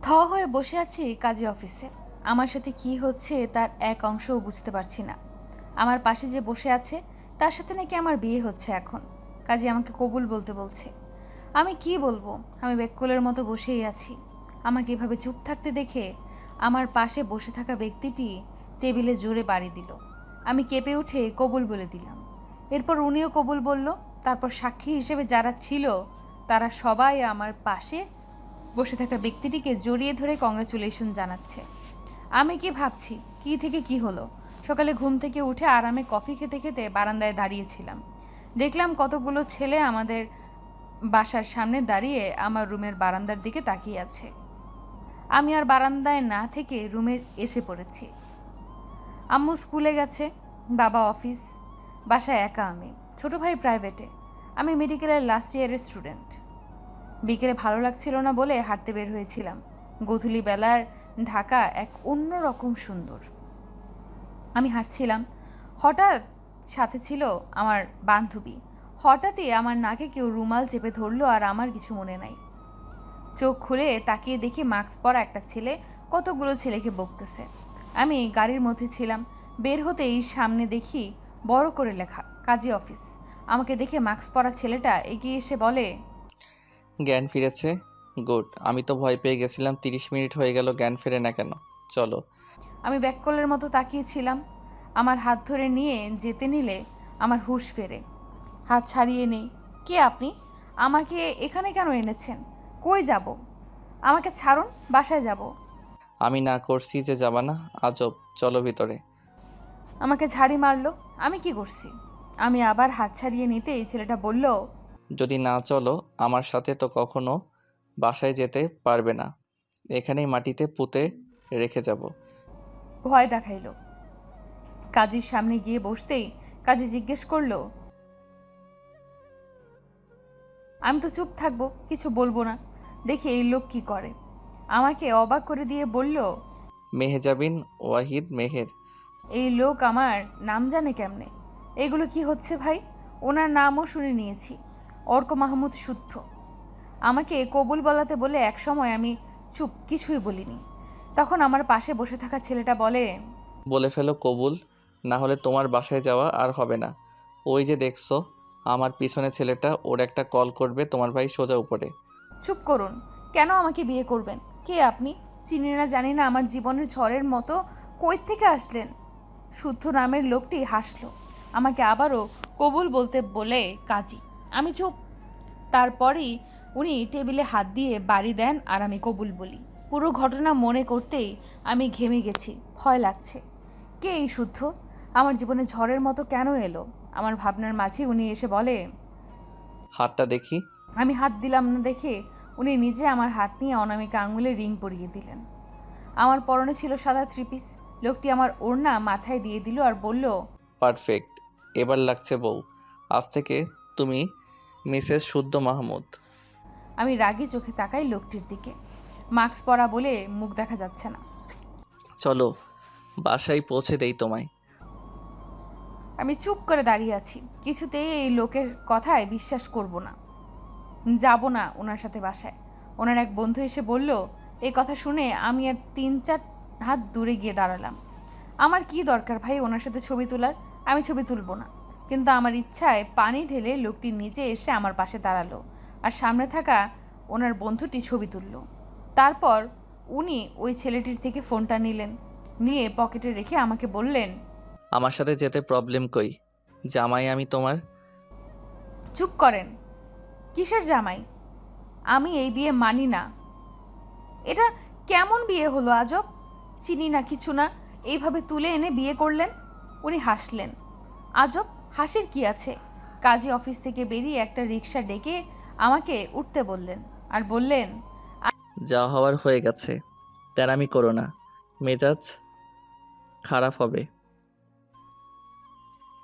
হয়ে বসে আছি কাজী অফিসে। আমার সাথে কি হচ্ছে তার এক অংশও বুঝতে পারছি না। আমার পাশে যে বসে আছে তার সাথে নাকি আমার বিয়ে হচ্ছে এখন। কাজী আমাকে কবুল বলতে বলছে। আমি কি বলবো? আমি বেকুলের মতো বসেই আছি। আমাকে এভাবে চুপ থাকতে দেখে আমার পাশে বসে থাকা ব্যক্তিটি টেবিলে জোরে বাড়ি দিল। আমি কেঁপে উঠে কবুল বলে দিলাম। এরপর উনিও কবুল বলল। তারপর সাক্ষী হিসেবে যারা ছিল তারা সবাই আমার পাশে বসে থাকা ব্যক্তিটিকে জড়িয়ে ধরে কংগ্রাচুলেশন জানাচ্ছে। আমি কি ভাবছি, কি থেকে কি হলো? সকালে ঘুম থেকে উঠে আরামে কফি খেতে খেতে বারান্দায় দাঁড়িয়েছিলাম। দেখলাম কতগুলো ছেলে আমাদের বাসার সামনে দাঁড়িয়ে আমার রুমের বারান্দার দিকে তাকিয়ে আছে। আমি আর বারান্দায় না থেকে রুমে এসে পড়েছি। আম্মু স্কুলে গেছে, বাবা অফিস, বাসায় একা আমি। ছোট ভাই প্রাইভেটে, আমি মেডিকেলের লাস্ট ইয়ারের স্টুডেন্ট। বিকেলে ভালো লাগছিল না বলে হাঁটতে বের হয়েছিলাম। গোধূলি বেলার ঢাকা এক অন্য রকম সুন্দর। আমি হাঁটছিলাম, হঠাৎ সাথে ছিল আমার বান্ধবী। হঠাৎই আমার নাকে কেউ রুমাল চেপে ধরলো আর আমার কিছু মনে নাই। চোখ খুলে তাকিয়ে দেখি মাস্ক পরা একটা ছেলে কতগুলো ছেলেকে বকতেছে। আমি গাড়ির মধ্যে ছিলাম, বের হতেই সামনে দেখি বড় করে লেখা কাজী অফিস। আমাকে দেখে মাস্ক পরা ছেলেটা এগিয়ে এসে বলে, জ্ঞান ফিরেছে? গুড। আমি তো ভয় পেয়ে গেছিলাম 30 মিনিট হয়ে গেল, জ্ঞান ফেরে না কেন? চলো। আমি ব্যাককলের মতো তাকিয়েছিলাম। আমার হাত ধরে নিয়ে যেতে নিলে আমার হুঁশ ফেরে। হাত ছাড়িয়ে নেই। কে আপনি? আমাকে এখানে কেন এনেছেন? কই যাব? আমাকে ছাড়ুন, বাসায় যাব। আমি না করছি যে যাবা না? আজব। চলো ভিতরে। আমাকে ঝাড়ি মারলো। আমি কি করছি? আমি আবার হাত ছাড়িয়ে নিতেই ছেলেটা বলল, যদি না চলো আমার সাথে তো কখনো বাসায় যেতে পারবে না। এখানেই মাটিতে পুঁতে রেখে যাব। ভয় দেখাইলো। কাজীর সামনে গিয়ে বসতেই কাজী জিজ্ঞেস করলো, আমি তো চুপ থাকবো, কিছু বলবো না। দেখি এই লোক কি করে। আমাকে অবাক করে দিয়ে বলল, মেহজাবিন ওয়াহিদ মেহের। এই লোক আমার নাম জানে কেমনে? এগুলো কি হচ্ছে ভাই? ওনার নামও শুনে নিয়েছি, অর্ক মাহমুদ শুদ্ধ। আমাকে কবুল বলাতে বলে এক সময় আমি চুপ, কিছুই বলিনি। তখন আমার পাশে বসে থাকা ছেলেটা বলে, বলে ফেলো কবুল, না হলে তোমার বাসায় যাওয়া আর হবে না। ওই যে দেখছো আমার পিছনে ছেলেটা, ওর একটা কল করবে তোমার ভাই সোজা উপরে। চুপ করুন। কেন আমাকে বিয়ে করবেন? কে আপনি? চিনি না জানি না, আমার জীবনের ঝড়ের মতো কই থেকে আসলেন? শুদ্ধ নামের লোকটি হাসলো। আমাকে আবারও কবুল বলতে বলে কাজী। আমি চুপ। তারপরেই উনি টেবিলে হাত দিয়ে বাড়ি দেন আর আমি কবুল বলি। পুরো ঘটনা মনে করতেই আমি ঘেমে গেছি, ভয় লাগছে। কে এই শুদ্ধ? আমার জীবনে ঝড়ের মতো কেন এলো? আমার ভাবনার মাঝে উনি এসে বলে, হাতটা দেখি। আমি হাত দিলাম না দেখে উনি নিজে আমার হাত নিয়ে অনামিকা আঙুলে রিং পরিয়ে দিলেন। আমার পরনে ছিল সাদা থ্রি-পিস। লোকটি আমার ওড়না মাথায় দিয়ে দিল আর বলল, পারফেক্ট। এবার লাগছে বউ। আজ থেকে তুমি মিসেস শুদ্ধ মাহমুদ। আমি রাগী চোখে তাকাই লোকটির দিকে। মাস্ক পরা বলে মুখ দেখা যাচ্ছে না। চলো বাসায় পৌঁছে দেই তোমায়। আমি চুপ করে দাঁড়িয়ে আছি। কিছুতেই এই লোকের কথায় বিশ্বাস করব না। যাব না ওনার সাথে বাসায়। ওনার এক বন্ধু এসে বলল, এই কথা শুনে আমি আর 3-4 হাত দূরে গিয়ে দাঁড়ালাম। আমার কি দরকার ভাই ওনার সাথে ছবি তোলার? আমি ছবি তুলব না। কিন্তু আমার ইচ্ছায় পানি ঢেলে লোকটি নিচে এসে আমার পাশে দাঁড়ালো আর সামনে থাকা ওনার বন্ধুটি ছবি তুলল। তারপর উনি ওই ছেলেটির থেকে ফোনটা নিলেন, নিয়ে পকেটে রেখে আমাকে বললেন, আমার সাথে যেতে প্রবলেম কই? জামাই আমি তোমার। চুপ করেন। কিসের জামাই? আমি এই বিয়ে মানি না। এটা কেমন বিয়ে হলো আজব? চিনি না কিছু না, এইভাবে তুলে এনে বিয়ে করলেন। উনি হাসলেন। আজব, হাসির কি আছে? কাজী অফিস থেকে বেরিয়ে একটা রিক্সা ডেকে আমাকে উঠতে বললেন আর বললেন, যা হওয়ার হয়ে গেছে, তেরামি করো না, মেজাজ খারাপ হবে।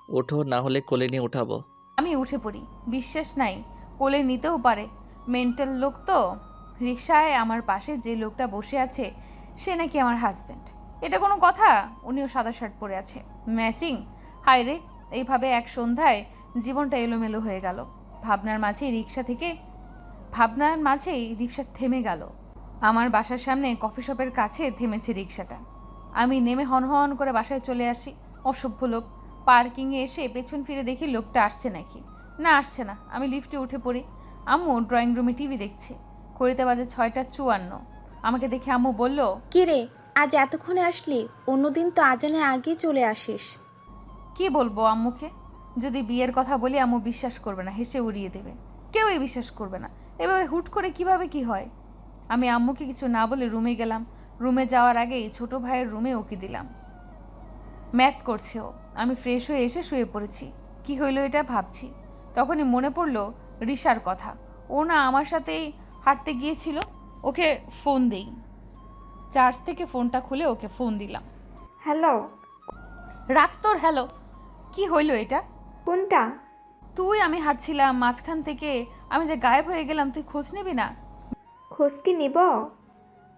ওঠো, না হলে কোলে নিয়ে উঠাবো। আমি উঠে পড়ি। বিশ্বাস নাই, কোলে নিতেও পারে। মেন্টাল লোক তো। রিক্সায় আমার পাশে যে লোকটা বসে আছে সে নাকি আমার হাজব্যান্ড। এটা কোনো কথা? উনিও সাদা শার্ট পরে আছে, ম্যাচিং। হায় রে, এইভাবে এক সন্ধ্যায় জীবনটা এলোমেলো হয়ে গেল। ভাবনার মাঝেই রিক্সা থেমে গেল। আমার বাসার সামনে কফি শপের কাছে থেমেছে রিক্সাটা। আমি নেমে হনহন করে বাসায় চলে আসি। অসভ্য লোক। পার্কিংয়ে এসে পেছন ফিরে দেখি লোকটা আসছে নাকি না আসছে না। আমি লিফটে উঠে পড়ি। আম্মু ড্রয়িং রুমে টিভি দেখছে। ঘড়িতে বাজে 6:54। আমাকে দেখে আম্মু বলল, কি রে, আজ এতক্ষণে আসলি? অন্যদিন তো আজানের আগেই চলে আসিস। কি বলবো আম্মুকে? যদি বিয়ের কথা বলি আম্মু বিশ্বাস করবে না, হেসে উড়িয়ে দেবে। কেউই বিশ্বাস করবে না। এভাবে হুট করে কিভাবে কি হয়? আমি আম্মুকে কিছু না বলে রুমে গেলাম। রুমে যাওয়ার আগেই ছোট ভাইয়ের রুমে ওকে দিলাম। ম্যাথ করছে ও। আমি ফ্রেশ হয়ে এসে শুয়ে পড়েছি। কি হইলো এটা ভাবছি। তখনই মনে পড়লো রিশার কথা। ও না আমার সাথেই হাঁটতে গিয়েছিল। ওকে ফোন দেই। চার্জ থেকে ফোনটা খুলে ওকে ফোন দিলাম। হ্যালো। রাখ তোর হ্যালো। কি হইলো এটা? কোনটা? তুই আমি হাঁটছিলাম, মাঝখান থেকে আমি যে গায়েব হয়ে গেলাম, তুই খোঁজ নিবি না? খোঁজ কি নিব?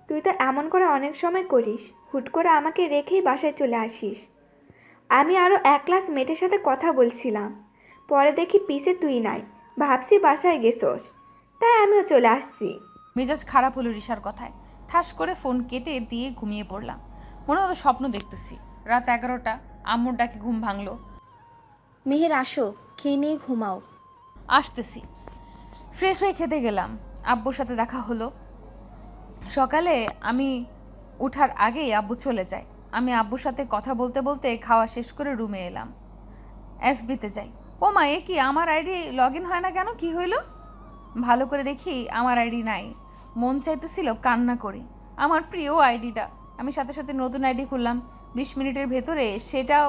তুই তো এমন করে অনেক সময় করিস, হুট করে আমাকে রেখেই বাসায় চলে আসিস। আমি আরও এক ক্লাস মেটের সাথে কথা বলছিলাম, পরে দেখি পিছে তুই নাই, ভাবছি বাসায় গেছোস, তাই আমিও চলে আসছি। মেজাজ খারাপ হলো রিশার কথায়। ঠাস করে ফোন কেটে দিয়ে ঘুমিয়ে পড়লাম। মনে হলো স্বপ্ন দেখতেছি। রাত 11টা। আম্মুর ডাকে ঘুম ভাঙলো। মেহের আসো, খেয়ে নিয়ে ঘুমাও। আসতেছি। ফ্রেশ হয়ে খেতে গেলাম। আব্বুর সাথে দেখা হলো। সকালে আমি উঠার আগেই আব্বু চলে যায়। আমি আব্বুর সাথে কথা বলতে বলতে খাওয়া শেষ করে রুমে এলাম। এফবিতে যাই। ও মা, এ কি আমার আইডি লগ ইন হয় না কেন? কি হইল? ভালো করে দেখি আমার আইডি নাই। মন চাইতেছিল কান্না করি। আমার প্রিয় আইডিটা। আমি সাথে সাথে নতুন আইডি খুললাম। 20 মিনিটের ভেতরে সেটাও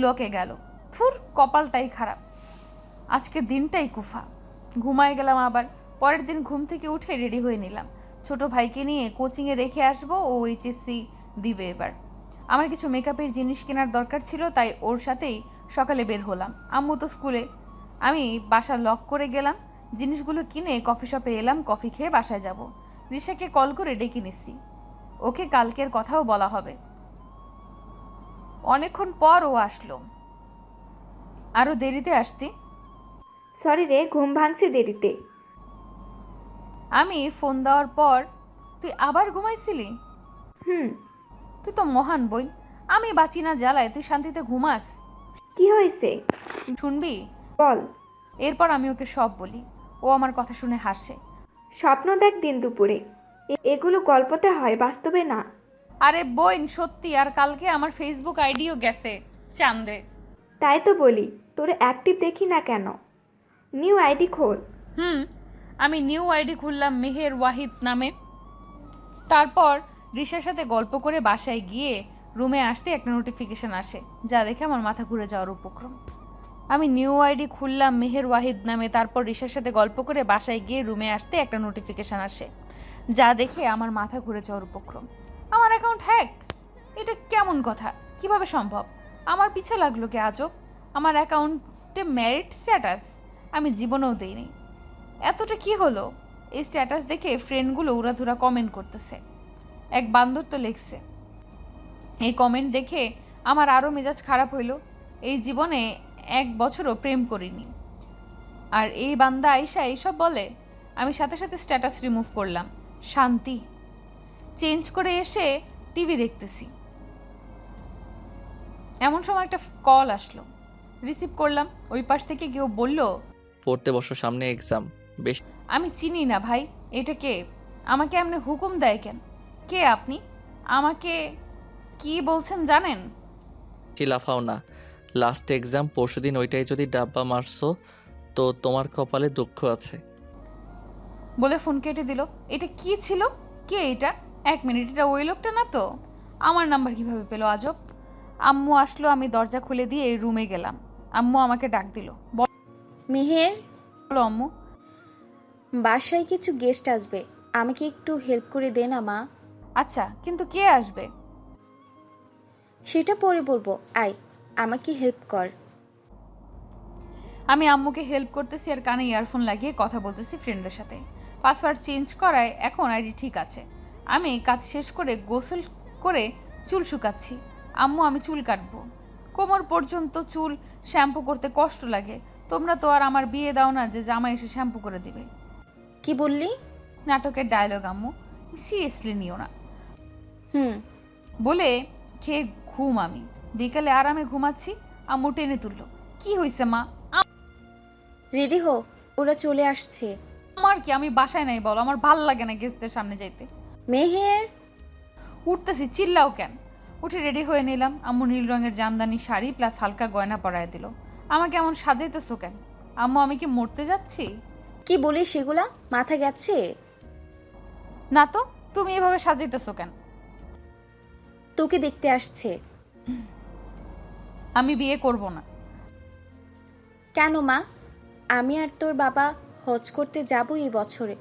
লকে গেল। থুর, কপালটাই খারাপ। আজকের দিনটাই কুফা। ঘুমায় গেলাম আবার। পরের দিন ঘুম থেকে উঠে রেডি হয়ে নিলাম। ছোট ভাইকে নিয়ে কোচিংয়ে রেখে আসবো, ও এইচএসসি দিবে এবার। আমার কিছু মেকআপের জিনিস কেনার দরকার ছিল, তাই ওর সাথেই সকালে বের হলাম। আম্মু তো স্কুলে। আমি বাসা লক করে গেলাম। জিনিসগুলো কিনে কফি শপে এলাম। কফি খেয়ে বাসায় যাব। রিশাকে কল করে ডেকে নিচ্ছি। ওকে কালকের কথাও বলা হবে। অনেকক্ষণ পর ও আসলো। আরও দেরিতে আসতি। সরি রে, ঘুম ভাঙছে দেরিতে। আমি ফোন দেওয়ার পর তুই আবার ঘুমাইছিলি? হুম। তুই তো মহান বই। আমি বাঁচি না জ্বালায়, তুই শান্তিতে ঘুমাস। কি হয়েছে? শুনবি? বল। এরপর আমি ওকে সব বলি। ও আমার কথা শুনে হাসে। স্বপ্ন দেখ দিন দুপুরে, এগুলো গল্পতে হয়, বাস্তবে না। আরে বইন সত্যি। আর কালকে আমার ফেসবুক আইডিও গেছে চান্দে। তাই তো বলি, তোরে অ্যাক্টিভ দেখি না কেন। নিউ আইডি খোল। আমি নিউ আইডি খুললাম মেহের ওয়াহিদ নামে। তারপর রিশার সাথে গল্প করে বাসায় গিয়ে রুমে আসতে একটা নোটিফিকেশান আসে, যা দেখে আমার মাথা ঘুরে যাওয়ার উপক্রম। আমি নিউ আইডি খুললাম মেহের ওয়াহিদ নামে। তারপর রিশার সাথে গল্প করে বাসায় গিয়ে রুমে আসতে একটা নোটিফিকেশান আসে, যা দেখে আমার মাথা ঘুরে যাওয়ার উপক্রম। আমার অ্যাকাউন্ট হ্যাক! এটা কেমন কথা? কিভাবে সম্ভব? আমার পিছে লাগলো কে আজব? আমার অ্যাকাউন্টে ম্যারিড স্ট্যাটাস আমি জীবনেও দেইনি। এতটা কি হলো? এই স্ট্যাটাস দেখে ফ্রেন্ডগুলো উড়াধুরা কমেন্ট করতেছে। এক বান্দর তো লিখছে। এই কমেন্ট দেখে আমার আরও মেজাজ খারাপ হইল। এই জীবনে 1 বছরও প্রেম করিনি, আর এই বান্দা আইসা এইসব বলে। আমি সাথে সাথে স্ট্যাটাস রিমুভ করলাম। শান্তি। চেঞ্জ করে এসে টিভি দেখতেছি। এমন সময় একটা কল আসলো। রিসিভ করলাম। ওই পাশ থেকে কেউ বলল, পড়তে বসো, সামনে এক্সাম। বেশ। আমি চিনি না ভাই। এটা কে? আমাকে এমনি হুকুম দেয় কেন? কে আপনি? আমাকে কি বলছেন জানেন? কি লাফাও না। লাস্ট এক্সাম পরশুদিন, ওইটাই যদি ডাব্বা মারছো তো তোমার কপালে দুঃখ আছে। বলে ফোন কেটে দিল। এটা কি ছিল? কে এটা? 1 মিনিট, এটা ওই লোকটা না তো? আমার নাম্বার কিভাবে পেলো আজব? আম্মু আসলো। আমি দরজা খুলে দিয়ে এই রুমে গেলাম। আম্মু আমাকে ডাক দিল। মেহের, বলো আম্মু। বাসায় কিছু গেস্ট আসবে, আমাকে একটু হেল্প করে দে না মা। আচ্ছা, কিন্তু কে আসবে? সেটা পরে বলবো, আয় আমাকে হেল্প কর। আমি আম্মুকে হেল্প করতেছি আর কানে ইয়ারফোন লাগিয়ে কথা বলতেছি ফ্রেন্ডদের সাথে। পাসওয়ার্ড চেঞ্জ করায় এখন আইডি ঠিক আছে। আমি কাজ শেষ করে গোসল করে চুল শুকাচ্ছি। আম্মু, আমি চুল কাটবো। কোমর পর্যন্ত চুল শ্যাম্পু করতে কষ্ট লাগে। তোমরা তো আর আমার বিয়ে দাও না যে জামাই এসে শ্যাম্পু করে দিবে। কি বললি? নাটকের ডায়লগ আম্মু। সিরিয়াসলি নিও না হুম। বলে খেয়ে ঘুম। আমি বিকালে আরামে ঘুমাচ্ছি, আম্মু টেনে তুললো। কি হয়েছে মা? রেডি হো, ওরা চলে আসছে। আমার কি, আমি বাসায় নাই বলো? আমার ভাল লাগে না গেস্টদের সামনে যাইতে। মেহের। উঠতেছি, চিল্লাও কেন? উঠে রেডি হয়ে নিলাম। আম্মু নীল রঙের জামদানি শাড়ি প্লাস হালকা গয়না পরায় দিল। আমাকে এমন সাজাইতেছো কেন আম্মু? আমি কি মরতে যাচ্ছি? কি বলি সেগুলা? মাথা গেছে? না তো, তুমি এভাবে সাজাইতেছো কেন? তোকে দেখতে আসছে। আমি বিয়ে করব না। কেন মা? আমি আর তোর বাবা হজ করতে যাব এই বছরে।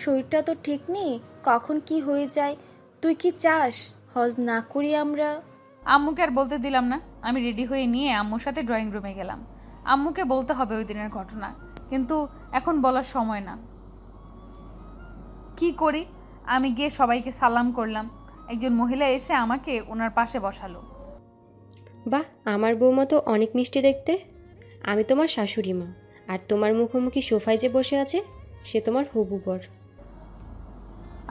শরীরটা তো ঠিক নেই, কখন কি হয়ে যায়। তুই কি চাস হজ না করি আমরা? আম্মুকে আর বলতে দিলাম না। আমি রেডি হয়ে নিয়ে আম্মুর সাথে ড্রয়িং রুমে গেলাম। আম্মুকে বলতে হবে ওই দিনের ঘটনা, কিন্তু এখন বলার সময় না। কি করি? আমি গিয়ে সবাইকে সালাম করলাম। একজন মহিলা এসে আমাকে ওনার পাশে বসালো। বাহ, আমার বৌমা তো অনেক মিষ্টি দেখতে। আমি তোমার শাশুড়ি মা, আর তোমার মুখোমুখি সোফায় যে বসে আছে সে তোমার হবু বর।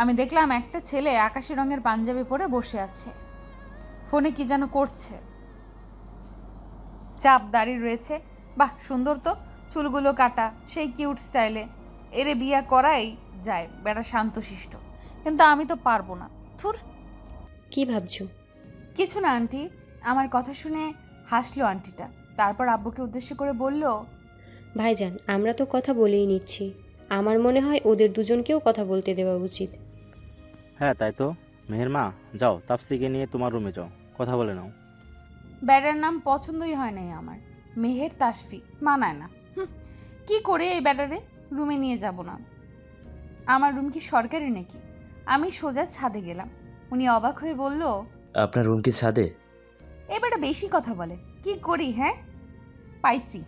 আমি দেখলাম একটা ছেলে আকাশি রঙের পাঞ্জাবি পরে বসে আছে, ফোনে কি যেন করছে। চাপ দাড়ি রয়েছে, বাহ সুন্দর তো, চুলগুলো কাটা, সেই কিউট স্টাইলে। এরে বিয়া করাই যায়, বেটা শান্তশিষ্ট। কিন্তু আমি তো পারবো না, থুর। কি ভাবছো? কিছু না আন্টি। আমার কথা শুনে হাসলো আন্টিটা। তারপর আব্বুকে উদ্দেশ্য করে বলল, ভাইজান, আমরা তো কথা বলেই নিচ্ছি। আমার মনে হয় ওদের দুজনকেও কথা বলতে দেওয়া উচিত। হ্যাঁ তাই তো। মেহের মা, যাও তাফসিকে নিয়ে তোমার রুমে যাও, কথা বলে নাও। ব্যাটার নাম পছন্দই হয় নাই আমার। মেহের তাসফি মানায় না। কি করে এই ব্যাটারে রুমে নিয়ে যাব না? আমার রুম কি সরকারি নাকি? আমি সোজা ছাদে গেলাম। উনি অবাক হয়ে বলল, আপনার রুম কি ছাদে? এবারে বেশি কথা বলে। কি করি? হ্যাঁ পাইছি।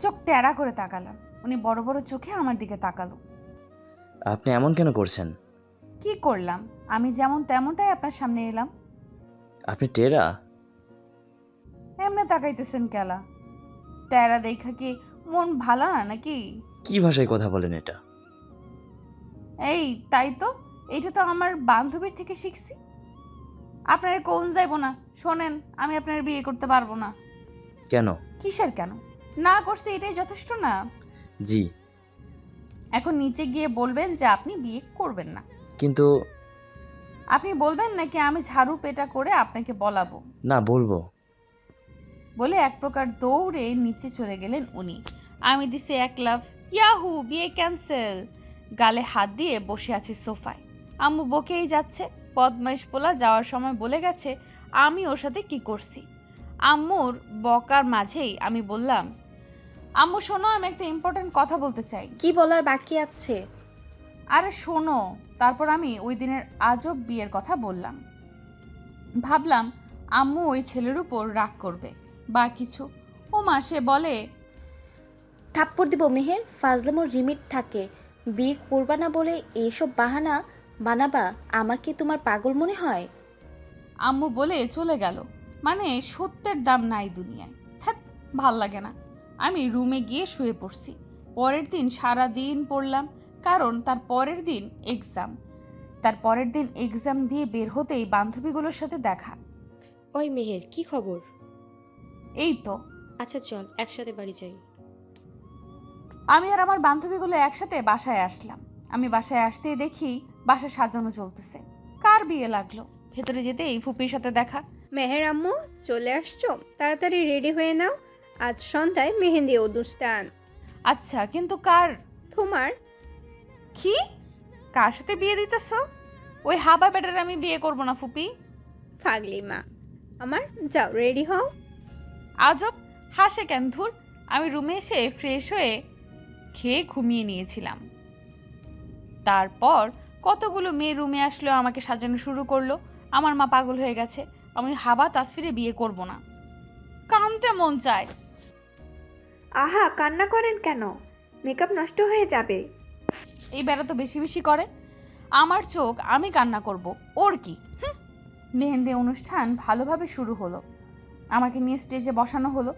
চোখ টেরা করে তাকালাম। উনি বড় বড় চোখে আমার দিকে তাকালো। আপনি এমন কেন করছেন? কি করলাম? আমি যেমন তেমনটাই আপনার সামনে এলাম। আপনি টেরা? এমনি তাকাইতেছেন কেলা? টেরা দেখা কি মন ভালো না নাকি? কি ভাষায় কথা বলেন এটা? এই তাই তো, এইটা তো আমার বান্ধবীর থেকে শিখছি। আপনারে কোন যাইবো না? শোনেন, আমি আপনার বিয়ে করতে পারবো না। কেন? কিসের কেন? না করছি এটাই যথেষ্ট না? জি। এখন নিচে গিয়ে বলবেন যে আপনি বিয়ে করবেন না। কিন্তু আপনি বলবেন নাকি আমি ঝাড়ু পেটা করে আপনাকে বলাবো? না, বলবো। বলে এক প্রকার দৌড়ে নিচে চলে গেলেন উনি। আমি দিছি এক লাফ, ইয়াহু, বিয়ে ক্যান্সেল। গালে হাত দিয়ে বসে আছি সোফায়। আম্মু বকেই যাচ্ছে। বদমাইশ পোলা যাওয়ার সময় বলে গেছে আমি ওর সাথে কি করছি। আম্মুর বকার মাঝেই আমি বললাম, আম্মু শোনো, আমি একটা ইম্পর্টেন্ট কথা বলতে চাই। কি বলার বাকি আছে? আরে শোনো। তারপর আমি ওই দিনের আজব বিয়ের কথা বললাম। ভাবলাম আম্মু ওই ছেলের উপর রাগ করবে বা কিছু। ও মা, সে বলে, থাপ্পড় দিব মেহের, ফাজলামোর লিমিট থাকে। বিয়ে করবা না বলে এইসব বাহানা বানাবা? আমাকে তোমার পাগল মনে হয়? আম্মু বলে চলে গেল। মানে সত্যের দাম নাই দুনিয়ায়। থাক, ভাল লাগে না। আমি রুমে গিয়ে শুয়ে পড়ছি। পরের দিন সারা দিন পড়লাম, কারণ তার পরের দিন এক্সাম দিয়ে বের হতেই বান্ধবীগুলোর সাথে দেখা। ওই মেহের, কি খবর? এই তো। আচ্ছা চল একসাথে বাড়ি যাই। আমি আর আমার বান্ধবীগুলো একসাথে বাসায় আসলাম। আমি বাসায় আসতেই দেখি বাসা সাজানো চলতেছে। কার বিয়ে লাগলো? ভেতরে যেতেই ফুপির সাথে দেখা। মেহের আম্মু, চলে আসছো? তাড়াতাড়ি রেডি হয়ে নাও, আজ সন্ধ্যায় মেহেন্দি অনুষ্ঠান। আচ্ছা, কিন্তু কার? তোমার। কি? কার সাথে বিয়ে দিতেছ? ওই হাবা বেটার আমি বিয়ে করব না ফুপি। ফাগলি মা আমার, যাও রেডি হও। আজব হাসে কেন? ধুর। আমি রুমে এসে ফ্রেশ হয়ে খেয়ে ঘুমিয়ে নিয়েছিলাম। তারপর কতগুলো মেয়ে রুমে আসলো, আমাকে সাজানো শুরু করলো। আমার মা পাগল হয়ে গেছে। আমি হাবা তাসফিরে বিয়ে করব না। কানতে মন চায়। আহা, কান্না করেন কেন? মেকআপ নষ্ট হয়ে যাবে। এই বেড়া তো বেশি বেশি করে। আমার চোখ, আমি কান্না করব, ওর কি? মেহেন্দি অনুষ্ঠান ভালোভাবে শুরু হলো। আমাকে নিয়ে স্টেজে বসানো হলো।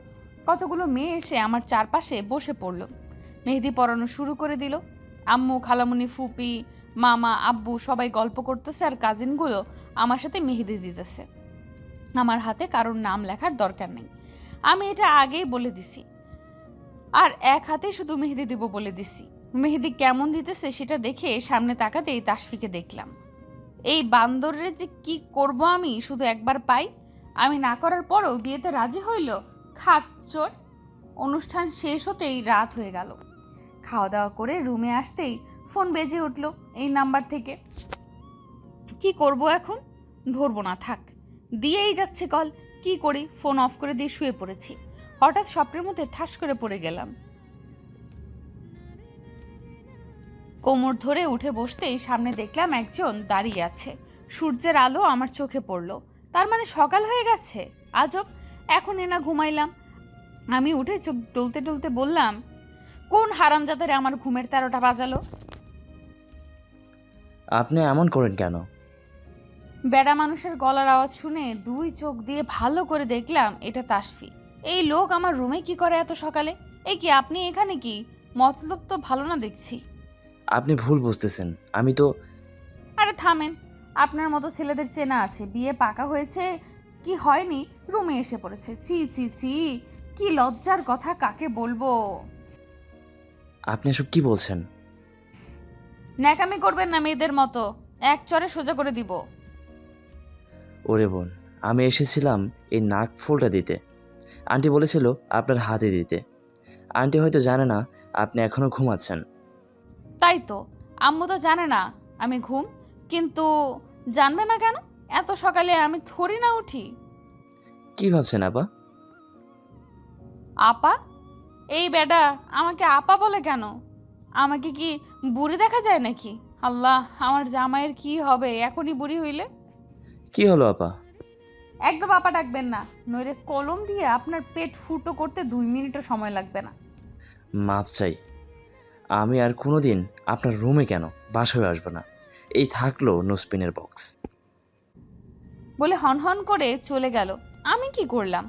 কতগুলো মেয়ে এসে আমার চারপাশে বসে পড়ল। মেহেদি পরানো শুরু করে দিল। আম্মু, খালামুনি, ফুপি, মামা আব্বু সবাই গল্প করতেছে আর কাজিনগুলো আমার সাথে মেহেদি দিতেছে। আমার হাতে কারোর নাম লেখার দরকার নেই, আমি এটা আগেই বলে দিছি। আর এক হাতে শুধু মেহেদি দিব বলে দিছি। মেহেদি কেমন দিতেছে সেটা দেখে সামনে তাকাতেই তাসফিকে দেখলাম। এই বান্দরের যে কি করব আমি শুধু একবার পাই। আমি না করার পরও বিয়েতে রাজি হইল, খাচ্চর। অনুষ্ঠান শেষ হতেই রাত হয়ে গেল। খাওয়া দাওয়া করে রুমে আসতেই ফোন বেজে উঠল এই নাম্বার থেকে। কি করব এখন? ধরবো না, থাক, দিয়েই যাচ্ছে কল। কি করি? ফোন অফ করে দিয়ে শুয়ে পড়েছি। হঠাৎ স্বপ্নের মধ্যে ঠাস করে পড়ে গেলাম। কোমর ধরে উঠে বসতেই সামনে দেখলাম একজন দাঁড়িয়ে আছে। সূর্যের আলো আমার চোখে পড়ল। তার মানে সকাল হয়ে গেছে। আজব, এখন এনা ঘুমাইলাম। আমি উঠে চোখ ডলতে ডলতে বললাম, কোন হারামজাদারে আমার ঘুমের 13টা বাজালো? আপনি এমন করেন কেন? বেড়া মানুষের গলার আওয়াজ শুনে দুই চোখ দিয়ে ভালো করে দেখলাম এটা তাসফি। এই লোক আমার রুমে কি করে এত সকালে? এই কি আপনি এখানে? কি মতলব তো ভালো না দেখছি। আপনি ভুল বুঝতেছেন, আমি তো... আরে থামেন, আপনার মতো ছেলেদের চেনা আছে, বিয়ে পাকা হয়েছে কি হয়নি রুমে এসে পড়েছে। চি চি চি, কি লজ্জার কথা কাকে বলবো। আপনি এসব কি বলছেন? ন্যাকামি করবেন না মেয়েদের মতো, এক চড়ে সোজা করে দিব। ওরে বোন, আমি এসেছিলাম এই নাক ফুলটা দিতে। আন্টি বলেছিল আপনার হাতে দিতে। আন্টি হয়তো জানে না আপনি এখনো ঘুমাচ্ছেন। তাই তো, আম্মু তো জানে না আমি ঘুম, কিন্তু জানবে না কেন? এত সকালে আমি থরি না উঠি। কি ভাবছেন আপা? আপা? এই বেডা আমাকে আপা বলে কেন? আমাকে কি বুড়ি দেখা যায় নাকি? আল্লাহ, আমার জামাইয়ের কি হবে এখনই বুড়ি হইলে? কি হলো আপা? একদম আপা ডাকবেন না, নইলে কলম দিয়ে আপনার পেট ফুটো করতে 2 মিনিটও সময় লাগবে না। মাপ চাই, আমি আর কোনোদিন আপনার রুমে কেন বাসায় আসবো না। এই থাকলো নোসপিনের বক্স। বলে হনহন করে চলে গেল। আমি কি করলাম?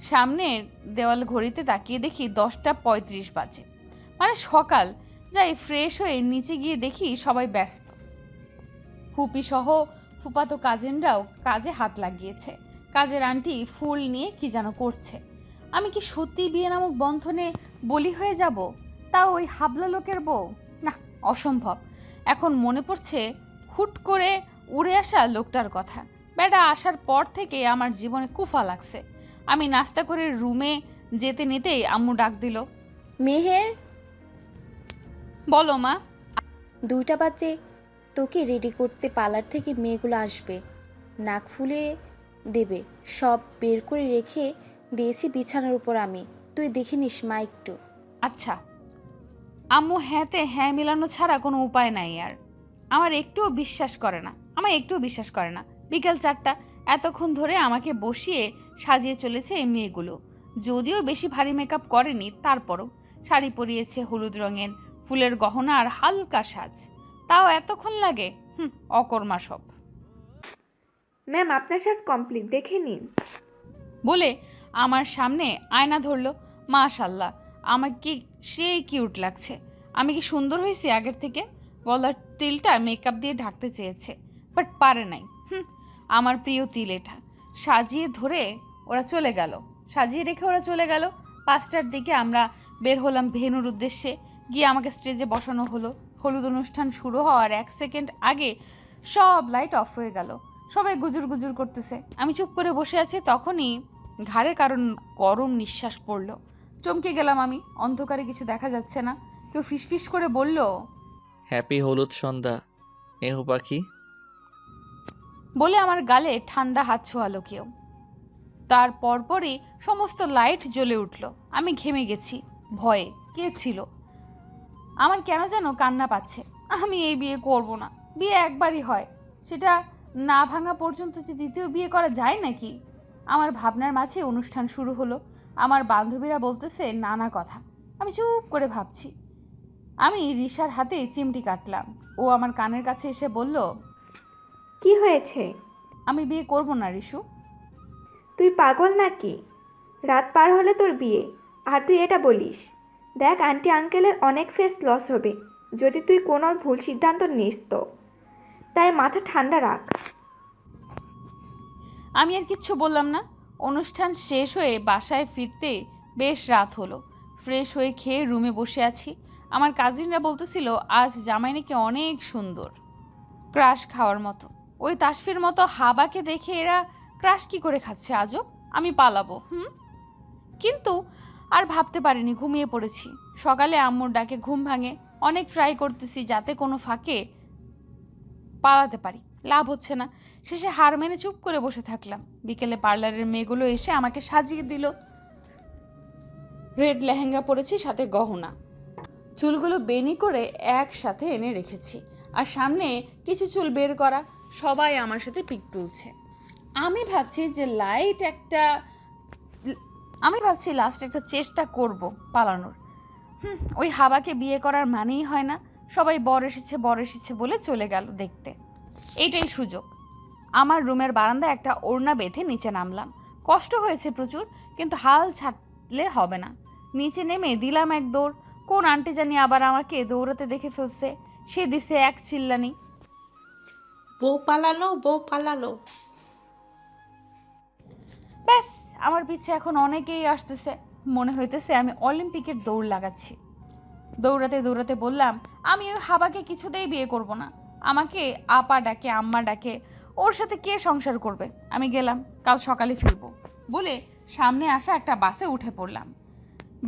সামনের দেওয়াল ঘড়িতে তাকিয়ে দেখি 10টা 35 বাজে, মানে সকাল। যাই ফ্রেশ হয়ে নিচে গিয়ে দেখি সবাই ব্যস্ত। ফুপি সহ ফুপাতো কাজিনরাও কাজে হাত লাগিয়েছে। কাজের আন্টি ফুল নিয়ে কি যেন করছে। আমি কি সত্যি বিয়ে নামক বন্ধনে বলি হয়ে যাব? তাও ওই হাবলা লোকের বউ? না, অসম্ভব। এখন মনে পড়ছে হুট করে উড়ে আসা লোকটার কথা। বেটা আসার পর থেকে আমার জীবনে কুফা লাগছে। আমি নাস্তা করে রুমে যেতে নিতেই আম্মু ডাক দিল, মেহের, বলো মা। 2টা বাজে, তোকে রেডি করতে পার্লার থেকে মেয়েগুলো আসবে। নাক ফুলে দেবে, সব বের করে রেখে দিয়েছি বিছানার উপর আমি। তুই দেখে নিস মা একটু। আচ্ছা। আম্মু হ্যাঁতে হ্যাঁ মিলানো ছাড়া কোনো উপায় নাই আর। আমার একটুও বিশ্বাস করে না। বিকেল 4টা, এতক্ষণ ধরে আমাকে বসিয়ে সাজিয়ে চলেছে এই মেয়েগুলো। যদিও বেশি ভারী মেকআপ করেনি, তারপরও শাড়ি পরিয়েছে হলুদ রঙের, ফুলের গহনা আর হালকা সাজ। তাও এতক্ষণ লাগে? অকর্মা সব। ম্যাম, আপনার সাজ কমপ্লিট, দেখে নিন। বলে আমার সামনে আয়না ধরলো। মাশাল্লাহ, আমাকে সেই কিউট লাগছে। আমি কি সুন্দর হয়েছি আগের থেকে? গলার তিলটা মেকআপ দিয়ে ঢাকতে চেয়েছে, বাট পারে নাই। আমার প্রিয় তিল এটা। সাজিয়ে রেখে ওরা চলে গেল। 5টার দিকে আমরা বের হলাম ভেন্যুর উদ্দেশ্যে। গিয়ে আমাকে স্টেজে বসানো হলো। হলুদ অনুষ্ঠান শুরু হওয়ার 1 সেকেন্ড আগে সব লাইট অফ হয়ে গেল। সবাই গুজুর গুজুর করতেছে। আমি চুপ করে বসে আছি, তখনই ঘাড়ে কারণ গরম নিঃশ্বাস পড়লো। চমকে গেলাম আমি। অন্ধকারে কিছু দেখা যাচ্ছে না। কেউ ফিসফিস করে বলল, হ্যাপি হলুদ সন্ধ্যা মেহু পাখি। বলে আমার গালে ঠান্ডা হাত ছোঁয়ালো কেউ। তার পরপরই সমস্ত লাইট জ্বলে উঠল। আমি ঘেমে গেছি ভয়ে। কে ছিল? আমার কেন যেন কান্না পাচ্ছে। আমি এই বিয়ে করব না। বিয়ে একবারই হয়, সেটা না ভাঙা পর্যন্ত যে দ্বিতীয় বিয়ে করা যায় নাকি? আমার ভাবনার মাঝে অনুষ্ঠান শুরু হলো। আমার বান্ধবীরা বলতেছে নানা কথা। আমি চুপ করে ভাবছি। আমি রিশার হাতে চিমটি কাটলাম। ও আমার কানের কাছে এসে বলল, কি হয়েছে? আমি বিয়ে করব না রিশু। তুই পাগল নাকি? রাত পার হলে তোর বিয়ে, আর তুই এটা বলিস? দেখ, আন্টি আঙ্কেলের অনেক ফেস লস হবে। যদি তুই কোনো ভুল সিদ্ধান্ত নিস তো। তাই মাথা ঠান্ডা রাখ। আমি আর কিচ্ছু বললাম না। অনুষ্ঠান শেষ হয়ে বাসায় ফিরতে বেশ রাত হলো। ফ্রেশ হয়ে খেয়ে রুমে বসে আছি। আমার কাজিনরা বলতেছিল আজ জামাই নাকি অনেক সুন্দর, ক্রাশ খাওয়ার মতো। ওই তাসফির মতো হাবাকে দেখে এরা ক্রাশ কি করে খাচ্ছে আজব। আমি পালাবো। কিন্তু আর ভাবতে পারিনি, ঘুমিয়ে পড়েছি। সকালে আম্মুর ডাকে ঘুম ভাঙে। অনেক ট্রাই করতেছি যাতে কোনো ফাঁকে পালাতে পারি, লাভ হচ্ছে না। শেষে হার মেনে চুপ করে বসে থাকলাম। বিকেলে পার্লারের মেয়েগুলো এসে আমাকে সাজিয়ে দিল। রেড লেহেঙ্গা পরেছি, সাথে গহনা। চুলগুলো বেনি করে একসাথে এনে রেখেছি, আর সামনে কিছু চুল বের করা। সবাই আমার সাথে পিক তুলছে। আমি ভাবছি লাস্ট একটা চেষ্টা করব পালানোর। ওই হাবাকে বিয়ে করার মানেই হয় না সবাই বর এসেছে বলে চলে গেল দেখতে। এটাই সুযোগ। আমার রুমের বারান্দায় একটা ওড়না বেঁধে নিচে নামলাম। কষ্ট হয়েছে প্রচুর, কিন্তু হাল ছাড়লে হবে না। নিচে নেমে দিলাম এক দৌড়। কোন আন্টি জানি আবার আমাকে দৌড়াতে দেখে ফেলছে। সে দিছে এক চিল্লানি, বউ পালালো, বউ পালালো। ব্যাস, আমার পিছে এখন অনেকেই আসতেছে। মনে হইতেছে আমি অলিম্পিকের দৌড় লাগাচ্ছি। দৌড়াতে দৌড়াতে বললাম, আমি ওই হাবাকে কিছুতেই বিয়ে করব না। আমাকে আপা ডাকে, আম্মা ডাকে, ওর সাথে কে সংসার করবে? আমি গেলাম, কাল সকালে ফিরবো বলে সামনে আসা একটা বাসে উঠে পড়লাম।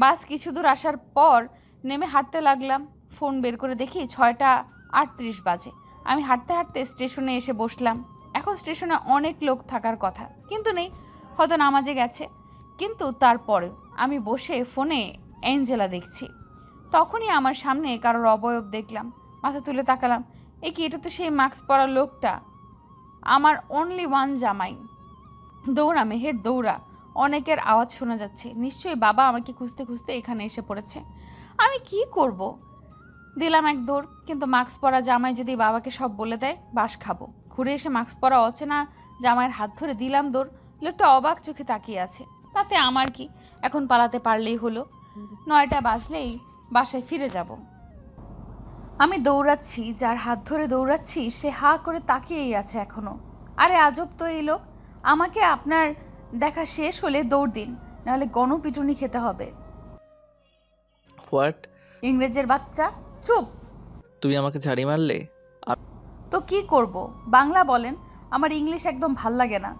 বাস কিছু দূর আসার পর নেমে হাঁটতে লাগলাম। ফোন বের করে দেখি 6:38 বাজে। আমি হাঁটতে হাঁটতে স্টেশনে এসে বসলাম। এখন স্টেশনে অনেক লোক থাকার কথা, কিন্তু নেই, হয়তো নামাজে গেছে। কিন্তু তারপরেও আমি বসে ফোনে অ্যাঞ্জেলা দেখছি। তখনই আমার সামনে কারোর অবয়ব দেখলাম। মাথা তুলে তাকালাম, এটা তো সেই মাস্ক পরা লোকটা, আমার অনলি ওয়ান জামাই। দৌড়া মেহের দৌড়া। অনেকের আওয়াজ শোনা যাচ্ছে। নিশ্চয়ই বাবা আমাকে খুঁজতে খুঁজতে এখানে এসে পড়েছে। আমি কি করব? দিলাম এক দৌড়, কিন্তু মাস্ক পরা জামাই যদি বাবাকে সব বলে দেয়, বাস খাবো। ঘুরে এসে মাস্ক পরা অচেনা জামাইয়ের হাত ধরে দিলাম দৌড়। লোকটা অবাক চোখে তাকিয়ে আছে। তাতে আমার কি, এখন পালাতে পারলেই হলো। 9টা বাজলেই বাসায় ফিরে যাব। আমি দৌড়াচ্ছি, যার হাত ধরে দৌড়াচ্ছি সে হা করে তাকিয়েই আছে এখনো। আরে আজব তো এই লোক। আমাকে আপনার দেখা শেষ হলে দৌড় দিন, নাহলে গণপিটুনি খেতে হবে। হোয়াট? ইংরেজের বাচ্চা, চুপ। তুমি আমাকে ঝাড়ি মারলে? তো কি করব? বাংলা বলেন, আমার ইংলিশ একদম ভাল লাগে না।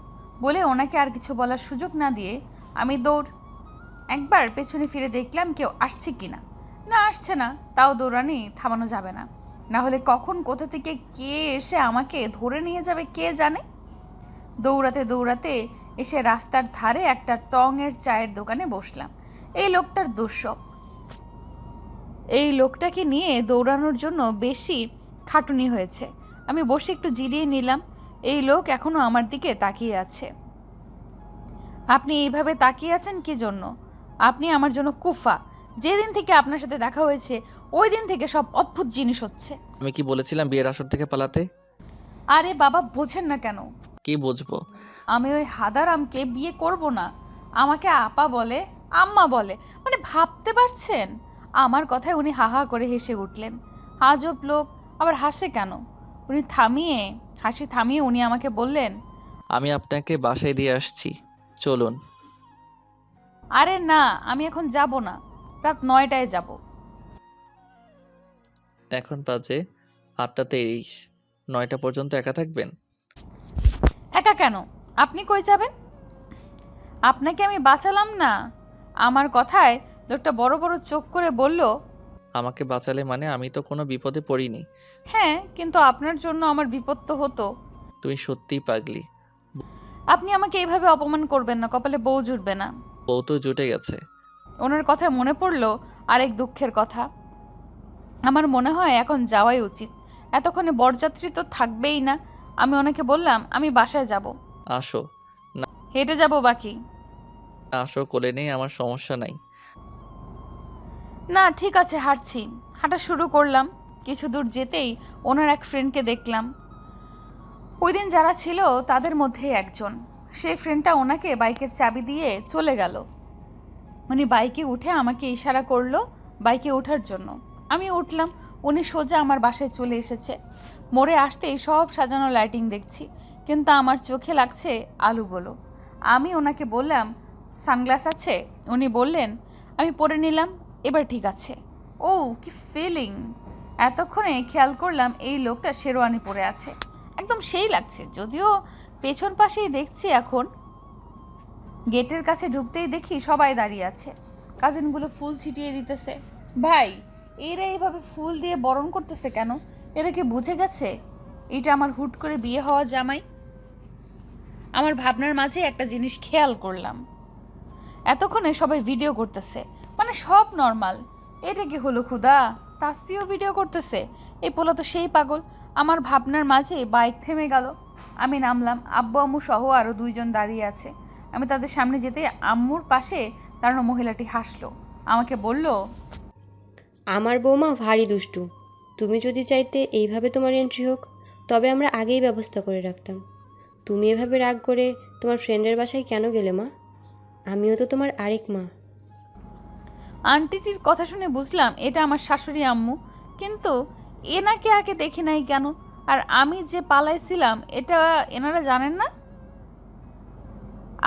বলে ওনাকে আর কিছু বলার সুযোগ না দিয়ে আমি দৌড়। একবার পেছনে ফিরে দেখলাম কেউ আসছে কিনা। না আসছে না, তাও দৌড়ানি থামানো যাবে না, না হলে কখন কোথা থেকে কে এসে আমাকে ধরে নিয়ে যাবে কে জানে। দৌড়াতে দৌড়াতে এসে রাস্তার ধারে একটা টংয়ের চায়ের দোকানে বসলাম। এই লোকটার দুঃস্বপ। এই লোকটাকে নিয়ে দৌড়ানোর জন্য বেশি খাটুনি হয়েছে। আমি বসে একটু জিরিয়ে নিলাম। এই লোক এখনো আমার দিকে তাকিয়ে আছে। আপনি এইভাবে তাকিয়ে আছেন কি জন্য? আপনি আমার জন্য কুফা। যেদিন থেকে আপনার সাথে দেখা হয়েছে ওই দিন থেকে সব অদ্ভুত জিনিস হচ্ছে। আমি কি বলেছিলাম বিয়ের আসর থেকে পালাতে? আরে বাবা, বোঝেন না কেন? কি বুঝবো? আমি ওই হাদারামকে বিয়ে করব না। আমাকে আপা বলে, আম্মা বলে, মানে ভাবতে পারছেন? আমার কথায় উনি হা হা করে হেসে উঠলেন। আজব লোক, আবার হাসে কেন? হাসি থামিয়ে উনি আমাকে বললেন, আমি আপনাকে বাসায় দিয়ে আসছি, চলুন। আরে না, আমি এখন যাব না, রাত 9টায় যাব। এখন বাজে 8:23। 9টা পর্যন্ত একা থাকবেন? একা কেন? আপনি কই যাবেন? আপনাকে আমি বাঁচালাম না? আমার কথায় লোকটা বড় বড় চোখ করে বলল, আমাকে বাঁচালে মানে আমি তো কোনো বিপদে পড়িনি। হ্যাঁ, কিন্তু আপনার জন্য আমার বিপদ তো হতো। তুমি সত্যিই পাগলি। আপনি আমাকে এইভাবে অপমান করবেন না, কপালে বউ জুটবে না। বউ তো জুটে গেছে। ওনার কথা মনে পড়লো আরেক দুঃখের কথা। আমার মনে হয় এখন যাওয়াই উচিত। এতক্ষণে বরযাত্রী তো থাকবেই না। আমি ওনাকে বললাম, আমি বাসায় যাব। আসো। হেঁটে যাব বাকি? আসো, কোলে নেই, আমার সমস্যা নাই। না ঠিক আছে, হাঁটছি। হাঁটা শুরু করলাম। কিছু দূর যেতেই ওনার এক ফ্রেন্ডকে দেখলাম। ওই দিন যারা ছিল তাদের মধ্যে একজন। সেই ফ্রেন্ডটা ওনাকে বাইকের চাবি দিয়ে চলে গেল। উনি বাইকে উঠে আমাকে ইশারা করলো বাইকে ওঠার জন্য। আমি উঠলাম। উনি সোজা আমার বাসায় চলে এসেছে। মোড়ে আসতেই সব সাজানো লাইটিং দেখছি, কিন্তু আমার চোখে লাগছে আলুগুলো। আমি ওনাকে বললাম, সানগ্লাস আছে? উনি বললেন। আমি পরে নিলাম, এবার ঠিক আছে। ও কি ফিলিং! এতক্ষণে খেয়াল করলাম এই লোকটা শেরওয়ানি পরে আছে, একদম সেই লাগছে। যদিও পেছন পাশেই দেখছি এখন। গেটের কাছে ঢুকতেই দেখি সবাই দাঁড়িয়ে আছে, কাজিনগুলো ফুল ছিটিয়ে দিতেছে। ভাই, এরা এইভাবে ফুল দিয়ে বরণ করতেছে কেন? এরা কি বুঝে গেছে এটা আমার হুট করে বিয়ে হওয়া জামাই? আমার ভাবনার মাঝে একটা জিনিস খেয়াল করলাম, এতক্ষণে সবাই ভিডিও করতেছে, মানে সব নর্মাল। এটা কি হলো খুদা? তাসফিও ভিডিও করতেছে? এই পোলা তো সেই পাগল। আমার ভাবনার মাঝে বাইক থেমে গেল। আমি নামলাম, আব্বু আম্মু সহ আরও 2 জন দাঁড়িয়ে আছে। আমি তাদের সামনে যেতে আম্মুর পাশে দাঁড়ানো মহিলাটি হাসলো, আমাকে বলল, আমার বৌমা ভারী দুষ্টু। তুমি যদি চাইতে এইভাবে তোমার এন্ট্রি হোক, তবে আমরা আগেই ব্যবস্থা করে রাখতাম। তুমি এভাবে রাগ করে তোমার ফ্রেন্ডের বাসায় কেন গেলে মা? আমিও তো তোমার আরেক মা। আন্টিটির কথা শুনে বুঝলাম এটা আমার শাশুড়ি আম্মু, কিন্তু এনাকে আগে দেখি নাই কেন? আর আমি যে পালাইছিলাম এটা এনারা জানেন না?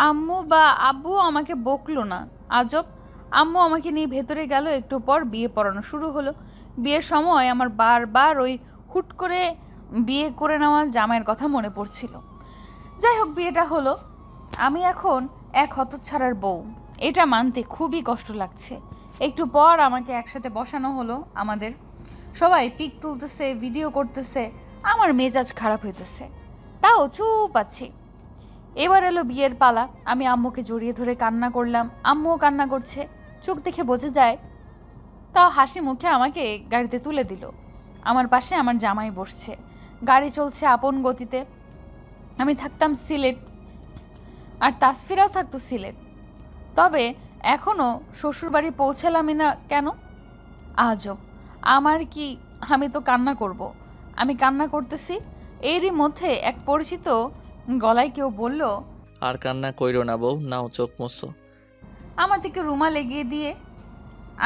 আম্মু বা আব্বু আমাকে বকলো না, আজব। আম্মু আমাকে নিয়ে ভেতরে গেল। একটু পর বিয়ে পড়ানো শুরু হলো। বিয়ের সময় আমার বারবার ওই হুট করে বিয়ে করে নেওয়া জামাইয়ের কথা মনে পড়ছিল। যাই হোক, বিয়েটা হলো। আমি এখন এক হতচ্ছাড়ার বউ, এটা মানতে খুবই কষ্ট লাগছে। একটু পর আমাকে একসাথে বসানো হলো আমাদের। সবাই পিক তুলতেছে, ভিডিও করতেছে, আমার মেজাজ খারাপ হইতেছে, তাও চুপ আছি। এবার এলো বিয়ের পালা। আমি আম্মুকে জড়িয়ে ধরে কান্না করলাম, আম্মুও কান্না করছে, চোখ দেখে বোঝা যায়। তাও হাসি মুখে আমাকে গাড়িতে তুলে দিল। আমার পাশে আমার জামাই বসছে, গাড়ি চলছে আপন গতিতে। আমি থাকতাম সিলেট, আর তাসফিরাও থাকতো সিলেট। তবে এখনও শ্বশুরবাড়ি পৌঁছালামই না কেন? আজব। আমার কি, আমি তো কান্না করব। আমি কান্না করতেছি, এরই মধ্যে এক পরিচিত গলায় কেউ বলল, আর কান্না কইরো না বউ, নাও চোখ মুছো। আমার দিকে রুমাল এগিয়ে দিয়ে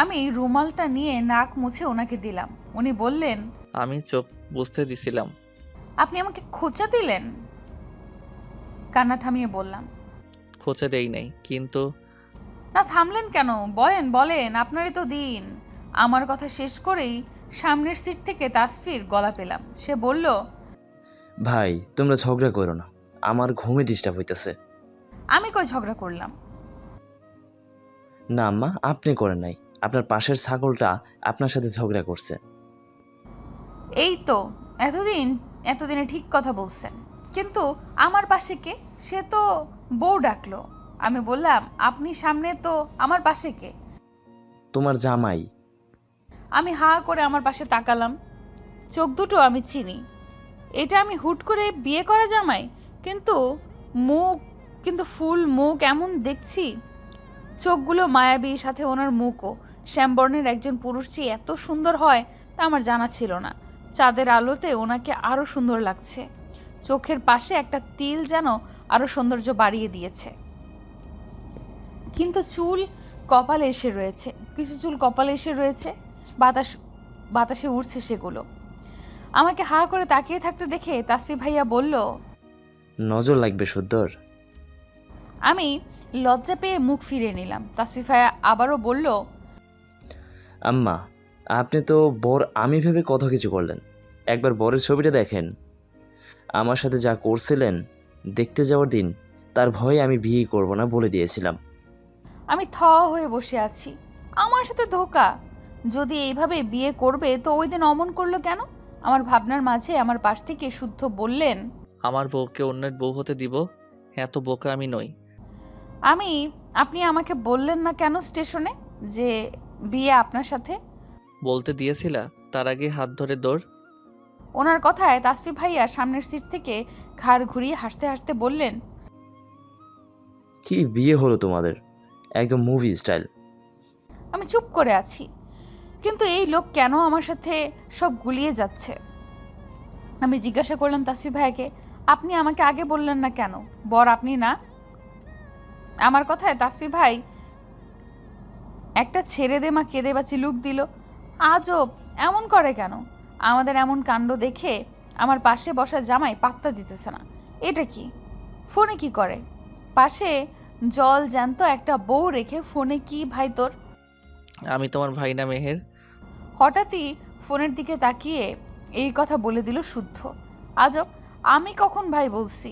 আমি রুমালটা নিয়ে নাক মুছে ওনাকে দিলাম। উনি বললেন, আমি চোখ বুঝতে দিছিলাম। আপনি আমাকে খোঁচা দিলেন? কান্না থামিয়ে বললাম, খোঁচে দেই নাই, কিন্তু না থামলেন কেন? বলেন বলেন, আপনারই তো দিন। আমার কথা শেষ করেই সামনের সিট থেকে তাসফির গলা পেলাম। সে বলল, ভাই তোমরা ঝগড়া করো না, আমার ঘুমে ডিস্টার্ব হইতেছে। আমি কই ঝগড়া করলাম? না আম্মা, আপনি করেন নাই, আপনার পাশের ছাগলটা আপনার সাথে ঝগড়া করছে। এই তো এতদিনে ঠিক কথা বলছেন, কিন্তু আমার পাশে কে? সে তো বউ ডাকলো। আমি বললাম, আপনি সামনে, তো আমার পাশে কে? তোমার জামাই। আমি হা করে আমার পাশে তাকালাম, চোখ দুটো আমি চিনি। এটা আমি হুট করে বিয়ে করা জামাই, কিন্তু ফুল মুখ এমন দেখছি। চোখগুলো মায়াবী, সাথে ওনার মুখও শ্যামবর্ণের একজন পুরুষ যে এত সুন্দর হয় তা আমার জানা ছিল না। চাঁদের আলোতে ওনাকে আরও সুন্দর লাগছে। চোখের পাশে একটা তিল যেন আরও সৌন্দর্য বাড়িয়ে দিয়েছে। কিন্তু চুল কপালে এসে রয়েছে, কিছু চুল কপালে এসে রয়েছে, বাতাসে উড়ছে সেগুলো। আমাকে হা করে তাকিয়ে থাকতে দেখে তাসফি ভাইয়া বলল, নজর লাগবে সুন্দর। আমি লজ্জা পেয়ে মুখ ফিরিয়ে নিলাম। তাসফি ভাইয়া আবারও বলল, আম্মা, আপনি তো বর আমি ভেবে কত কিছু করলেন। একবার বরের ছবিটা দেখেন। আমার সাথে যা করছিলেন, দেখতে যাওয়ার দিন তার ভয়ে আমি বিয়ে করব না বলে দিয়েছিলাম। আমি থ হয়ে বসে আছি। আমার সাথে ধোকা! যদি এইভাবে বিয়ে করবে তো ওই দিন অমন করলো কেন? আমার ভাবনার মাঝে আমার পাশ থেকে শুদ্ধ বললেন, আমার বউকে অন্যের বউ হতে দিব? এত বোকা আমি নই। আপনি আমাকে বললেন না কেন স্টেশনে যে বিয়ে আপনার সাথে? বলতে দিয়েছিলা, তার আগে হাত ধরে দৌড়। ওনার কথায় তাসফি ভাইয়া সামনের সিট থেকে ঘাড় ঘুরিয়ে হাসতে হাসতে বললেন, কি বিয়ে হলো তোমাদের, একদম মুভি স্টাইল। আমি চুপ করে আছি, কিন্তু এই লোক কেন আমার সাথে সব গুলিয়ে যাচ্ছে? আমি জিজ্ঞাসা করলাম তাসফি ভাইয়াকে, আপনি আমাকে আগে বললেন না কেন? বর আপনি না? আমার কথায় তাসফি ভাই একটা ছেড়ে দে মা কেঁদে বাঁচি লুক দিল। আজব, এমন করে কেন? আমাদের এমন কাণ্ড দেখে আমার পাশে বসা জামাই পাত্তা দিতেছে না। এটা কি? ফোনে কি করে? পাশে জল জ্যান্ত একটা বউ রেখে ফোনে কি ভাই তোর? আমি তোমার ভাই না মেহের? হঠাৎই ফোনের দিকে তাকিয়ে এই কথা বলে দিল শুদ্ধ। আজব, আমি কখন ভাই বলছি?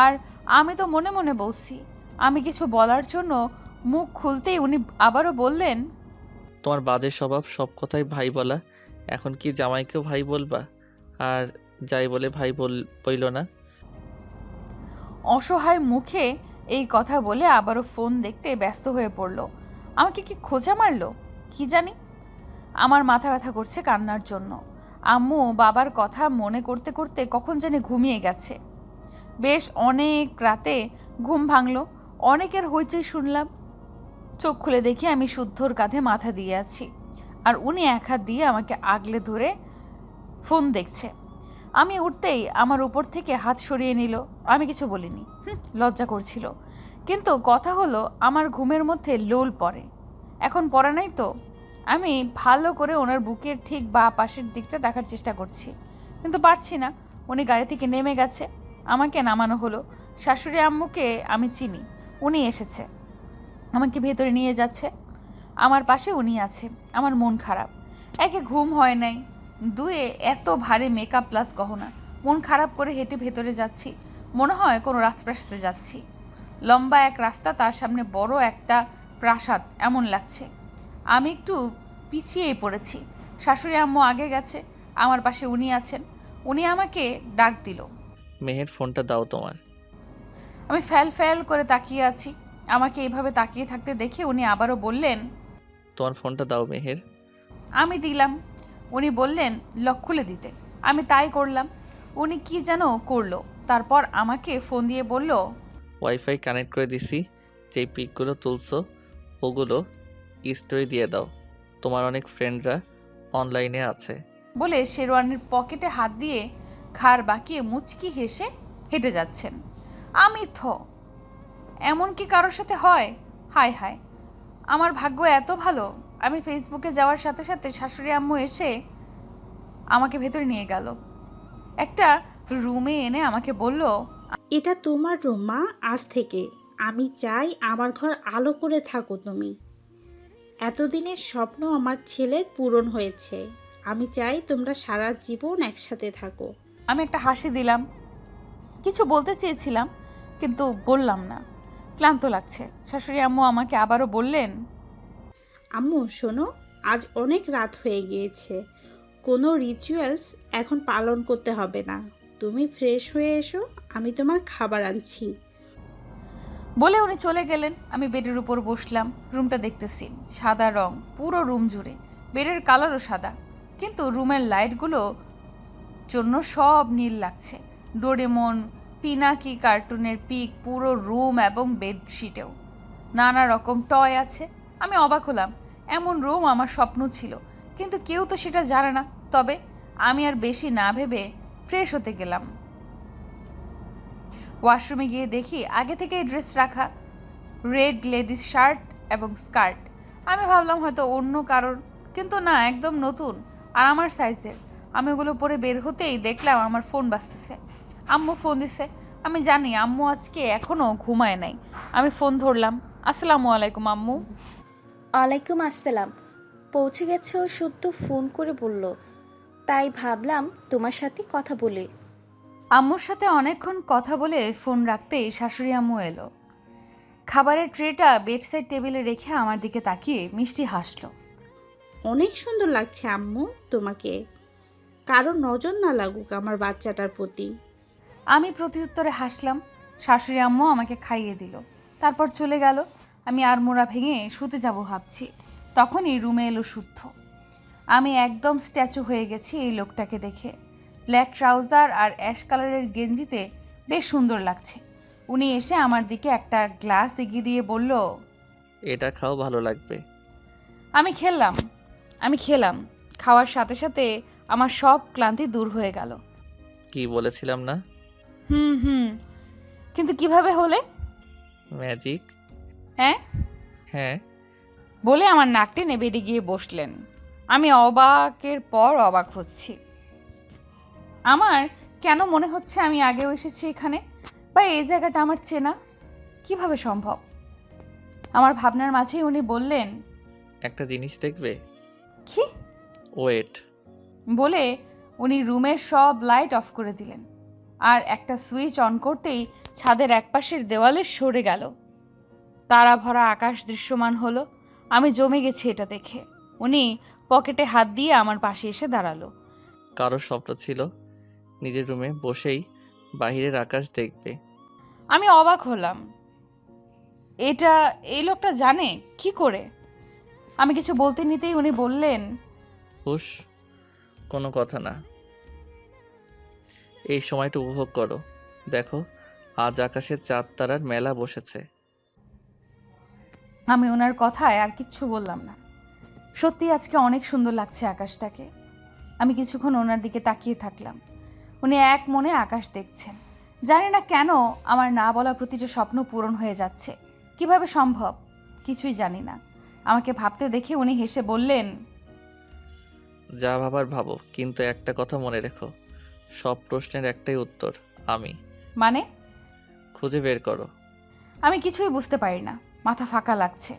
আর আমি তো মনে মনে বলছি। আমি কিছু বলার জন্য মুখ খুলতেই উনি আবারও বললেন, তোমার বাজে স্বভাব, সব কথাই ভাই বলা। এখন কি জামাইকেও ভাই বলবা? আর যাই বলে ভাই বইল না। অসহায় মুখে এই কথা বলে আবারও ফোন দেখতে ব্যস্ত হয়ে পড়ল। আমাকে কি খোঁচা মারলো কি জানি। আমার মাথা ব্যথা করছে কান্নার জন্য। আম্মু বাবার কথা মনে করতে করতে কখন জানি ঘুমিয়ে গেছে। বেশ অনেক রাতে ঘুম ভাঙলো, অনেকের হইচই শুনলাম। চোখ খুলে দেখি আমি শুদ্ধর কাঁধে মাথা দিয়ে আছি, আর উনি এক হাত দিয়ে আমাকে আগলে ধরে ফোন দেখছে। আমি উঠতেই আমার উপর থেকে হাত সরিয়ে নিল। আমি কিছু বলিনি, লজ্জা করছিল। কিন্তু কথা হলো, আমার ঘুমের মধ্যে লোল পড়ে। এখন পড়া নাই তো। আমি ভালো করে ওনার বুকের ঠিক বা পাশের দিকটা দেখার চেষ্টা করছি, কিন্তু পারছি না। উনি গাড়ি থেকে নেমে গেছে, আমাকে নামানো হলো। শাশুড়ি আম্মুকে আমি চিনি, উনি এসেছে, আমাকে ভেতরে নিয়ে যাচ্ছে। আমার পাশে উনি আছে। আমার মন খারাপ। একে ঘুম হয় নাই, দুয়ে এত ভারী মেকআপ প্লাস গহনা। মন খারাপ করে হেঁটে ভেতরে যাচ্ছি, মনে হয় কোনো রাজপ্রাসাদে যাচ্ছি। লম্বা এক রাস্তা, তার সামনে বড় একটা প্রাসাদ এমন লাগছে। আমি একটু পিছিয়েই পড়েছি। শাশুড়ি আম্মু আগে গেছে, আমার পাশে উনি আছেন। উনি আমাকে ডাক দিল। মেহের, ফোনটা দাও তোমার। আমি ফ্যাল ফ্যাল করে তাকিয়ে আছি। আমাকে এইভাবে তাকিয়ে থাকতে দেখে উনি আবারও বললেন, তোমার ফোনটা দাও মেহের। আমি দিলাম। উনি বললেন লক খুলে দিতে। আমি তাই করলাম। উনি কি যেন করলো, তারপর আমাকে ফোন দিয়ে বলল, ওয়াইফাই কানেক্ট করে দিছি। যেই পিকগুলো তুলছো ওগুলো স্টোরি দিয়ে দাও। তোমার অনেক ফ্রেন্ডরা অনলাইনে আছে। বলে শেরওয়ানির পকেটে হাত দিয়ে ঘাড় বাঁকিয়ে মুচকি হেসে হেঁটে যাচ্ছেন। আমি এমন কি কারোর সাথে হয়? হায় হায়, আমার ভাগ্য এত ভালো। আমি ফেসবুকে যাওয়ার সাথে সাথে শাশুড়ি আম্মু এসে আমাকে ভেতরে নিয়ে গেল। একটা রুমে এনে আমাকে বলল, এটা তোমার রুম মা, আজ থেকে। আমি চাই আমার ঘর আলো করে থাকো তুমি। এতদিনের স্বপ্ন আমার ছেলের পূরণ হয়েছে। আমি চাই তোমরা সারা জীবন একসাথে থাকো। আমি একটা হাসি দিলাম। কিছু বলতে চেয়েছিলাম কিন্তু বললাম না, ক্লান্ত লাগছে। শাশুড়ি আম্মু আমাকে আবারও বললেন, আম্মু শোনো, আজ অনেক রাত হয়ে গিয়েছে। কোনো রিচুয়ালস এখন পালন করতে হবে না। তুমি ফ্রেশ হয়ে এসো, আমি তোমার খাবার আনছি। বলে উনি চলে গেলেন। আমি বেডের উপর বসলাম। রুমটা দেখতেছি, সাদা রং পুরো রুম জুড়ে। বেডের কালারও সাদা, কিন্তু রুমের লাইটগুলো জন্য সব নীল লাগছে। ডোরেমন, পিনাকি কার্টুনের পিক পুরো রুম এবং বেডশিটেও। নানা রকম টয় আছে। আমি অবাক হলাম, এমন রুম আমার স্বপ্ন ছিল, কিন্তু কেউ তো সেটা জানে না। তবে আমি আর বেশি না ভেবে ফ্রেশ হতে গেলাম। ওয়াশরুমে গিয়ে দেখি আগে থেকেই ড্রেস রাখা, রেড লেডিস শার্ট এবং স্কার্ট। আমি ভাবলাম হয়তো অন্য কারোর, কিন্তু না, একদম নতুন আর আমার সাইজের। আমি ওগুলো পরে বের হতেই দেখলাম আমার ফোন বাজতেছে। আম্মু ফোন দিছে। আমি জানি আম্মু আজকে এখনও ঘুমায় নাই। আমি ফোন ধরলাম। আসসালামু আলাইকুম আম্মু। ওয়ালাইকুম আসসালাম। পৌঁছে গেছো শুদ্ধ ফোন করে বলল, তাই ভাবলাম তোমার সাথে কথা বলে। আম্মুর সাথে অনেকক্ষণ কথা বলে ফোন রাখতেই শাশুড়ি আম্মু এলো। খাবারের ট্রেটা বেডসাইড টেবিলে রেখে আমার দিকে তাকিয়ে মিষ্টি হাসলো। অনেক সুন্দর লাগছে আম্মু তোমাকে। কারো নজর না লাগুক আমার বাচ্চাটার প্রতি। আমি প্রত্যুত্তরে হাসলাম। শাশুড়ি আম্মু আমাকে খাইয়ে দিল, তারপর চলে গেল। আমি আড়মোড়া ভেঙে শুতে যাব ভাবছি, তখনই রুমে এলো শুদ্ধ। আমি একদম স্ট্যাচু হয়ে গেছি এই লোকটাকে দেখে। ব্ল্যাক ট্রাউজার আর অ্যাশ কালারের গেঞ্জিতে বেশ সুন্দর লাগছে। উনি এসে আমার দিকে একটা গ্লাস এগিয়ে দিয়ে বলল, এটা খাও, ভালো লাগবে। আমি খেলাম। খাওয়ার সাথে সাথে আমার সব ক্লান্তি দূর হয়ে গেল। কি বলেছিলাম না? হুম, কিন্তু কিভাবে হলে? ম্যাজিক। হ্যাঁ হ্যাঁ। বলে আমার নাক টেনে বেডে গিয়ে বসলেন। আমি অবাকের পর অবাক হচ্ছি। আমার কেন মনে হচ্ছে আমি আগেও এসেছি এখানে, বা এই জায়গাটা আমার চেনা। কিভাবে সম্ভব? আমার ভাবনার মাঝেই উনি বললেন, একটা জিনিস দেখবে? কি? ওয়েট। বলে উনি রুমের সব লাইট অফ করে দিলেন, আর একটা সুইচ অন করতেই ছাদের একপাশের দেওয়ালে সরে গেল। তারা ভরা আকাশ দৃশ্যমান হলো। আমি জমে গেছি এটা দেখে। উনি পকেটে হাত দিয়ে আমার পাশে এসে দাঁড়ালো। কারোর স্বপ্ন ছিল নিজের রুমে বসেই বাহিরের আকাশ দেখবে। আমি অবাক হলাম। এটা এই লোকটা জানে কি করে? আমি কিছু বলতে নিতেই উনি বললেন, হুশ, কোনো কথা না, এই সময়টা উপভোগ করো। দেখো, আজ আকাশে চাঁদ তারার মেলা বসেছে। আমি ওনার কথায় আর কিচ্ছু বললাম না। সত্যি আজকে অনেক সুন্দর লাগছে আকাশটাকে। আমি কিছুক্ষণ ওনার দিকে তাকিয়ে থাকলাম। উনি এক মনে আকাশ দেখছেন। জানি না কেন আমার না বলা প্রতিটা স্বপ্ন পূরণ হয়ে যাচ্ছে। কিভাবে সম্ভব কিছুই জানি না। আমাকে ভাবতে দেখে উনি হেসে বললেন, যা ভাবার ভাবো, কিন্তু একটা কথা মনে রেখো, সব প্রশ্নের একটাই উত্তর, আমি। মানে? খুঁজে বের করো। আমি কিছুই বুঝতে পারি না, মাথা ফাঁকা লাগছে।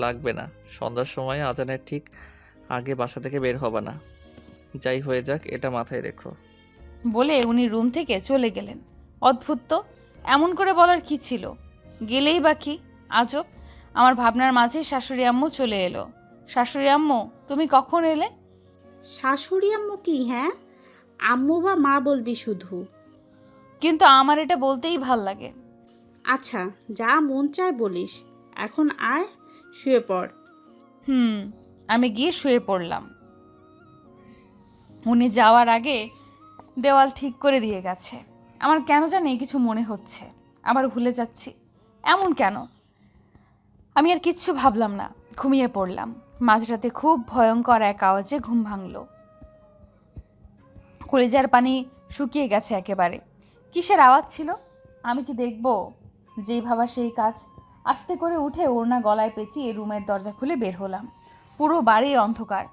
লাগবে না, সন্ধ্যার সময় আজানের ঠিক আগে বাসা থেকে বের হবা না। যাই হয়ে যাক, এটা মাথায় রেখো। বলে উনি রুম থেকে চলে গেলেন। অদ্ভুত তো, এমন করে বলার কি ছিল? গেলেই বা কি আজব। আমার ভাবনার মাঝে শাশুড়ি আম্মু চলে এলো। শাশুড়ি আম্মু, তুমি কখন এলে? শাশুড়ি আম্মু কি? হ্যাঁ, আম্মু বা মা বলবি শুধু। কিন্তু আমার এটা বলতেই ভাল লাগে। আচ্ছা, যা মন চায় বলিস। এখন আয়, শুয়ে পড়। আমি গিয়ে শুয়ে পড়লাম। উনি যাওয়ার আগে দেওয়াল ঠিক করে দিয়ে গেছে। আমার কেন জানি কিছু মনে হচ্ছে, আবার ভুলে যাচ্ছি। এমন কেন? আমি আর কিচ্ছু ভাবলাম না, ঘুমিয়ে পড়লাম। মাঝরাতে খুব ভয়ঙ্কর এক আওয়াজে ঘুম ভাঙল। কলিজার পানি শুকিয়ে গেছে একেবারে। কিসের আওয়াজ ছিল? আমি কি দেখব? যেই ভাবা সেই কাজ। আস্তে করে উঠে ওড়না গলায় পেঁচিয়ে রুমের দরজা খুলে বের হলাম। পুরো বাড়ি অন্ধকার,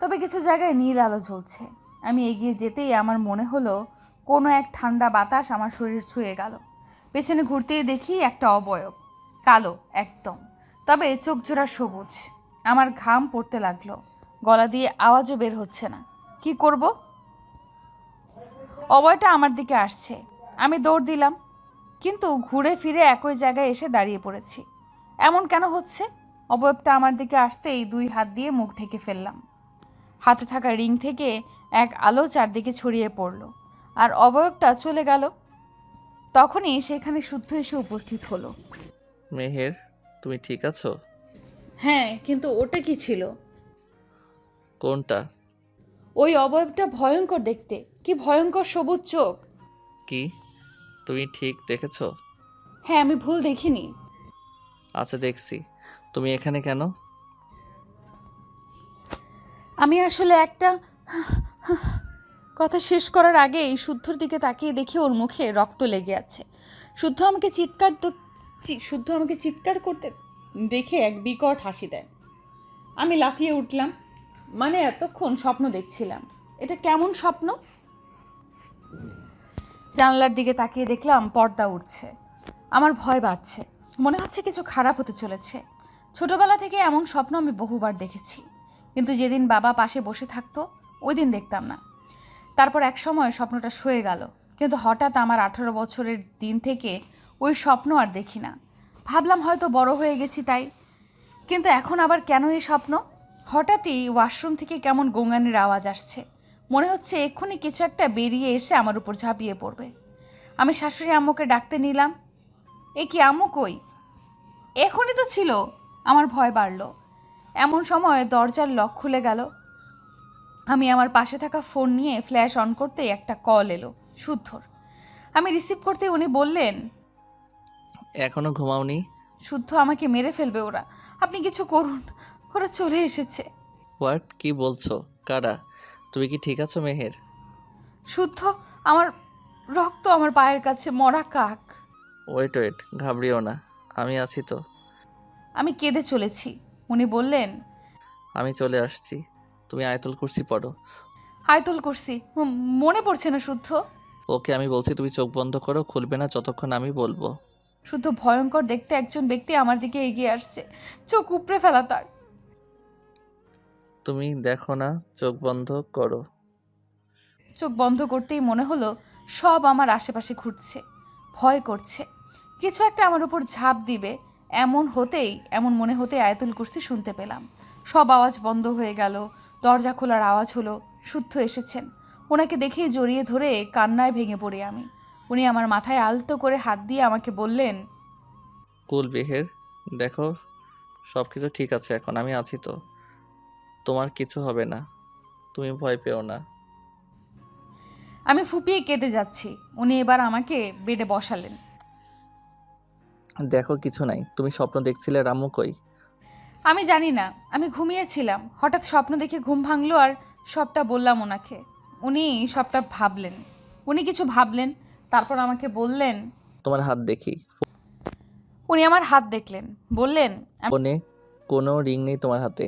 তবে কিছু জায়গায় নীল আলো জ্বলছে। আমি এগিয়ে যেতেই আমার মনে হলো কোনো এক ঠান্ডা বাতাস আমার শরীর ছুঁয়ে গেল। পেছনে ঘুরতেই দেখি একটা অবয়ব, কালো একদম, তবে চোখ জোড়া সবুজ। আমার ঘাম পড়তে লাগলো, গলা দিয়ে আওয়াজও বের হচ্ছে না। কি করব? অবয়টা আমার দিকে আসছে। আমি দৌড় দিলাম, কিন্তু ঘুরে ফিরে একই জায়গায় এসে দাঁড়িয়ে পড়েছি। এমন কেন হচ্ছে? অবয়বটা আমার দিকে আসতেই দুই হাত দিয়ে মুখ ঢেকে ফেললাম। হাতে থাকা রিং থেকে এক আলো চারদিকে ছড়িয়ে পড়ল, আর অবয়বটা চলে গেল। তখনই সেখানে শুদ্ধ এসে উপস্থিত হলো। মেহের, তুমি ঠিক আছো? হ্যাঁ, কিন্তু ওটা কি ছিল? কোনটা? ওই অবয়বটা ভয়ঙ্কর দেখতে। কি ভয়ঙ্কর সবুজ চোখ। কি তুমি ঠিক দেখেছো? হ্যাঁ, আমি ভুল দেখিনি। আচ্ছা, দেখছি। তুমি এখানে কেন? আমি আসলে একটা কথা শেষ করার আগেই শুদ্ধর দিকে তাকিয়ে দেখি ওর মুখে রক্ত লেগে আছে। শুদ্ধ আমাকে চিৎকার করতে দেখে এক বিকট হাসি দেয়। আমি লাফিয়ে উঠলাম। মানে এতক্ষণ স্বপ্ন দেখছিলাম। এটা কেমন স্বপ্ন? জানলার দিকে তাকিয়ে দেখলাম পর্দা উঠছে। আমার ভয় বাড়ছে, মনে হচ্ছে কিছু খারাপ হতে চলেছে। ছোটবেলা থেকে এমন স্বপ্ন আমি বহুবার দেখেছি, কিন্তু যেদিন বাবা পাশে বসে থাকতো ওই দিন দেখতাম না। তারপর এক সময় স্বপ্নটা সয়ে গেল, কিন্তু হঠাৎ আমার 18 বছরের দিন থেকে ওই স্বপ্ন আর দেখি না। ভাবলাম হয়তো বড় হয়ে গেছি তাই, কিন্তু এখন আবার কেন এই স্বপ্ন? হঠাৎই ওয়াশরুম থেকে কেমন গোঙানির আওয়াজ আসছে। মনে হচ্ছে এক্ষুনি কিছু একটা বেরিয়ে এসে আমার উপর ঝাঁপিয়ে পড়বে। আমি শাশুড়ি আম্মুকে ডাকতে নিলাম। এ কি, আম্মু কই? এখনই তো ছিল। আমার ভয় বাড়ল। এমন সময় দরজার লক খুলে গেল। আমি আমার পাশে থাকা ফোন নিয়ে ফ্ল্যাশ অন করতেই একটা কল এলো শুদ্ধর। আমি রিসিভ করতে উনি বললেন, এখনো ঘুমাওনি? শুদ্ধ, আমাকে মেরে ফেলবে ওরা, আপনি কিছু করুন, ওরা চলে এসেছে। হোয়াট? কি বলছো? কারা? তুমি কি ঠিক আছো মেহের? শুদ্ধ, আমার রক্ত আমার পায়ের কাছে, মরা কাক। ওয়েট, ঘাবড়িও না, আমি আছি তো। আমি কেঁদে চলেছি। উনি বললেন, আমি চলে আসছি। তুমি আয়াতুল কুরসি পড়ো। আয়তুল করছি মনে পড়ছে না শুদ্ধ। ওকে আমি বলছি তুমি চোখ বন্ধ করো, খুলবে না যতক্ষণ আমি বলবো। শুদ্ধ ভয়ঙ্কর দেখতে একজন ব্যক্তি আমার দিকে এগিয়ে আসছে, চোখ উপড়ে ফেলা তার। তুমি দেখো না, চোখ বন্ধ করো। চোখ বন্ধ করতেই মনে হলো সব আমার আশেপাশে ঘুরছে, ভয় করছে, কিছু একটা আমার উপর ঝাঁপ দিবে। এমন মনে হতেই আয়াতুল কুরসি শুনতে পেলাম। সব আওয়াজ বন্ধ হয়ে গেল, দরজা খোলার আওয়াজ হলো। শুদ্ধ এসেছেন, ওনাকে দেখেই জড়িয়ে ধরে কান্নায় ভেঙে পড়ি আমি। উনি আমার মাথায় আলতো করে হাত দিয়ে আমাকে বললেন, কুল বেহের, দেখো সব কিছু ঠিক আছে এখন, আমি আছি তো, তোমার কিছু হবে না, তুমি ভয় পেও না। আমি ফুপিয়ে কেঁদে যাচ্ছি। উনি এবার আমাকে বেডে বসালেন। দেখো কিছু নাই, তুমি স্বপ্ন দেখছিলে, রামু কই? আমি জানি না, আমি ঘুমিয়েছিলাম, হঠাৎ স্বপ্ন দেখে ঘুম ভাঙলো আর সবটা বললাম ওনাকে। উনি সবটা ভাবলেন, উনি কিছু ভাবলেন, তারপর আমাকে বললেন। তোমার হাত দেখি। উনি আমার হাত দেখলেন, বললেন, ফোনে কোনো রিং নেই তোমার হাতে,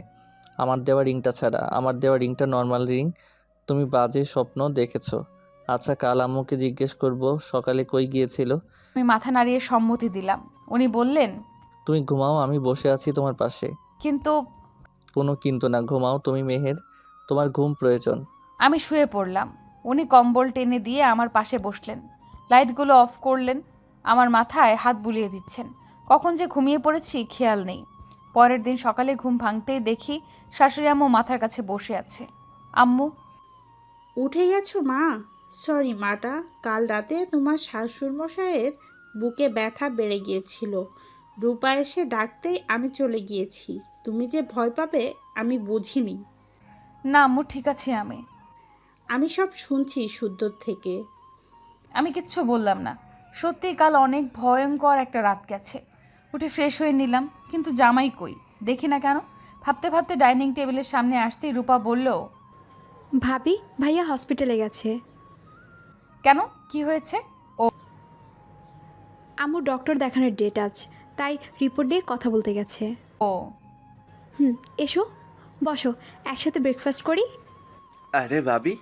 আমার দেওয়া রিংটা ছাড়া। আমার দেওয়া রিংটা নর্মাল রিং, তুমি বাজে স্বপ্ন দেখেছো। আচ্ছা কাল আম্মুকে জিজ্ঞেস করব সকালে কই গিয়েছিল। আমি মাথা নাড়িয়ে সম্মতি দিলাম। উনি বললেন, তুমি ঘুমাও, আমি বসে আছি তোমার পাশে। কিন্তু কোনো কিন্তু না, ঘুমাও তুমি মেহের, তোমার ঘুম প্রয়োজন। আমি শুয়ে পড়লাম। উনি কম্বল টেনে দিয়ে আমার পাশে বসলেন, লাইটগুলো অফ করলেন, আমার মাথায় হাত বুলিয়ে দিচ্ছেন। কখন যে ঘুমিয়ে পড়েছি খেয়াল নেই। পরের দিন সকালে ঘুম ভাঙতেই দেখি শাশুড়ি আম্মু মাথার কাছে বসে আছে। আম্মু, উঠে গেছো মা? সরি মাটা, কাল রাতে তোমার শ্বশুরমশাইয়ের বুকে ব্যথা বেড়ে গিয়েছিল। রূপা এসে ডাকতেই আমি চলে গিয়েছি। তুমি যে ভয় পাবে আমি বুঝিনি। না আম্মু, ঠিক আছে আমি সব শুনছি শুদ্ধর থেকে। আমি কিচ্ছু বললাম না। সত্যি কাল অনেক ভয়ঙ্কর একটা রাত গেছে। উঠে ফ্রেশ হয়ে নিলাম, কিন্তু জামাই কই দেখি না কেন। ভাবতে ভাবতে ডাইনিং টেবিলের সামনে আসতেই রূপা বলল, ভাবি, ভাইয়া হসপিটালে গেছে। কেন, কি হয়েছে? আম্মু ডক্টর দেখানোর ডেট আজ, তাই রিপোর্ট দিয়ে কথা বলতে গেছে। ও এসো বসো, একসাথে ব্রেকফাস্ট করি। আরে ভাবি,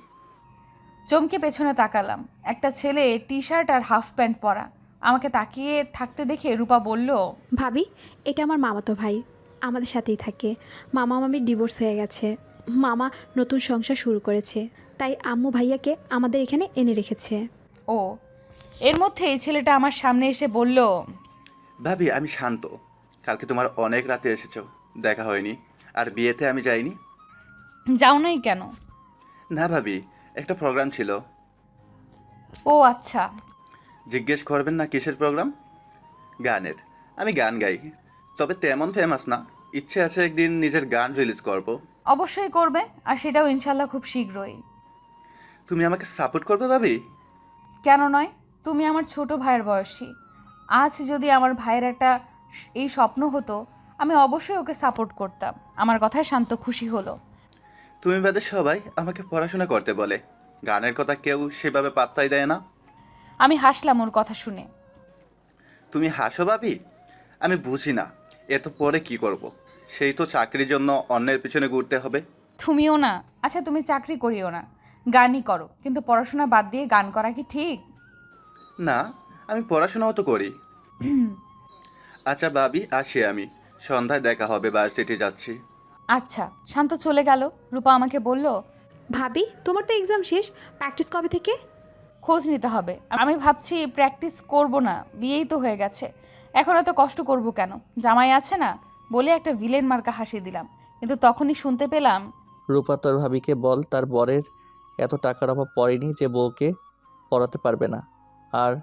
চমকে পেছনে তাকালাম। একটা ছেলে টি শার্ট আর হাফ প্যান্ট পরা আমাকে তাকিয়ে থাকতে দেখে রূপা বলল, ভাবি, এটা আমার মামাতো ভাই, আমাদের সাথেই থাকে। মামা মামির ডিভোর্স হয়ে গেছে, মামা নতুন সংসার শুরু করেছে, তাই আম্মু ভাইয়াকে আমাদের এখানে এনে রেখেছে। ও। এর মধ্যে এই ছেলেটা আমার সামনে এসে বলল, ভাবি আমি শান্ত। কালকে তোমার অনেক রাতে এসেছো, দেখা হয়নি। আর বিয়েতে আমি যাইনি। যাও নাই কেন? না ভাবি, একটা প্রোগ্রাম ছিল। ও আচ্ছা। জিজ্ঞেস করবেন না কিসের প্রোগ্রাম? গানের। আমি গান গাই, তবে তেমন ফেমাস না। ইচ্ছে আছে একদিন নিজের গান রিলিজ করব। অবশ্যই করবে, আর সেটাও ইনশাল্লাহ খুব শীঘ্রই। তুমি আমাকে সাপোর্ট করবে ভাবি? কেন নয়, তুমি আমার ছোট ভাইয়ের বয়সী। আজ যদি আমার ভাইয়ের একটা এই স্বপ্ন হতো, আমি অবশ্যই ওকে সাপোর্ট করতাম। আমার কথায় শান্ত খুশি হলো। তুমি বাদে সবাই আমাকে পড়াশোনা করতে বলে, গানের কথা কেউ সেভাবে পাত্তাই দেয় না। আমি হাসলাম ওর কথা শুনে। তুমি হাসো ভাবি? আমি বুঝি না, এত পরে কি করব। সেই তো চাকরির জন্য অন্যের পিছনে ঘুরতে হবে। তুমিও না। আচ্ছা তুমি চাকরি করিও না, গানই করো, কিন্তু পড়াশোনা বাদ দিয়ে গান করা কি ঠিক? না, আমি পড়াশোনাও তো করি। আচ্ছা ভাবি, আসি আমি। সন্ধ্যায় দেখা হবে, ভার্সিটি যাচ্ছি। আচ্ছা। শান্ত চলে গেল। রূপা আমাকে বলল, ভাবি, তোমার তো এক্সাম শেষ, প্র্যাকটিস কবে থেকে? খোঁজ নিতে হবে। আমি ভাবছি প্র্যাকটিস করব না, বিয়েই তো হয়ে গেছে, এখন এত কষ্ট করব কেন? জামাই আছে না বলে একটা ভিলেন মার্কা হাসি দিলাম, কিন্তু তখনই শুনতে পেলাম, রূপা তোর ভাবিকে বল তার বরের এত টাকার অভাব পড়েনি যে বউকে পড়াতে পারবে না। আর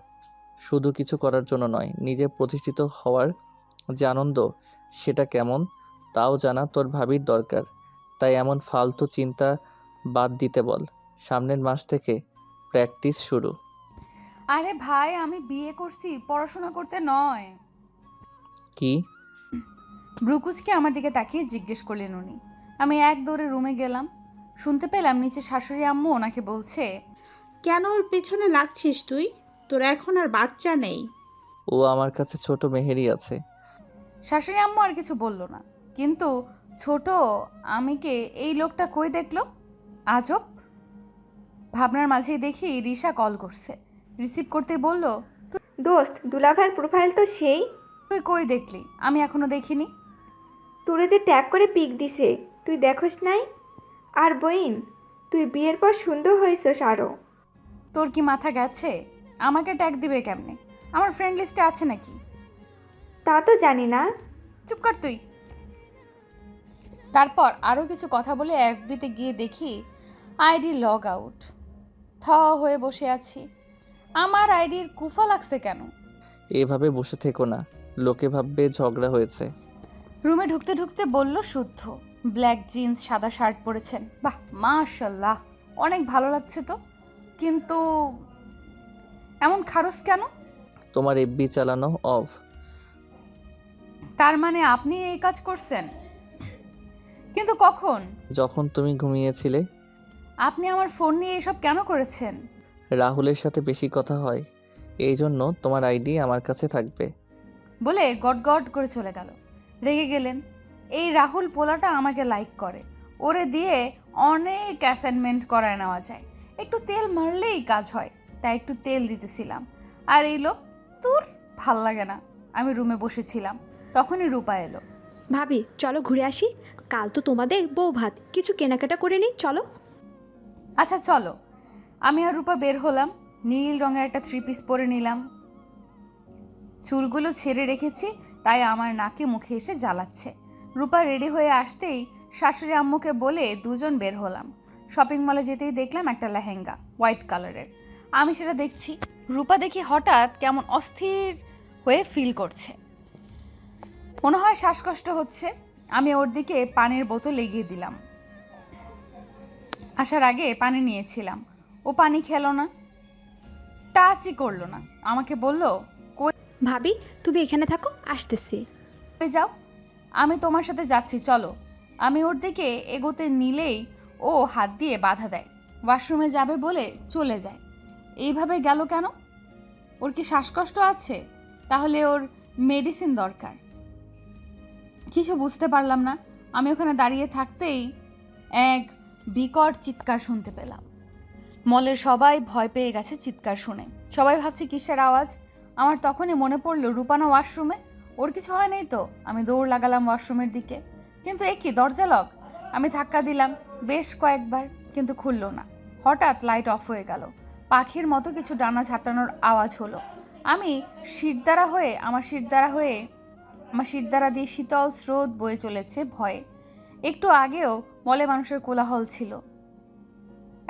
শুধু কিছু করার জন্য নয়, নিজে প্রতিষ্ঠিত হওয়ার যে আনন্দ সেটা কেমন তাও জানা তোর ভাবির দরকার। তাই এমন ফালতু চিন্তা বাদ দিতে বল। সামনের মাস থেকে প্র্যাকটিস শুরু। আরে ভাই, আমি বিয়ে করছি, পড়াশোনা করতে নয়। কি? ব্রুকুচকে আমার দিকে তাকিয়ে জিজ্ঞেস করলেন উনি। আমি এক দৌড়ে রুমে গেলাম। শুনতে পেলাম নিচে শাশুড়ি আম্মু ওনাকে বলছে, কেন ওর পেছনে লাগছিস তুই? তোর এখন আর বাচ্চা নেই। ও আমার কাছে ছোট মেহেরই আছে। শাশুড়ি আম্মু আর কিছু বলল না, কিন্তু ছোট আমিকে এই লোকটা কই দেখলো? আজব। ভাবনার মাঝেই দেখি রিশা কল করছে। রিসিভ করতে বলল, দোস্ত, দুলাভাইয়ের প্রোফাইল তো সেই। তুই কই দেখলি? আমি এখনো দেখিনি। তোরে যে ট্যাগ করে পিক দিছে, তুই দেখোস নাই? আর বইন, তুই বিয়ের পর সুন্দর হয়েছিস আরও। তোর কি মাথা গেছে? আমাকে ট্যাগ দিবে কেমনে? আমার ফ্রেন্ড লিস্টে আছে নাকি? তা তো জানি না। চুপ কর তুই। তারপর আরও কিছু কথা বলে এফবিতে গিয়ে দেখি আইডি লগ আউট। থ হয়ে বসে আছি। আমার আইডির কুফা লাগছে কেন? এভাবে বসে থেকো না, লোকে ভাববে ঝগড়া হয়েছে। রুমে ঢুকতে ঢুকতে বলল শুদ্ধ। ব্ল্যাক জিন্স, সাদা শার্ট পরেছেন। বাহ, মাশাল্লাহ, অনেক ভালো লাগছে তো। কিন্তু এমন খারস কেন? তোমার এফবি চালানো অফ। তার মানে আপনি এই কাজ করছেন? কিন্তু কখন? যখন তুমি ঘুমিয়েছিলে। আপনি আমার ফোন নিয়ে এসব কেন করেছেন? রাহুলের সাথে বেশি কথা হয়, এই জন্য তোমার আইডি আমার কাছে থাকবে। বলে গট গট করে চলে গেল। রেগে গেলেন। এই রাহুল পোলাটা আমাকে লাইক করে, ওরে দিয়ে অনেক অ্যাসাইনমেন্ট করায় নেওয়া যায়। একটু তেল মারলেই কাজ হয়, তাই একটু তেল দিতেছিলাম। আর এই লোক, তোর ভাল লাগে না। আমি রুমে বসেছিলাম, তখনই রূপা এলো। ভাবি চলো ঘুরে আসি, কাল তো তোমাদের বউ ভাত, কিছু কেনাকাটা করে নিই চলো। আচ্ছা চলো। আমি আর রূপা বের হলাম। নীল রঙের একটা 3 পিস পরে নিলাম। চুলগুলো ছেড়ে রেখেছি, তাই আমার নাকে মুখে এসে জ্বালাচ্ছে। রূপা রেডি হয়ে আসতেই শাশুড়ি আম্মুকে বলে দুজন বের হলাম। শপিং মলে যেতেই দেখলাম একটা লেহেঙ্গা হোয়াইট কালারের। আমি সেটা দেখছি। রূপা দেখি হঠাৎ কেমন অস্থির হয়ে ফিল করছে, মনে হয় শ্বাসকষ্ট হচ্ছে। আমি ওর দিকে পানির বোতল এগিয়ে দিলাম। আসার আগে পানি নিয়েছিলাম, ও পানি খেলো না, টাচই করলো না। আমাকে বলল, ভাবি তুমি এখানে থাকো, আসতেছি। কই যাও? আমি তোমার সাথে যাচ্ছি, চলো। আমি ওর দিকে এগোতে নিলেই ও হাত দিয়ে বাধা দেয়। ওয়াশরুমে যাবে বলে চলে যায়। এইভাবে গেল কেন? ওর কি শ্বাসকষ্ট আছে? তাহলে ওর মেডিসিন দরকার। কিছু বুঝতে পারলাম না। আমি ওখানে দাঁড়িয়ে থাকতেই এক বিকট চিৎকার শুনতে পেলাম। মলের সবাই ভয় পেয়ে গেছে চিৎকার শুনে। সবাই ভাবছে কিসের আওয়াজ। আমার তখনই মনে পড়লো রূপানা ওয়াশরুমে, ওর কিছু হয় নাই তো। আমি দৌড় লাগালাম ওয়াশরুমের দিকে, কিন্তু এ কি, দরজা লক। আমি ধাক্কা দিলাম বেশ কয়েকবার, কিন্তু খুলল না। হঠাৎ লাইট অফ হয়ে গেল। পাখির মতো কিছু ডানা ঝাপটানোর আওয়াজ হলো। আমি আমার শিরদাঁড়া দিয়ে শীতল স্রোত বয়ে চলেছে ভয়ে। একটু আগেও মলে মানুষের কোলাহল ছিল,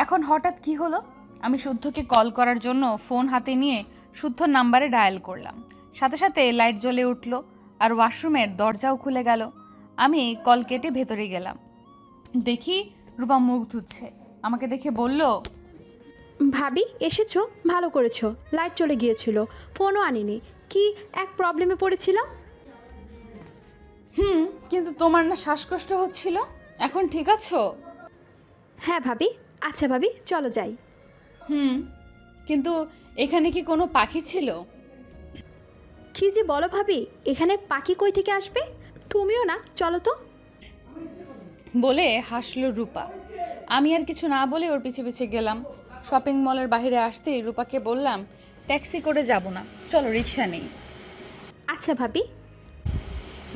এখন হঠাৎ কি হলো? আমি শুদ্ধকে কল করার জন্য ফোন হাতে নিয়ে শুদ্ধর নাম্বারে ডায়াল করলাম। সাথে সাথে লাইট জ্বলে উঠল আর ওয়াশরুমের দরজাও খুলে গেল। আমি কল কেটে ভেতরে গেলাম। দেখি রূপা মুখ ধুচ্ছে। আমাকে দেখে বলল, ভাবি এসেছো, ভালো করেছো। লাইট চলে গিয়েছিল, ফোনও আনিনি। কি এক প্রবলেমে পড়েছিলাম। কিন্তু তোমার না শ্বাসকষ্ট হচ্ছিল, এখন ঠিক আছো? হ্যাঁ ভাবি। আচ্ছা ভাবি চলো যাই। কিন্তু এখানে কি কোনো পাখি ছিল? কি যে বলো ভাবি, এখানে পাখি কই থেকে আসবে? তুমিও না, চলো তো। বলে হাসলো রূপা। আমি আর কিছু না বলে ওর পিছে পিছে গেলাম। শপিং মলের বাইরে আসতেই রূপাকে বললাম, ট্যাক্সি করে যাব না, চলো রিক্সা নেই। আচ্ছা ভাবি।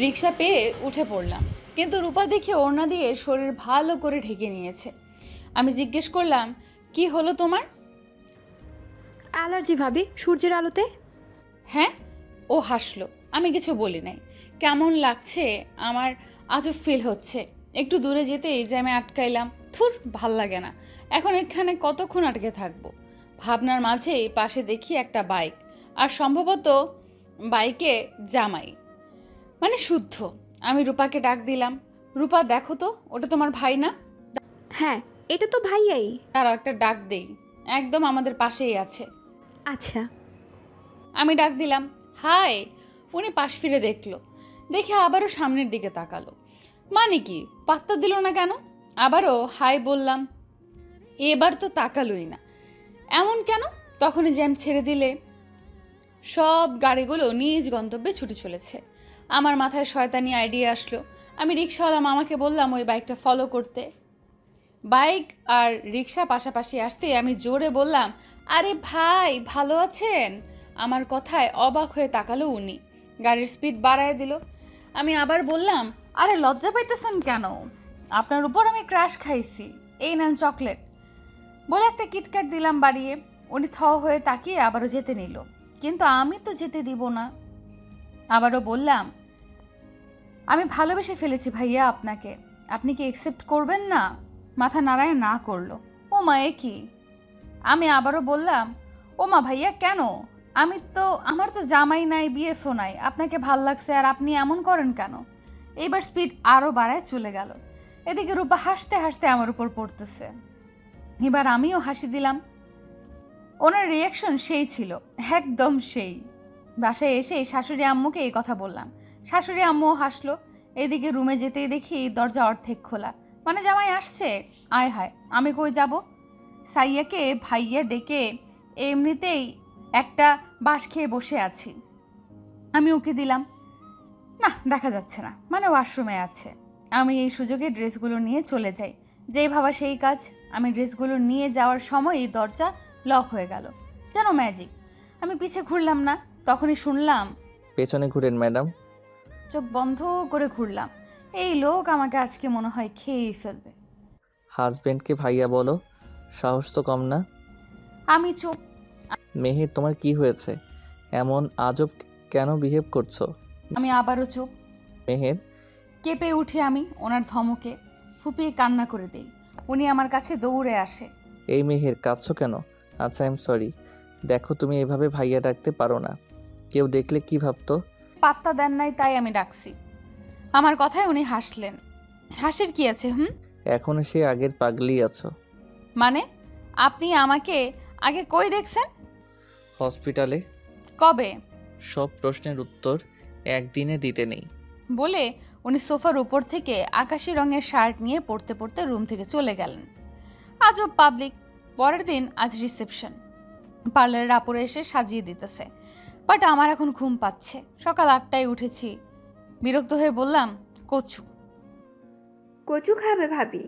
রিক্সা পেয়ে উঠে পড়লাম, কিন্তু রূপা দেখে ওড়না দিয়ে শরীর ভালো করে ঢেকে নিয়েছে। আমি জিজ্ঞেস করলাম, কি হলো তোমার? অ্যালার্জি ভাবি, সূর্যের আলোতে। হ্যাঁ, ও হাসলো। আমি কিছু বলি নাই। কেমন লাগছে আমার আজব ফিল হচ্ছে। একটু দূরে যেতেই জ্যামে আটকাইলাম। থুর, ভাল লাগে না। এখন এখানে কতক্ষণ আটকে থাকবো? ভাবনার মাঝেই পাশে দেখি একটা বাইক, আর সম্ভবত বাইকে জামাই, মানে শুদ্ধ। আমি রূপাকে ডাক দিলাম, রূপা দেখো তো, ওটা তোমার ভাই না? হ্যাঁ এটা তো ভাইয়াই। তারাও একটা ডাক দেই, একদম আমাদের পাশেই আছে। আচ্ছা। আমি ডাক দিলাম, হাই। উনি পাশ ফিরে দেখলো, দেখে আবারও সামনের দিকে তাকালো। মানে কি, পাত্তা দিল না কেন? আবারও হাই বললাম, এবার তো তাকালোই না। এমন কেন? তখনই জ্যাম ছেড়ে দিলে সব গাড়িগুলো নিজ গন্তব্যে ছুটে চলেছে। আমার মাথায় শয়তানি আইডিয়া আসলো। আমি রিক্সাওয়ালা মামাকে বললাম ওই বাইকটা ফলো করতে। বাইক আর রিক্সা পাশাপাশি আসতে আমি জোরে বললাম, আরে ভাই ভালো আছেন? আমার কথায় অবাক হয়ে তাকালো উনি, গাড়ির স্পিড বাড়ায় দিল। আমি আবার বললাম, আরে লজ্জা পাইতেছেন কেন? আপনার উপর আমি ক্রাশ খাইছি, এই নেন চকলেট বলে একটা কিটক্যাট দিলাম বাড়িয়ে। উনি থ হয়ে তাকিয়ে আবারও যেতে নিল, কিন্তু আমি তো যেতে দিব না। আবারও বললাম, আমি ভালোবেসে ফেলেছি ভাইয়া আপনাকে, আপনি কি অ্যাকসেপ্ট করবেন না? মাথা নাড়ায় না করলো। ও মা এ কি? আমি আবারও বললাম, ও মা ভাইয়া কেন? আমার তো জামাই নাই, বিএফও নাই, আপনাকে ভাল লাগছে আর আপনি এমন করেন কেন? এইবার স্পিড আরও বাড়ায় চলে গেল। এদিকে রূপা হাসতে হাসতে আমার উপর পড়তেছে। এবার আমিও হাসি দিলাম। ওনার রিয়াকশন সেই ছিল, একদম সেই। বাসায় এসে শাশুড়ি আম্মুকে এই কথা বললাম, শাশুড়ি আম্মুও হাসলো। এদিকে রুমে যেতেই দেখি দরজা অর্ধেক খোলা, মানে জামাই আসছে। আয় হায়, আমি কই যাব? সাইয়াকে ভাইয়া ডেকে এমনিতেই একটা বাঁশ খেয়ে বসে আছি, আমি ওকে দিলাম। না, দেখা যাচ্ছে না, মানে ওয়াশরুমে আছে। আমি এই সুযোগে ড্রেসগুলো নিয়ে চলে যাই, যেই ভাবা সেই কাজ। আমি ড্রেসগুলো নিয়ে যাওয়ার সময়ই দরজা লক হয়ে গেল, যেন ম্যাজিক। আমি পিছে ঘুরলাম না, তখনই শুনলাম, পেছনে ঘুরেন ম্যাডাম। চোখ বন্ধ করে ঘুরলাম। এই লোক আমাকে আজকে মনে হয় খেয়েই ফেলবে। হাজবেন্ডকে ভাইয়া বলো, সাহস তো কম না। আমি চুপ। মেহের তোমার কি হয়েছে? এমন আজব কেন বিহেভ করছো? আমি আবারও চুপ। মেহের, কেঁপে উঠে আমি ওনার ধমকে ফুপিয়ে কান্না করে দেই। উনি আমার কাছে দৌড়ে আসে। এই মেহের, কাঁদছো কেন? আচ্ছা, আই এম সরি। দেখো, তুমি এভাবে ভাইয়া ডাকতে পারো না, কেউ দেখলে কি ভাবতো? পাত্তা দেন নাই, তাই আমি ডাকছি। আমার কথায় উনি হাসলেন। হাসির কি আছে? এখন সে আগের পাগলি আছো। মানে আপনি আমাকে আগে কই দেখছেন? হসপিটালে। কবে? সব প্রশ্নের উত্তর একদিনে দিতে নেই। বলে উনি সোফার উপর থেকে আকাশি রঙের শার্ট নিয়ে পড়তে পড়তে রুম থেকে চলে গেলেন। আজব পাবলিক। পরের দিন আজ রিসেপশন। পার্লারের আপুরে এসে সাজিয়ে দিতেছে, বাট আমার এখন ঘুম পাচ্ছে। সকাল 8টায় উঠেছি। বিরক্ত হয়ে বললাম, কচু। কচু খাবে ভাবি?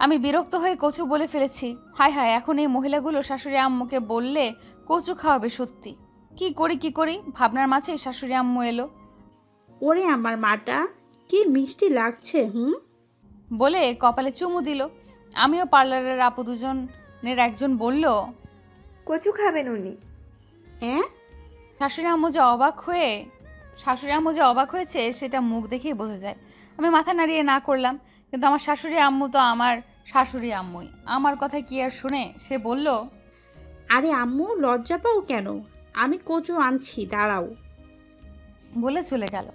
আমি বিরক্ত হয়ে কচু বলে ফেলেছি। হায় হায়, এখন এই মহিলাগুলো শাশুড়ি আম্মুকে বললে কচু খাওয়াবে সত্যি। কি করি ভাবনার মাঝে শাশুড়ি আম্মু এলো। ওরে আমার মাটা, কি মিষ্টি লাগছে। বলে কপালে চুমু দিল। আমিও পার্লারের আপু দুজনের একজন বলল, কচু খাবেন উনি? হ্যাঁ। শাশুড়ি আম্মু যে অবাক হয়েছে সেটা মুখ দেখেই বোঝা যায়। আমি মাথা নাড়িয়ে না করলাম, কিন্তু আমার শাশুড়ি আম্মু তো আমার শাশুড়ি আম্মুই। আমার কথা কি আর শুনে? সে বলল, আরে আম্মু, লজ্জা পাও কেন? আমি কচু আনছি, দাঁড়াও। বলে চলে গেল।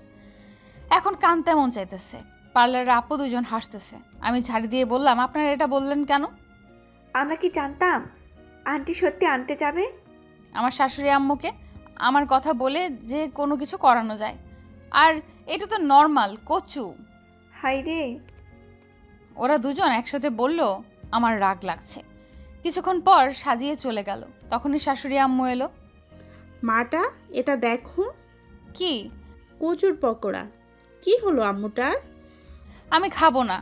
এখন কানতে মন চাইতেছে। পার্লারের আপু দুজন হাসতেছে। আমি ঝাড়ি দিয়ে বললাম, আপনারা এটা বললেন কেন? আমরা কি জানতাম আন্টি সত্যি আনতে যাবে? আমার শাশুড়ি আম্মুকে আমার কথা বলে যে কোনো কিছু করানো যায়, আর এটা তো নর্মাল কচু। হাই রে। ওরা দুজন একসাথে বলল। আমার রাগ লাগছে। কিছুক্ষণ পর সাজিয়ে চলে গেল। তখনই শাশুড়ি আম্মু এলো। মাটা, এটা দেখো। কি? কচুর পকোড়া। কি হলো আম্মুটার? আমি খাবো না।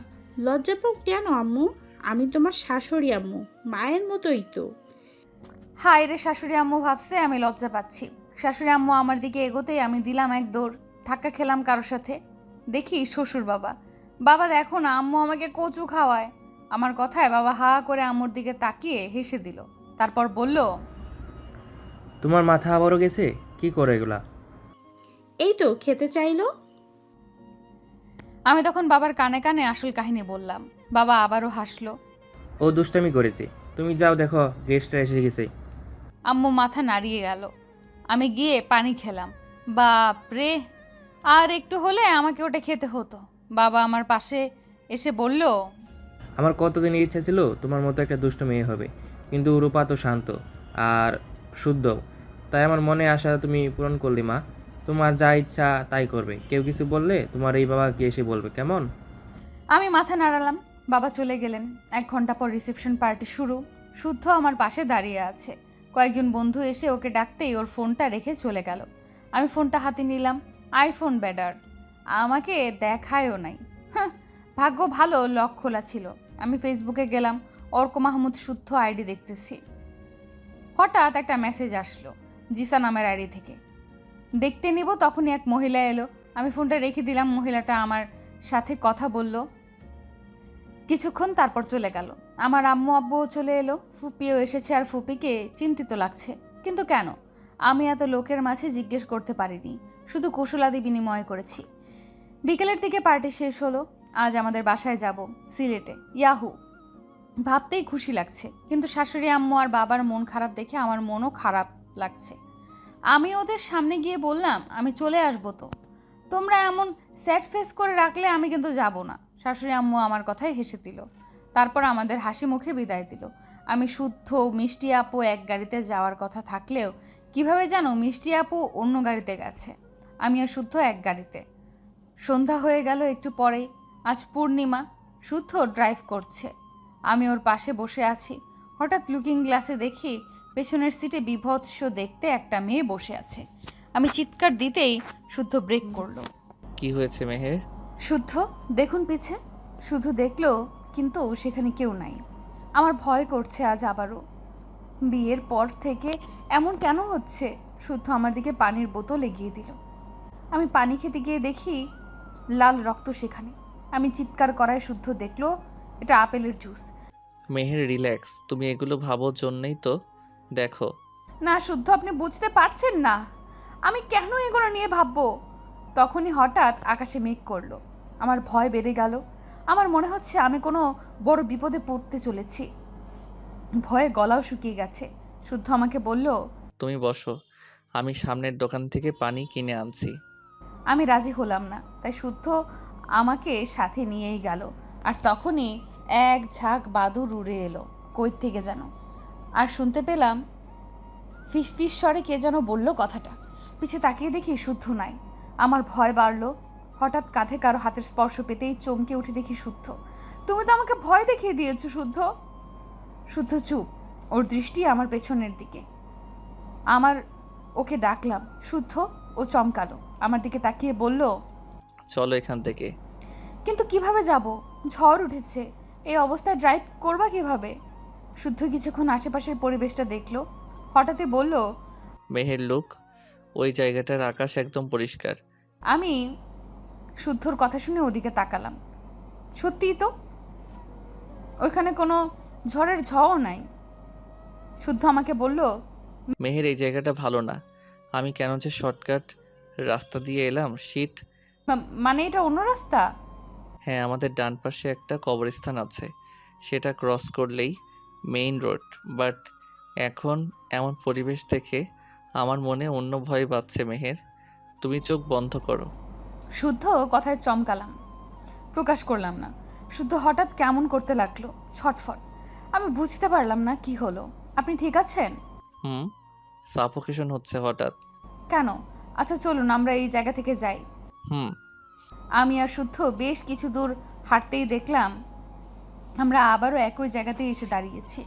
লজ্জা পাও কেন আম্মু? আমি তোমার শাশুড়ি আম্মু, মায়ের মতোই তো। হায় রে, শাশুড়ি আম্মু ভাবছে আমি লজ্জা পাচ্ছি। শাশুড়ি আম্মু আমার দিকে এগোতেই আমি দিলাম এক দৌড়। ধাক্কা খেলাম কারোর সাথে। দেখি শ্বশুর বাবা। বাবা দেখো না, আম্মু আমাকে কচু খাওয়ায়। আমার কথায় বাবা হা করে আম্মুর দিকে তাকিয়ে হেসে দিল। তারপর বলল, তোমার মাথা আবারও গেছে? কি করে এগুলা? এই তো খেতে চাইলো। আমি তখন বাবার কানে কানে আসল কাহিনী বললাম। বাবা আবারও হাসলো। ও দুষ্টামি করেছে, তুমি যাও দেখো গেস্টরা এসে গেছে। আম্মু মাথা নাড়িয়ে গেল। আমি গিয়ে পানি খেলাম। বাপরে, আর একটু হলে আমাকে ওটা খেতে হতো। বাবা আমার পাশে এসে বলল, আমার কতদিনের ইচ্ছা ছিল তোমার মতো একটা দুষ্ট মেয়ে হবে, কিন্তু রূপা তো শান্ত আর শুদ্ধ, তাই আমার মনে আশা তুমি পূরণ করলে মা। তোমার যা ইচ্ছা তাই করবে, কেউ কিছু বললে তোমার এই বাবা গিয়ে এসে বলবে, কেমন? আমি মাথা নাড়ালাম। বাবা চলে গেলেন। 1 ঘন্টা পর রিসেপশন পার্টি শুরু। শুদ্ধ আমার পাশে দাঁড়িয়ে আছে। কয়েকজন বন্ধু এসে ওকে ডাকতেই ওর ফোনটা রেখে চলে গেল। আমি ফোনটা হাতে নিলাম। আইফোন বেডার। আমাকে দেখায়ও নাই। হাহ, ভাগ্য ভালো লক খোলা ছিল। আমি ফেসবুকে গেলাম, অর্ক মাহমুদ শুদ্ধ আইডি দেখতেছি। হঠাৎ একটা মেসেজ আসলো জিসা নামের আইডি থেকে। দেখতে নিব তখনই এক মহিলা এলো। আমি ফোনটা রেখে দিলাম। মহিলাটা আমার সাথে কথা বলল কিছুক্ষণ, তারপর চলে গেল। আমার আম্মু আব্বুও চলে এলো, ফুপিও এসেছে। আর ফুপিকে চিন্তিত লাগছে। কিন্তু কেন? আমি এত লোকের মাঝে জিজ্ঞেস করতে পারিনি, শুধু কুশলাদি বিনিময় করেছি। বিকেলের দিকে পার্টি শেষ হলো। আজ আমাদের বাসায় যাব, সিলেটে। ইয়াহু, ভাবতেই খুশি লাগছে। কিন্তু শাশুড়ি আম্মু আর বাবার মন খারাপ দেখে আমার মনও খারাপ লাগছে। আমি ওদের সামনে গিয়ে বললাম, আমি চলে আসবো তো, তোমরা এমন স্যাড ফেস করে রাখলে আমি কিন্তু যাব না। শাশুড়ি আম্মু আমার কথায় হেসে দিল, তারপর আমাদের হাসি মুখে বিদায় দিল। আমি শুদ্ধ মিষ্টি আপু এক গাড়িতে যাওয়ার কথা থাকলেও কিভাবে জানো মিষ্টি আপু অন্য গাড়িতে গেছে, আমি আর শুদ্ধ এক গাড়িতে। সন্ধ্যা হয়ে গেল একটু পরেই। আজ পূর্ণিমা। শুদ্ধ ড্রাইভ করছে, আমি ওর পাশে বসে আছি। হঠাৎ লুকিং গ্লাসে দেখি পেছনের সিটে বিভৎস দেখতে একটা মেয়ে বসে আছে। আমি চিৎকার দিতেই শুদ্ধ ব্রেক করলো। কি হয়েছে মেহের? শুদ্ধ দেখুন পিছে। শুধু দেখলো, কিন্তু সেখানে কেউ নাই। আমার ভয় করছে আজ আবারও। বিয়ের পর থেকে এমন কেন হচ্ছে? শুদ্ধ আমার দিকে পানির বোতল এগিয়ে দিল। আমি পানি খেতে গিয়ে দেখি লাল রক্ত সেখানে। আমি চিৎকার করায় শুদ্ধ দেখলো এটা আপেলের জুস। মেহের রিল্যাক্স, তুমি এগুলো ভাবো জন্যই তো। দেখো না শুদ্ধ, আপনি বুঝতে পারছেন না আমি কেন এগুলো নিয়ে ভাববো। তখনই হঠাৎ আকাশে মেঘ করলো। আমার ভয় বেড়ে গেল। আমার মনে হচ্ছে আমি কোনো বড় বিপদে পড়তে চলেছি। ভয়ে গলাও শুকিয়ে গেছে। শুদ্ধ আমাকে বলল, তুমি বসো, আমি সামনের দোকান থেকে পানি কিনে আনছি। আমি রাজি হলাম না, তাই শুদ্ধ আমাকে সাথে নিয়েই গেল। আর তখনই এক ঝাঁক বাদুর উড়ে এলো কই থেকে যেন। আর শুনতে পেলাম ফিস ফিস স্বরে কে যেন বলল কথাটা। পিছে তাকিয়ে দেখি শুদ্ধ নাই। আমার ভয় বাড়লো। হঠাৎ কাঁধে কারো হাতের স্পর্শ পেতেই চমকে উঠে দেখি শুদ্ধ। তুমি তো আমাকে ভয় দেখিয়ে দিয়েছো শুদ্ধ। শুদ্ধ চুপ, ওর দৃষ্টি আমার পেছনের দিকে। আমার ওকে ডাকলাম, শুদ্ধ। ও চমকালো, আমার দিকে তাকিয়ে বলল, চলো এখান থেকে। কিন্তু কিভাবে যাব? ঝড় উঠেছে, এই অবস্থায় ড্রাইভ করবা কিভাবে? শুদ্ধ কিছুক্ষণ আশেপাশের পরিবেশটা দেখলো, হঠাৎই বলল, মেহের লুক, ওই জায়গাটার আকাশ একদম পরিষ্কার। আমি শুদ্ধর কথা শুনে ওদিকে তাকালাম। সত্যিই তো, ওইখানে কোনো ঝড়ের ঝড়ও নাই। শুদ্ধ আমাকে বলল, মেহের এই জায়গাটা ভালো না। আমি কেন যে শর্টকাট রাস্তা দিয়ে এলাম, শিট। মানে এটা অন্য রাস্তা? হ্যাঁ, আমাদের ডান পাশে একটা কবরস্থান আছে, সেটা ক্রস করলেই মেইন রোড। বাট এখন এমন পরিবেশ দেখে আমার মনে অন্য ভয় পাচ্ছে। মেহের, তুমি চোখ বন্ধ করো। শুদ্ধ কথায় চমকালাম, প্রকাশ করলাম না। শুদ্ধ হঠাৎ কেমন করতে লাগলো, ছটফট। আমি বুঝতে পারলাম না কি হলো। আপনি ঠিক আছেন? সাফোকেশন হচ্ছে হঠাৎ। কেন? আচ্ছা চলুন আমরা এই জায়গা থেকে যাই। হুম। আমি আর শুদ্ধ বেশ কিছু দূর হাঁটতেই দেখলাম আমরা আবারও একই জায়গাতেই এসে দাঁড়িয়েছি।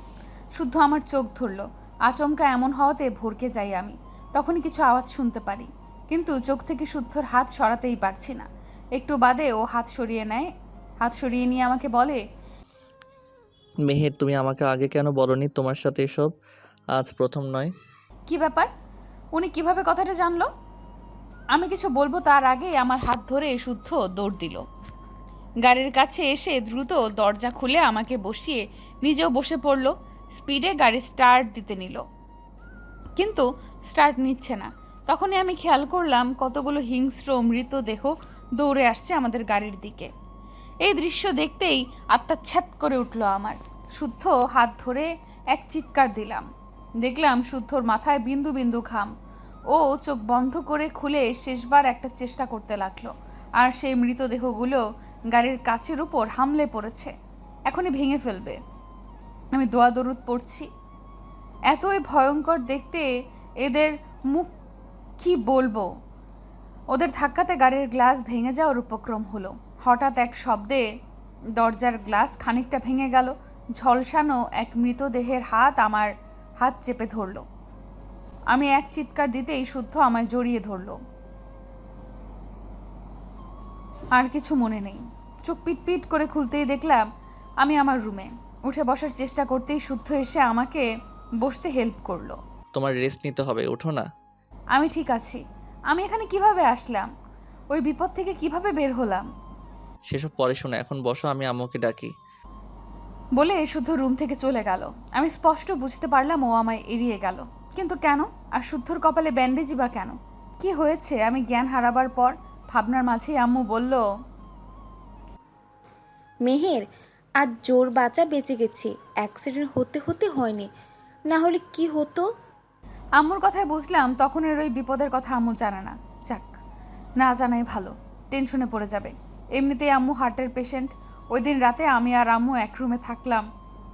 শুদ্ধ আমার চোখ ধরলো। আচমকা এমন হওয়াতে ভরকে যাই আমি। তখনই কিছু আওয়াজ শুনতে পারি, কিন্তু চোখ থেকে শুদ্ধর হাত সরাতেই পারছি না। একটু বাদে ও হাত সরিয়ে নেয়। হাত সরিয়ে নিয়ে আমাকে বলে, মেহের, তুমি আমাকে আগে কেন বলনি তোমার সাথে এসব? আজ প্রথম নয়। কি ব্যাপার? উনি কিভাবে কথাটা জানলো? আমি কিছু বলবো তার আগেই আমার হাত ধরে শুদ্ধ দৌড় দিল। গাড়ির কাছে এসে দ্রুত দরজা খুলে আমাকে বসিয়ে নিজেও বসে পড়ল। স্পিডে গাড়ি স্টার্ট দিতে নিল, কিন্তু স্টার্ট নিচ্ছে না। তখনই আমি খেয়াল করলাম কতগুলো হিংস্র মৃতদেহ দৌড়ে আসছে আমাদের গাড়ির দিকে। এই দৃশ্য দেখতেই আত্মা ছ্যাত করে উঠল আমার। শুদ্ধ হাত ধরে এক চিৎকার দিলাম। দেখলাম শুদ্ধর মাথায় বিন্দু বিন্দু ঘাম। ও চোখ বন্ধ করে খুলে শেষবার একটা চেষ্টা করতে লাগলো। আর সেই মৃতদেহগুলো গাড়ির কাচের উপর হামলে পড়েছে, এখনই ভেঙে ফেলবে। আমি দোয়া দরুদ পড়ছি। এতই ভয়ঙ্কর দেখতে এদের মুখ, কি বলবো। ওদের ধাক্কাতে গাড়ির গ্লাস ভেঙে যাওয়ার উপক্রম হলো। হঠাৎ এক শব্দে দরজার গ্লাস খানিকটা ভেঙে গেল। ঝলসানো এক মৃতদেহের হাত আমার হাত চেপে ধরল। আমি এক চিৎকার দিতেই শুদ্ধ আমায় জড়িয়ে ধরল। আর কিছু মনে নেই। চোখ পিট করে খুলতেই দেখলাম আমি আমার রুমে। উঠে বসার চেষ্টা করতেই শুদ্ধ এসে আমাকে বসতে হেল্প করলো। তোমার রেস্ট নিতে হবে, ওঠো না। আমি ঠিক আছি। আমি এখানে কিভাবে আসলাম? ওই বিপদ থেকে কিভাবে বের হলাম? সেসব পরে শোনো, এখন বসো, আমি আম্মুকে ডাকি। বলে শুদ্ধ রুম থেকে চলে গেল। আমি স্পষ্ট বুঝতে পারলাম ও আমায় এড়িয়ে গেল, কিন্তু কেন? আর শুদ্ধর কপালে ব্যান্ডেজই বা কেন? কি হয়েছে? আমি জ্ঞান হারাবার পর ভাবনার মাঝেই আম্মু বলল, মেহের, আর জোর বাঁচা বেঁচে গেছি, অ্যাক্সিডেন্ট হতে হতে হয়নি, না হলে কি হতো? আম্মুর কথায় বুঝলাম তখনের ওই বিপদের কথা আম্মু জানে না। যাক, না জানাই ভালো, টেনশনে পড়ে যাবে। এমনিতেই আম্মু হার্টের পেশেন্ট। ওই দিন রাতে আমি আর আম্মু এক রুমে থাকলাম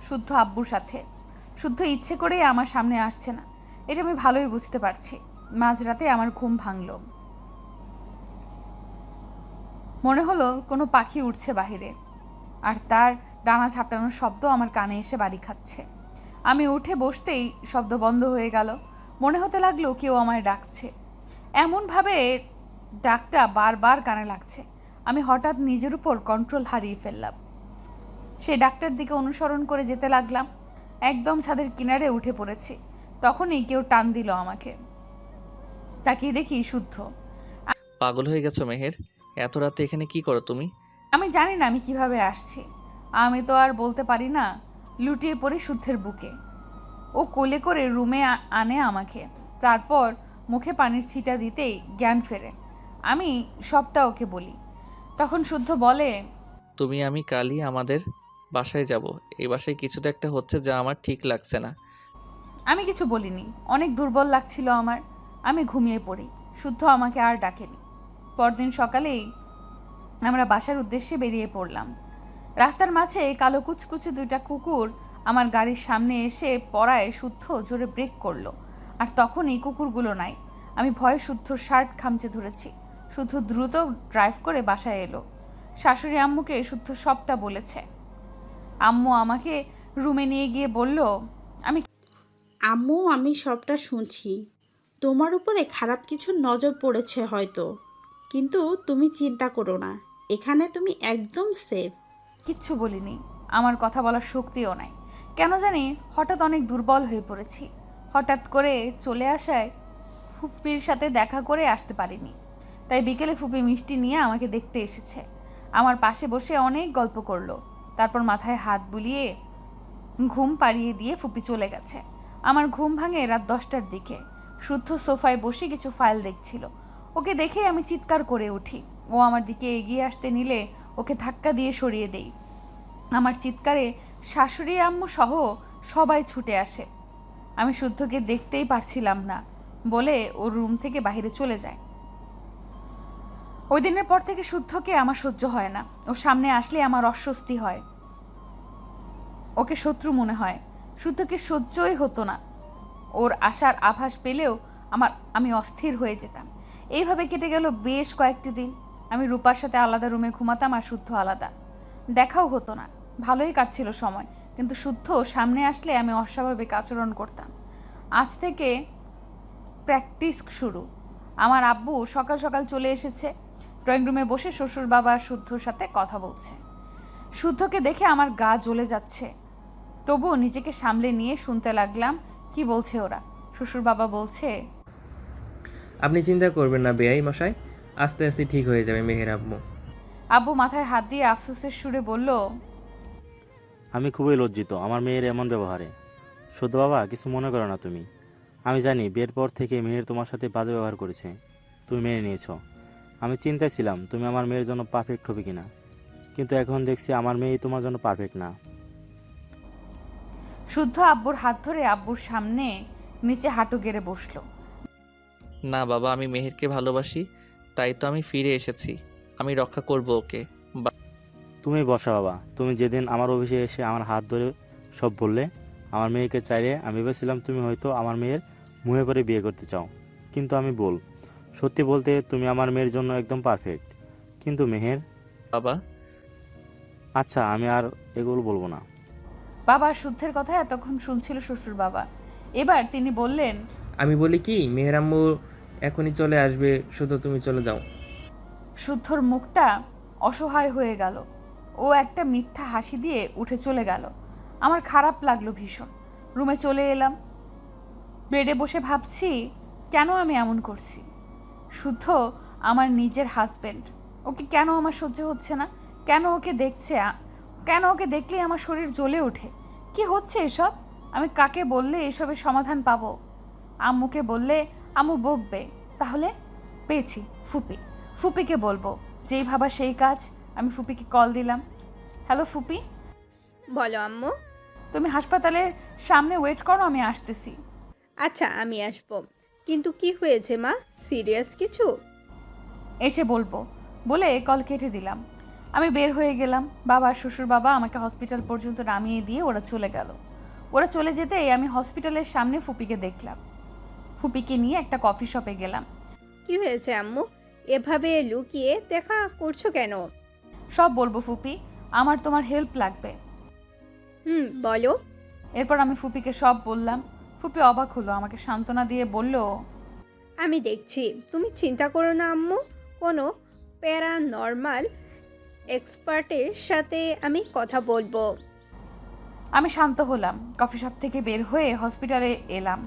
শুদ্ধ আব্বুর সাথে। শুদ্ধ ইচ্ছে করেই আমার সামনে আসছে না, এটা আমি ভালোই বুঝতে পারছি। মাঝরাতে আমার ঘুম ভাঙল। মনে হলো কোনো পাখি উঠছে বাহিরে, আর তার ডানা ঝাপটানোর শব্দ আমার কানে এসে বাড়ি খাচ্ছে। আমি উঠে বসতেই শব্দ বন্ধ হয়ে গেল। মনে হতে লাগলো কেউ আমায় ডাকছে। এমনভাবে ডাকটা বারবার কানে লাগছে। আমি হঠাৎ নিজের উপর কন্ট্রোল হারিয়ে ফেললাম। সেই ডাকটার দিকে অনুসরণ করে যেতে লাগলাম। একদম ছাদের কিনারে উঠে পড়েছি। তখনই কেউ টান দিল আমাকে। তাকিয়ে দেখি শুদ্ধ। পাগল হয়ে গেছো মেহের? এত রাতে এখানে কি করো তুমি? আমি জানি না আমি কিভাবে আসছি। আমি তো আর বলতে পারি না। লুটিয়ে পড়ি শুদ্ধের বুকে। ও কোলে করে রুমে আনে আমাকে। তারপর মুখে পানির ছিটা দিতেই জ্ঞান ফেরে। আমি সবটা ওকে বলি। তখন শুদ্ধ বলে, তুমি আমি কালই আমাদের বাসায় যাব। এই বাসায় কিছু তো একটা হচ্ছে যা আমার ঠিক লাগছে না। আমি কিছু বলিনি। অনেক দুর্বল লাগছিল আমার। আমি ঘুমিয়ে পড়ি। শুদ্ধ আমাকে আর ডাকেনি। পরদিন সকালেই আমরা বাসার উদ্দেশ্যে বেরিয়ে পড়লাম। রাস্তার মাঝে কালো কুচকুচে দুইটা কুকুর আমার গাড়ির সামনে এসে পড়ায় শুদ্ধ জোরে ব্রেক করলো। আর তখনই কুকুরগুলো নাই। আমি ভয়ে শুদ্ধর শার্ট খামচে ধরেছি। শুদ্ধ দ্রুত ড্রাইভ করে বাসায় এলো। শাশুড়ি আম্মুকে শুদ্ধ সবটা বলেছে। আম্মু আমাকে রুমে নিয়ে গিয়ে বলল, আম্মু, আমি সবটা শুনছি। তোমার উপরে খারাপ কিছু নজর পড়েছে হয়তো, কিন্তু তুমি চিন্তা করো না, এখানে তুমি একদম সেফ। কিচ্ছু বলিনি। আমার কথা বলার শক্তিও নাই। কেন জানি হঠাৎ অনেক দুর্বল হয়ে পড়েছি। হঠাৎ করে চলে আসায় ফুপির সাথে দেখা করে আসতে পারিনি। তাই বিকেলে ফুপি মিষ্টি নিয়ে আমাকে দেখতে এসেছে। আমার পাশে বসে অনেক গল্প করলো। তারপর মাথায় হাত বুলিয়ে ঘুম পাড়িয়ে দিয়ে ফুপি চলে গেছে। আমার ঘুম ভাঙে রাত 10টার দিকে। শুদ্ধ সোফায় বসে কিছু ফাইল দেখছিল। ওকে দেখে আমি চিৎকার করে উঠি। ও আমার দিকে এগিয়ে আসতে নিলে ওকে ধাক্কা দিয়ে সরিয়ে দেই। আমার চিৎকারে শাশুড়ি আম্মু সহ সবাই ছুটে আসে। আমি শুদ্ধকে দেখতেই পারছিলাম না বলে ও রুম থেকে বাইরে চলে যায়। ওই দিনের পর থেকে শুদ্ধকে আমার সহ্য হয় না। ওর সামনে আসলে আমার অস্বস্তি হয়। ওকে শত্রু মনে হয়। শুদ্ধকে সহ্যই হতো না। ওর আসার আভাস পেলেও আমি অস্থির হয়ে যেতাম। এইভাবে কেটে গেল বেশ কয়েকটি দিন। আমি রূপার সাথে আলাদা রুমে ঘুমাতাম আর শুদ্ধ আলাদা। দেখাও হতো না। ভালোই কাটছিল সময়, কিন্তু শুদ্ধ সামনে আসলে আমি অস্বাভাবিক আচরণ করতাম। আজ থেকে প্র্যাকটিস শুরু। আমার আব্বু সকাল সকাল চলে এসেছে। ড্রয়িং রুমে বসে শ্বশুর বাবা আর শুদ্ধর সাথে কথা বলছে। শুদ্ধকে দেখে আমার গা জ্বলে যাচ্ছে। তবুও নিজেকে সামলে নিয়ে শুনতে লাগলাম কি বলছে ওরা। শ্বশুর বাবা বলছে, আপনি চিন্তা করবেন না বেয়াই মশাই, আস্তে আস্তে ঠিক হয়ে যাবে মেহের আম্মু। আব্বু মাথায় হাত দিয়ে আফসোসের সুরে বলল, আমি খুবই লজ্জিত আমার মেয়ের এমন ব্যবহারে। শুদ্ধ বাবা, কিছু মনে করো না তুমি। আমি জানি বিয়ের পর থেকে মেয়ের তোমার সাথে বাজে ব্যবহার করেছে, তুমি মেনে নিয়েছো। আমি চিন্তায় ছিলাম তুমি আমার মেয়ের জন্য পারফেক্ট হবে কিনা, কিন্তু এখন দেখছি আমার মেয়েই তোমার জন্য পারফেক্ট না। শুদ্ধ আব্বুর হাত ধরে আব্বুর সামনে নিচে হাঁটু গেড়ে বসলো। না বাবা, আমি মেহেরকে ভালোবাসি, তাই তো আমি ফিরে এসেছি। আমি রক্ষা করব ওকে। তুমি বসা বাবা। তুমি যেদিন আমার অফিসে এসে আমার হাত ধরে সব বললে আমার মেয়েকে চাইলে, আমি ভেবেছিলাম তুমি হয়তো আমার মেয়ের মুহে পরে বিয়ে করতে চাও, কিন্তু আমি বল, সত্যি বলতে তুমি আমার মেয়ের জন্য একদম পারফেক্ট। কিন্তু মেহের বাবা, আচ্ছা আমি আর এগুলো বলবো না। বাবা শুদ্ধের কথা এতক্ষণ শুনছিল শ্বশুর বাবা। এবার তিনি বললেন, আমি বলি কি, মেহের আম্মু এখনই চলে আসবে, শুধু তুমি চলে যাও। শুদ্ধর মুখটা অসহায় হয়ে গেল। ও একটা মিথ্যা হাসি দিয়ে উঠে চলে গেল। আমার খারাপ লাগলো ভীষণ। রুমে চলে এলাম। বেডে বসে ভাবছি কেন আমি এমন করছি। শুদ্ধ আমার নিজের হাজবেন্ড, ওকে কেন আমার সহ্য হচ্ছে না? কেন ওকে দেখলেই আমার শরীর জ্বলে ওঠে? কি হচ্ছে এসব? আমি কাকে বললে এসবের সমাধান পাবো? আম্মুকে বললে আম্মু বকবে, তাহলে পেয়েছি ফুপিকে বলবো। যেই ভাবা সেই কাজ। আমি ফুপিকে কল দিলাম। হ্যালো ফুপি, বলো আম্মু। তুমি হাসপাতালের সামনে ওয়েট করো, আমি আসতেছি। আচ্ছা আমি আসবো, কিন্তু কি হয়েছে মা? সিরিয়াস কিছু? এসে বলবো বলে কল কেটে দিলাম। আমি বের হয়ে গেলাম। বাবা শ্বশুর বাবা আমাকে হসপিটাল পর্যন্ত নামিয়ে দিয়ে ওরা চলে গেল। ওরা চলে যেতেই আমি হসপিটালের সামনে ফুপিকে দেখলাম। ফুপিকে নিয়ে একটা কফি শপে গেলাম। কি হয়েছে আম্মু? এভাবে লুকিয়ে দেখা করছো কেন? সব বলবো ফুপি, আমার তোমার হেল্প লাগবে। বলো। এরপর আমি ফুপিকে সব বললাম। ফুপি অবাক হলো, আমাকে সান্ত্বনা দিয়ে বলল, আমি দেখছি, তুমি চিন্তা করো না আম্মু। কোনো প্যারানর্মাল এক্সপার্টের সাথে আমি কথা বলবো। আমি শান্ত হলাম। কফি শপ থেকে বের হয়ে হসপিটালে এলাম।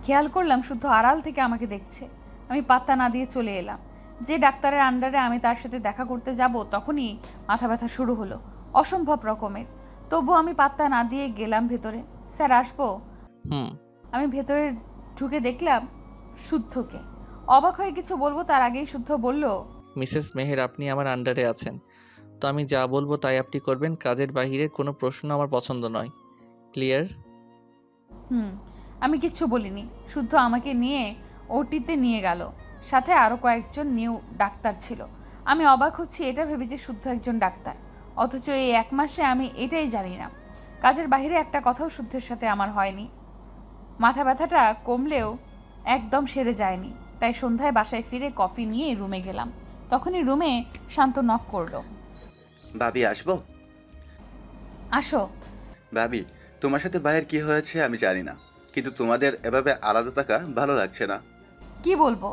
খেয়াল করলাম শুদ্ধ আড়াল থেকে আমাকে দেখছে। আমি পাত্তা না দিয়ে চলে এলাম। যে ডাক্তারের আন্ডারে আমি তার সাথে দেখা করতে যাব তখনই মাথা ব্যথা শুরু হলো, অসম্ভব রকমের। তবু আমি পাত্তা না দিয়ে গেলাম ভেতরে। স্যার আসবো? আমি ভেতরে ঢুকে দেখলাম শুদ্ধকে। অবাক হয়ে কিছু বলবো তার আগেই শুদ্ধ বলল, মিসেস মেহের, আপনি আমার আন্ডারে আছেন, তো আমি যা বলবো তাই আপনি করবেন। কাজের বাইরে কোনো প্রশ্ন আমার পছন্দ নয়। ক্লিয়ার? আমি কিচ্ছু বলিনি। শুদ্ধ আমাকে নিয়ে ওটিতে নিয়ে গেল। সাথে আরও কয়েকজন নিউ ডাক্তার ছিল। আমি অবাক হচ্ছি এটা ভেবে যে শুদ্ধ একজন ডাক্তার, অথচ এই 1 মাসে আমি এটাই জানি না। কাজের বাইরে একটা কথাও শুদ্ধের সাথে আমার হয়নি। মাথা ব্যথাটা কমলেও একদম সেরে যায়নি। তাই সন্ধ্যায় বাসায় ফিরে কফি নিয়ে রুমে গেলাম। তখনই রুমে শান্ত নক করলো। ভাবি আসবো? আসো। ভাবি, তোমার সাথে ভাইয়ের কি হয়েছে আমি জানি না, কিন্তু তোমাদের এভাবে আলাদা থাকা ভালো লাগছে না। কি বলবো?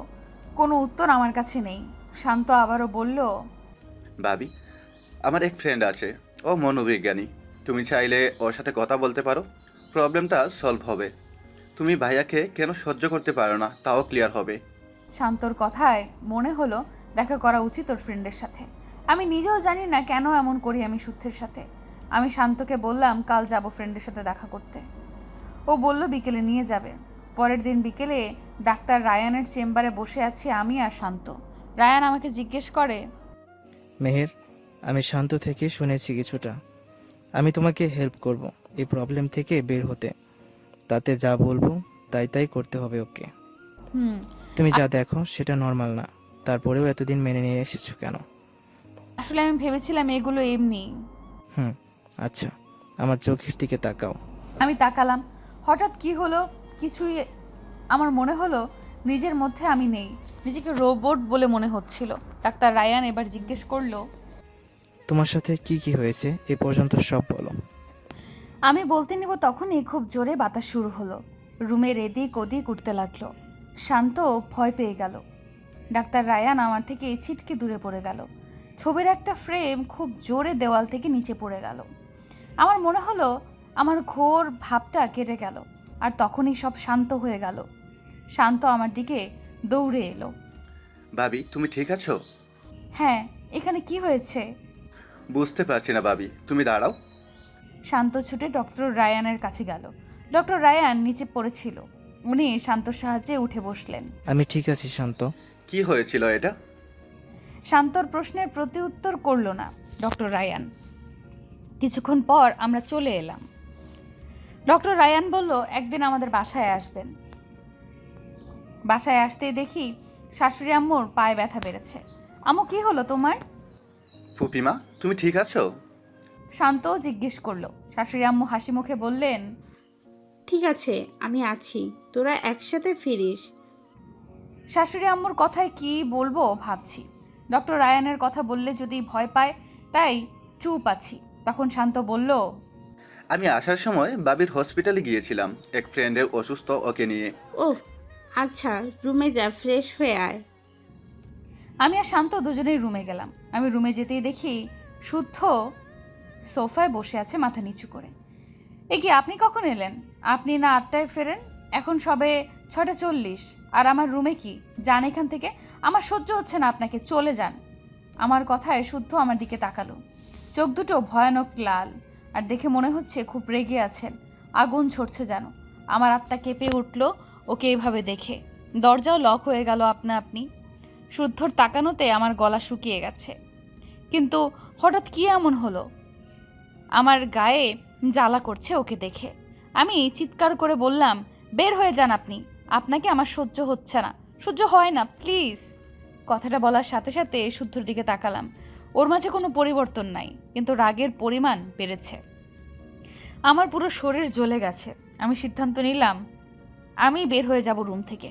কোনো উত্তর আমার কাছে নেই। শান্ত আবারও বলল, ভাবি, আমার এক ফ্রেন্ড আছে, ও মনোবিজ্ঞানী। তুমি চাইলে ওর সাথে কথা বলতে পারো, প্রবলেমটা সলভ হবে। তুমি ভাইয়াকে কেন সহ্য করতে পারো না তাও ক্লিয়ার হবে। শান্তর কথায় মনে হলো দেখা করা উচিত ওর ফ্রেন্ডের সাথে। আমি নিজেও জানি না কেন এমন করি আমি শুদ্ধের সাথে। আমি শান্তকে বললাম কাল যাব ফ্রেন্ডের সাথে দেখা করতে। ও বলল বিকেলে নিয়ে যাবে। পরের দিন বিকেলে ডাক্তার রায়ানের চেম্বারে বসে আছি আমি আর শান্ত। রায়ান আমাকে জিজ্ঞেস করে, মেহের, আমি শান্ত থেকে শুনেছি কিছুটা। আমি তোমাকে হেল্প করব এই প্রবলেম থেকে বের হতে। তাতে যা বলবো তাই করতে হবে ওকে। তুমি যা দেখো সেটা নর্মাল না, তারপরেও এতদিন মেনে নিয়ে এসেছো কেন? আসলে আমি ভেবেছিলাম এগুলো এমনি। আচ্ছা, আমার চোখের দিকে তাকাও। আমি তাকালাম। হঠাৎ কি হলো কিছুই আমার মনে হলো নিজের মধ্যে আমি নেই, নিজেকে রোবট বলে মনে হচ্ছিল। ডাক্তার রায়ান এবার জিজ্ঞেস করলো, তোমার সাথে কি হয়েছে এ পর্যন্ত সব বলো। আমি বলতে নিব তখনই খুব জোরে বাতাস শুরু হলো। রুমের এদিক ওদিক উঠতে লাগলো। শান্ত ভয় পেয়ে গেল। ডাক্তার রায়ান আমার থেকে ছিটকে দূরে পড়ে গেল। ছবির একটা ফ্রেম খুব জোরে দেওয়াল থেকে নিচে পড়ে গেল। আমার মনে হলো আমার ঘোর ভাবটা কেটে গেল। আর তখনই সব শান্ত হয়ে গেল। শান্ত আমার দিকে দৌড়ে এলো। ভাবি, তুমি ঠিক আছো? হ্যাঁ, এখানে কি হয়েছে? বুঝতে পারছি না ভাবি, তুমি দাঁড়াও। শান্ত ছুটে ডক্টর রায়ানের কাছে গেল। ডক্টর রায়ান নিচে পড়েছিল। উনি শান্তর সাহায্যে উঠে বসলেন। আমি ঠিক আছি শান্ত। কি হয়েছিল এটা? শান্তর প্রশ্নের প্রতি উত্তর করল না ডক্টর রায়ান। কিছুক্ষণ পর আমরা চলে এলাম। ডক্টর রায়ান বলল একদিন আমাদের বাসায় আসবেন। বাসায় আসতেই দেখি শাশুড়ি আম্মুর পায়ে ব্যথা বেড়েছে। আম্মু কি হলো তোমার? ফুপিমা, তুমি ঠিক আছো? শান্তও জিজ্ঞেস করলো। শাশুড়ি আম্মু হাসি মুখে বললেন, ঠিক আছে, আমি আছি, তোরা একসাথে ফিরিস। শাশুড়ি আম্মুর কথায় কি বলবো ভাবছি। ডক্টর রায়ানের কথা বললে যদি ভয় পায়, তাই চুপ আছি। তখন শান্ত বলল, আমি আসার সময় বাবির হসপিটালে গিয়েছিলাম এক ফ্রেন্ডের অসুস্থ, ওকে নিয়ে। ও আচ্ছা, রুমে যা, ফ্রেশ হয়ে আয়। আমি আর শান্ত দুজনেই রুমে গেলাম। আমি রুমে যেতেই দেখি শুদ্ধ সোফায় বসে আছে মাথা নিচু করে। এ কি, আপনি কখন এলেন? আপনি না 8টায় ফেরেন, এখন সবে 6:40, আর আমার রুমে কি? যান এখান থেকে, আমার সহ্য হচ্ছে না আপনাকে, চলে যান। আমার কথায় শুদ্ধ আমার দিকে তাকালো, চোখ দুটো ভয়ানক লাল, আর দেখে মনে হচ্ছে খুব রেগে আছেন, আগুন ছড়ছে যেন। আমার আত্মা কেঁপে উঠল ওকে এইভাবে দেখে। দরজাও লক হয়ে গেল আপনা আপনি। শুদ্ধর তাকানোতে আমার গলা শুকিয়ে গেছে। কিন্তু হঠাৎ কি এমন হলো? আমার গায়ে জ্বালা করছে ওকে দেখে। আমি চিৎকার করে বললাম, বের হয়ে যান আপনি, আপনাকে আমার সহ্য হচ্ছে না, সহ্য হয় না, প্লিজ। কথাটা বলার সাথে সাথে শুদ্ধর দিকে তাকালাম। ওর মাঝে কোনো পরিবর্তন নাই, কিন্তু রাগের পরিমাণ বেড়েছে। আমার পুরো শরীর জ্বলে গেছে। আমি সিদ্ধান্ত নিলাম আমি বের হয়ে যাব রুম থেকে।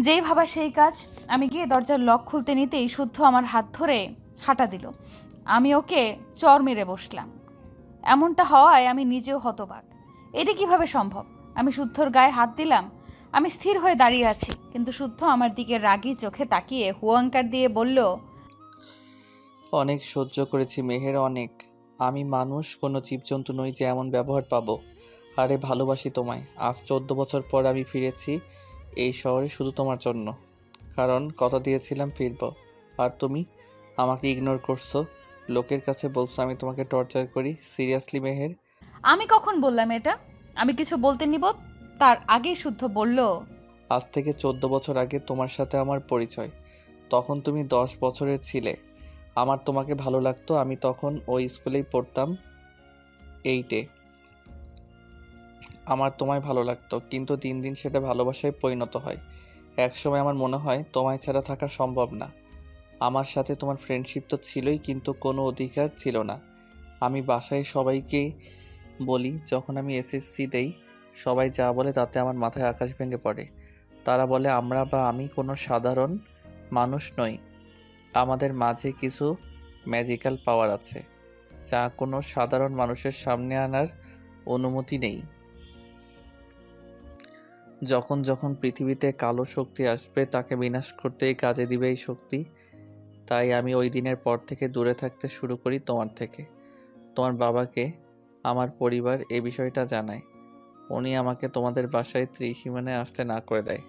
যেই ভাবা সেই কাজ। আমি গিয়ে দরজার লক খুলতে নিতেই শুদ্ধ আমার হাত ধরে হাঁটা দিল। আমি ওকে চর মেরে বসলাম। এমনটা হওয়ায় আমি নিজেও হতবাক। এটা কিভাবে সম্ভব? আমি শুদ্ধর গায়ে হাত দিলাম। আমি স্থির হয়ে দাঁড়িয়ে আছি, কিন্তু শুদ্ধ আমার দিকে রাগী চোখে তাকিয়ে হুয়াঙ্কার দিয়ে বলল, অনেক সহ্য করেছি মেহের, অনেক। আমি মানুষ, কোনো জীবজন্তু নই যে এমন ব্যবহার পাবো। আরে ভালোবাসি তোমায়। আজ 14 বছর পর আমি ফিরেছি এই শহরে শুধু তোমার জন্য, কারণ কথা দিয়েছিলাম ফিরবো। আর তুমি আমাকে ইগনোর করছো, লোকের কাছে বলছো আমি তোমাকে টর্চার করি। সিরিয়াসলি মেহের? আমি কখন বললাম এটা? আমি কিছু বলতে নিব তার আগেই শুদ্ধ বলল, আজ থেকে 14 বছর আগে তোমার সাথে আমার পরিচয়। তখন তুমি 10 বছরের ছিলে। আমার তোমাকে ভালো লাগতো। আমি তখন ওই স্কুলেই পড়তাম, 8-এ। আমার তোমায় ভালো লাগতো, কিন্তু দিন দিন সেটা ভালোবাসায় পরিণত হয়। একসময় আমার মনে হয় তোমায় ছাড়া থাকা সম্ভব না। আমার সাথে তোমার ফ্রেন্ডশিপ তো ছিলই, কিন্তু কোনো অধিকার ছিল না। আমি বাসায় সবাইকে বলি, যখন আমি এসএসসি দেই, সবাই যা বলে তাতে আমার মাথায় আকাশ ভেঙে পড়ে। তারা বলে আমরা বা আমি কোনো সাধারণ মানুষ নই, আমাদের মাঝে কিছু ম্যাজিক্যাল পাওয়ার আছে যা কোনো সাধারণ মানুষের সামনে আনার অনুমতি নেই। যখন যখন পৃথিবীতে কালো শক্তি আসবে, তাকে বিনাশ করতেই কাজে দিবে এই শক্তি। তাই আমি ওই দিনের পর থেকে দূরে থাকতে শুরু করি তোমার থেকে। তোমার বাবাকে আমার পরিবার এ বিষয়টা জানায়। উনি আমাকে তোমাদের বাসায় ত্রিসীমানে আসতে না করে দেয়।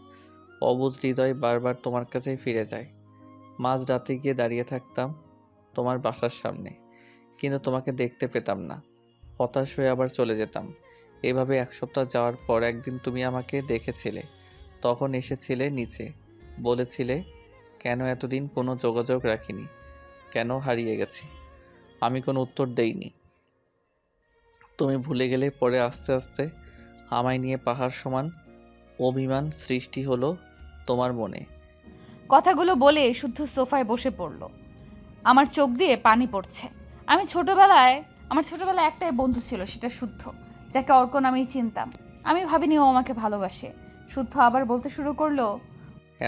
অবুঝ হৃদয় বারবার তোমার কাছেই ফিরে যায়। মাঝ রাতে গিয়ে দাঁড়িয়ে থাকতাম তোমার বাসার সামনে, কিন্তু তোমাকে দেখতে পেতাম না। হতাশ হয়ে আবার চলে যেতাম। এভাবে 1 সপ্তাহ যাওয়ার পর একদিন তুমি আমাকে দেখেছিলে। তখন এসেছিলে নিচে, বলেছিলে কেন এতদিন কোনো যোগাযোগ রাখিনি, কেন হারিয়ে গেছি। আমি কোনো উত্তর দেইনি। তুমি ভুলে গেলে। পরে আস্তে আস্তে আমায় নিয়ে পাহাড় সমান অভিমান সৃষ্টি হলো তোমার মনে। কথাগুলো বলে শুদ্ধ সোফায় বসে পড়ল। আমার চোখ দিয়ে পানি পড়ছে। আমার ছোটবেলায় একটাই বন্ধু ছিল, সেটা শুদ্ধ, যাকে অর্ক নামেই চিনতাম। আমি ভাবিনি ও আমাকে ভালোবাসে। শুদ্ধ আবার বলতে শুরু করলো,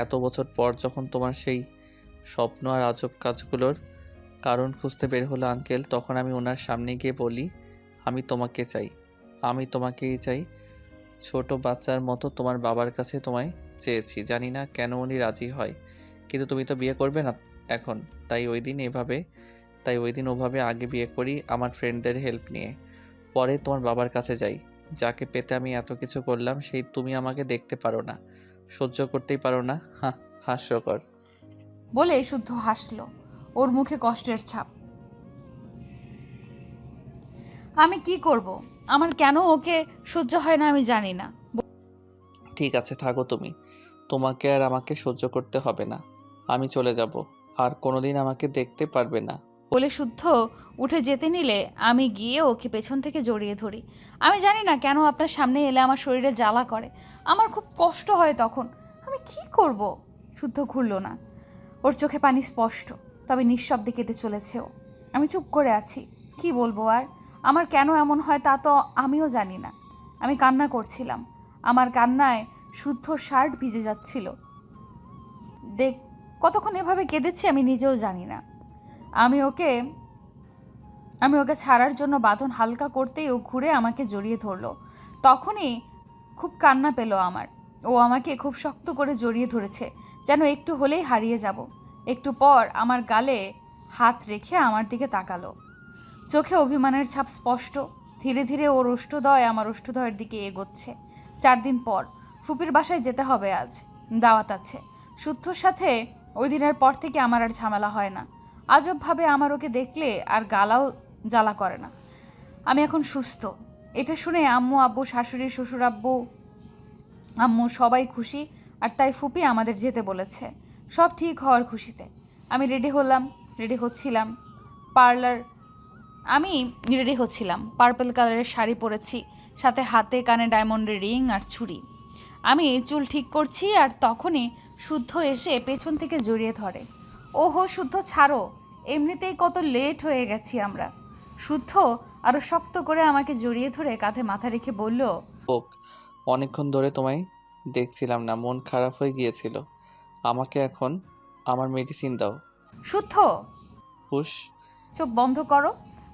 এত বছর পর যখন তোমার সেই স্বপ্ন আর আজব কাজগুলোর কারণ খুঁজতে বের হলো আঙ্কেল, তখন আমি ওনার সামনে গিয়ে বলি, আমি তোমাকে চাই, আমি তোমাকেই চাই। ছোট বাচ্চার মতো তোমার বাবার কাছে তোমায় চেয়েছি। জানি না কেন উনি রাজি হয়, কিন্তু তুমি তো বিয়ে করবে না এখন। তাই ওই দিন ওভাবে আগে বিয়ে করি আমার ফ্রেন্ডদের হেল্প নিয়ে। পরে তোমার বাবার কাছে যাই। যাকে পেতে আমি এত কিছু করলাম, সেই তুমি আমাকে দেখতে পারো না, সহ্য করতেই পারো না। হাস্যকর। বলে শুদ্ধ হাসলো, ওর মুখে কষ্টের ছাপ। আমি কি করব? আমার কেন ওকে সহ্য হয় না আমি জানি না। ঠিক আছে, থাকো তুমি। তোমাকে আর আমাকে সহ্য করতে হবে না। আমি চলে যাব, আর কোনোদিন আমাকে দেখতে পারবে না। বলে শুদ্ধ উঠে যেতে নিলে আমি গিয়ে ওকে পেছন থেকে জড়িয়ে ধরি। আমি জানি না কেন আপনার সামনে এলে আমার শরীরে জ্বালা করে, আমার খুব কষ্ট হয় তখন। আমি কি করব? শুদ্ধ ঘুরল না, ওর চোখে পানি স্পষ্ট, তবে নিঃশব্দে কেটে চলেছে ও। আমি চুপ করে আছি, কি বলবো আর? আমার কেন এমন হয় তা তো আমিও জানি না। আমি কান্না করছিলাম, আমার কান্নায় শুদ্ধ শার্ট ভিজে যাচ্ছিল। কতক্ষণ এভাবে কেঁদেছি আমি নিজেও জানি না। আমি ওকে ছাড়ার জন্য বাঁধন হালকা করতেই ও ঘুরে আমাকে জড়িয়ে ধরলো। তখনই খুব কান্না পেল আমার। ও আমাকে খুব শক্ত করে জড়িয়ে ধরেছে, যেন একটু হলেই হারিয়ে যাব। একটু পর আমার গালে হাত রেখে আমার দিকে তাকালো। চোখে অভিমানের ছাপ স্পষ্ট। ধীরে ধীরে ওর ওষ্ঠদয় আমার ওষ্ঠদয়ের দিকে এগোচ্ছে। 4 দিন পর ফুপির বাসায় যেতে হবে আজ। দাওয়াত আছে। শুদ্ধর সাথে ওই দিনের পর থেকে আমার আর ঝামেলা হয় না। আজবভাবে আমার ওকে দেখলে আর গালাও জ্বালা করে না। আমি এখন সুস্থ। এটা শুনে আম্মু, আব্বু, শাশুড়ি, শ্বশুর আব্বু, আম্মু সবাই খুশি। আর তাই ফুপি আমাদের যেতে বলেছে, সব ঠিক হওয়ার খুশিতে। আমি রেডি হচ্ছিলাম। আমি রেডি হচ্ছিলাম। পার্পল কালারের শাড়ি পরেছি, সাথে হাতে কানে ডায়মন্ডের রিং আর ছুরি। আমি চুল ঠিক করছি আর তখনই শুদ্ধ এসে পেছন থেকে জড়িয়ে ধরে। ওহো শুদ্ধ, ছাড়ো, এমনিতেই কত লেট হয়ে গেছি আমরা। শুদ্ধ আরও শক্ত করে আমাকে জড়িয়ে ধরে কাঁধে মাথা রেখে বলল, হোক, অনেকক্ষণ ধরে তোমায় দেখছিলাম না, মন খারাপ হয়ে গিয়েছিল। আমাকে এখন আমার মেডিসিন দাও। শুদ্ধ হুশ। চোখ বন্ধ করো।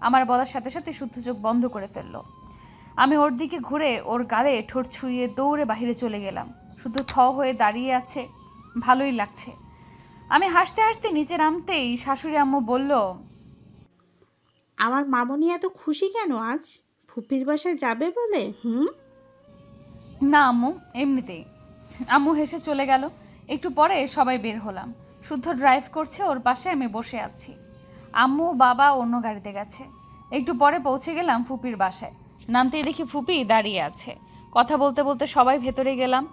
আমার বলার সাথে সাথে শুদ্ধ চোখ বন্ধ করে ফেললো। আমি ওর দিকে ঘুরে ওর গালে ঠোঁট ছুঁয়ে দৌড়ে বাইরে চলে গেলাম। শুধু থ হয়ে দাঁড়িয়ে আছে, ভালোই লাগছে। আমি হাসতে হাসতে নিচে নামতেই শাশুড়ি আম্মু বলল, আমার মামনি এত খুশি কেন আজ? ফুপির বাসায় যাবে বলে? না আম্মু, এমনিতেই। আম্মু হেসে চলে গেল। একটু পরে সবাই বের হলাম। শুদ্ধ ড্রাইভ করছে, ওর পাশে আমি বসে আছি। আম্মু বাবা অন্য গাড়িতে গেছে। একটু পরে পৌঁছে গেলাম ফুপির বাসায়। নামতেই দেখি ফুপি দাঁড়িয়ে আছে। কথা বলতে বলতে সবাই ভেতরে গেলাম।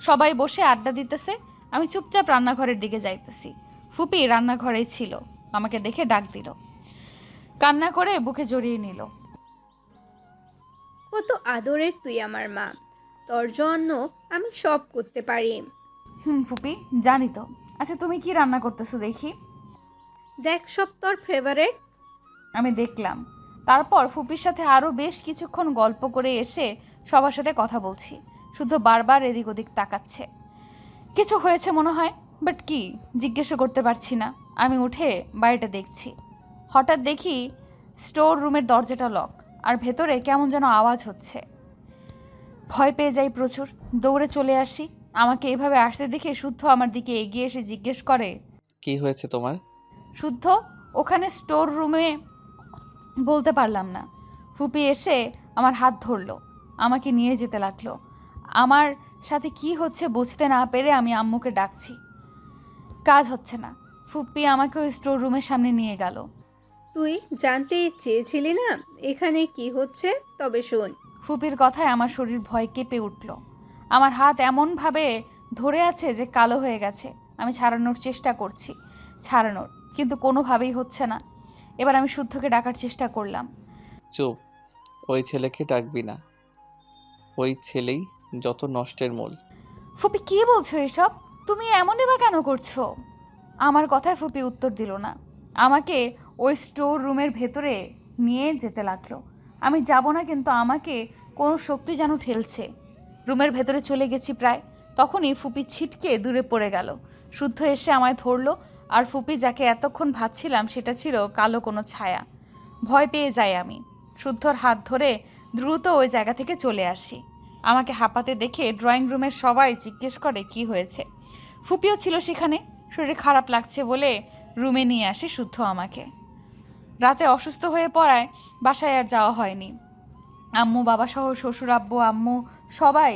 সবাই বসে আড্ডা দিতেছে। আমি চুপচাপ রান্নাঘরের দিকে যাইতেছি। ফুপি রান্নাঘরেই ছিল। আমাকে দেখে ডাক দিল, কান্না করে বুকে জড়িয়ে নিল। কত আদরের তুই আমার মা, তোর জন্য আমি সব করতে পারি। ফুপি, জানি তো। আচ্ছা তুমি কি রান্না করতেছো দেখি? দেখ, সব তোর ফেভারেট। আমি দেখলাম। তারপর ফুপির সাথে আরও বেশ কিছুক্ষণ গল্প করে এসে সবার সাথে কথা বলছি। শুধু বারবার এদিক ওদিক তাকাচ্ছে। কিছু হয়েছে মনে হয়, বাট কি জিজ্ঞেসও করতে পারছি না। আমি উঠে বাড়িটা দেখছি। হঠাৎ দেখি স্টোর রুমের দরজাটা লক, আর ভেতরে কেমন যেন আওয়াজ হচ্ছে। ভয় পেয়ে যাই প্রচুর। দৌড়ে চলে আসি। আমাকে এভাবে আসতে দেখে শুদ্ধ আমার দিকে এগিয়ে এসে জিজ্ঞেস করে, কি হয়েছে তোমার? শুদ্ধ ওখানে স্টোর রুমে বলতে পারলাম না। ফুপি এসে আমার হাত ধরলো, আমাকে নিয়ে যেতে লাগলো। আমার সাথে কি হচ্ছে বুঝতে না পেরে আমি আম্মুকে ডাকছি, কাজ হচ্ছে না। ফুপি আমাকে ওই স্টোর রুমের সামনে নিয়ে গেল। তুই জানতে চেয়েছিলি না এখানে কি হচ্ছে? তবে শোন। ফুপির কথায় আমার শরীর ভয় কেঁপে উঠল। আমার হাত এমনভাবে ধরে আছে যে কালো হয়ে গেছে। আমি ছাড়ানোর চেষ্টা করছি, কিন্তু কোনোভাবেই হচ্ছে না। এবার আমি শুদ্ধকে ডাকার চেষ্টা করলাম। চুপ, ওই ছেলেকে ডাকবি না। ওই ছেলেই যত নষ্টের মূল। ফুপি কি বলছো এসব? তুমি এমনই বা কেন করছো? আমার কথায় ফুপি উত্তর দিল না। আমাকে ওই স্টোর রুমের ভেতরে নিয়ে যেতে লাগলো। আমি যাব না, কিন্তু আমাকে কোনো শক্তি যেন ঠেলছে। রুমের ভেতরে চলে গেছি প্রায়, তখনই ফুপি ছিটকে দূরে পড়ে গেল। শুদ্ধ এসে আমায় ধরলো, আর ফুপি যাকে এতক্ষণ ভাবছিলাম সেটা ছিল কালো কোনো ছায়া। ভয় পেয়ে যাই আমি। শুদ্ধর হাত ধরে দ্রুত ওই জায়গা থেকে চলে আসি। আমাকে হাঁপাতে দেখে ড্রয়িং রুমের সবাই জিজ্ঞেস করে কি হয়েছে। ফুপিও ছিল সেখানে। শরীর খারাপ লাগছে বলে রুমে নিয়ে আসে শুদ্ধ আমাকে। রাতে অসুস্থ হয়ে পড়ায় বাসায় আর যাওয়া হয়নি। আম্মু বাবা সহ শ্বশুর আব্বু আম্মু সবাই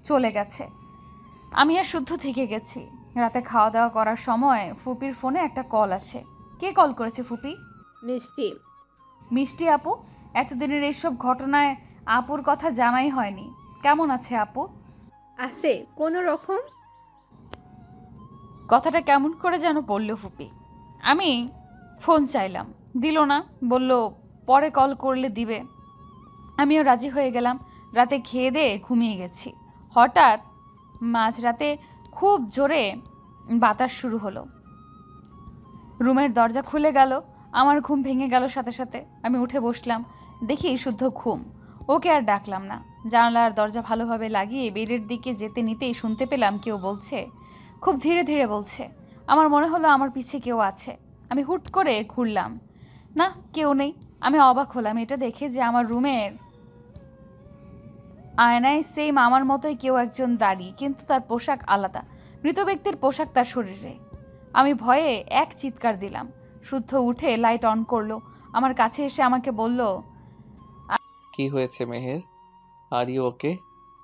চলে গেছে। আমি আর শুদ্ধ থেকে গেছি। রাতে খাওয়া দাওয়া করার সময় ফুপির ফোনে একটা কল আসে। কে কল করেছে ফুপি? মিষ্টি। মিষ্টি আপু? এতদিনের এইসব ঘটনায় আপুর কথা জানাই হয়নি। কেমন আছে আপু? আছে কোনো রকম। কথাটা কেমন করে যেন বলল ফুপি। আমি ফোন চাইলাম, দিল না। বলল পরে কল করলে দিবে। আমিও রাজি হয়ে গেলাম। রাতে খেয়ে দিয়ে ঘুমিয়ে গেছি। হঠাৎ মাঝরাতে খুব জোরে বাতাস শুরু হলো। রুমের দরজা খুলে গেল। আমার ঘুম ভেঙে গেল সাথে সাথে। আমি উঠে বসলাম, দেখি শুদ্ধ ঘুম। ওকে আর ডাকলাম না। জানালার দরজা ভালোভাবে লাগিয়ে বেডের দিকে যেতে নিতেই শুনতে পেলাম কেউ বলছে, খুব ধীরে ধীরে বলছে। আমার মনে হলো আমার পিছে কেউ আছে। আমি হুট করে ঘুরলাম, না কেউ নেই। আমি অবাক হলাম এটা দেখে যে আমার রুমের আয়নায় সেম আমার মতোই কেউ একজন দাঁড়িয়ে, কিন্তু তার পোশাক আলাদা। মৃত ব্যক্তির পোশাক তার শরীরে। আমি ভয়ে এক চিৎকার দিলাম। শুদ্ধ উঠে লাইট অন করলো, আমার কাছে এসে আমাকে বলল। কি হয়েছে মেহের? Are you okay?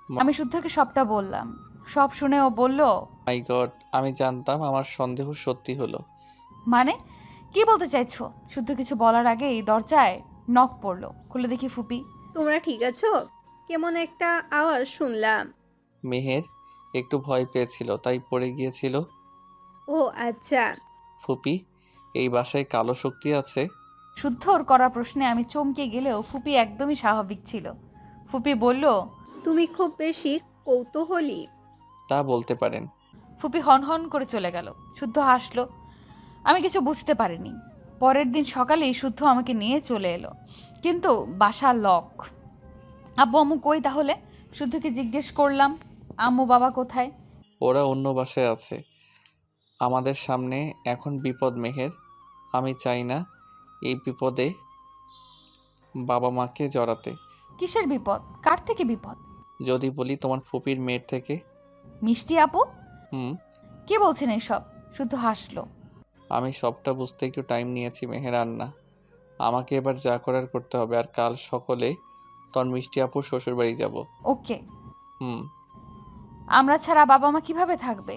আমি শুদ্ধকে সবটা বললাম। সব শুনে ও বলল, মাই গড, আমি জানতাম আমার সন্দেহ সত্যি হলো। মানে কি বলতে চাইছো? শুদ্ধ কিছু বলার আগেই দরজায় নক পড়লো। খুলে দেখি ফুপি। তোমরা ঠিক আছো? কেমন একটা আওয়াজ শুনলাম। মেহের একটু ভয় পেয়েছিল তাই পড়ে গিয়েছিল। ও আচ্ছা। ফুপি, এই বাসায় কালো শক্তি আছে? শুদ্ধর করা প্রশ্নে আমি চমকে গেলেও ফুপি একদমই স্বাভাবিক ছিল। ফুপি বলল, তুমি খুব বেশি কৌতূহলী। তা বলতে পারেন। ফুপি হন হন করে চলে গেল। শুদ্ধ হাসলো। আমি কিছু বুঝতে পারিনি। পরের দিন সকালেই শুদ্ধ আমাকে নিয়ে চলে এলো, কিন্তু বাসা লক। আব্বু আম্মু কই তাহলে? শুদ্ধকে জিজ্ঞেস করলাম, আম্মু বাবা কোথায়? ওরা অন্য বাসায় আছে। আমাদের সামনে এখন বিপদ মেহের। আমি চাই না এই বিপদে বাবা মাকে জড়াতে। কিসের বিপদ? কার থেকে বিপদ? যদি বলি তোমার ফুপির মেয়ের থেকে। মিষ্টি আপু? হুম। কে বলছেন এসব? শুদ্ধ হাসলো। আমি সবটা বুঝতে একটু টাইম নিয়েছি মেহের, আর না। আমাকে এবার যা করার করতে হবে, আর কাল সকলে তোর মিষ্টি আপুর শ্বশুরবাড়ি যাব। ওকে। হুম। আমরা ছাড়া বাবা মা কিভাবে থাকবে?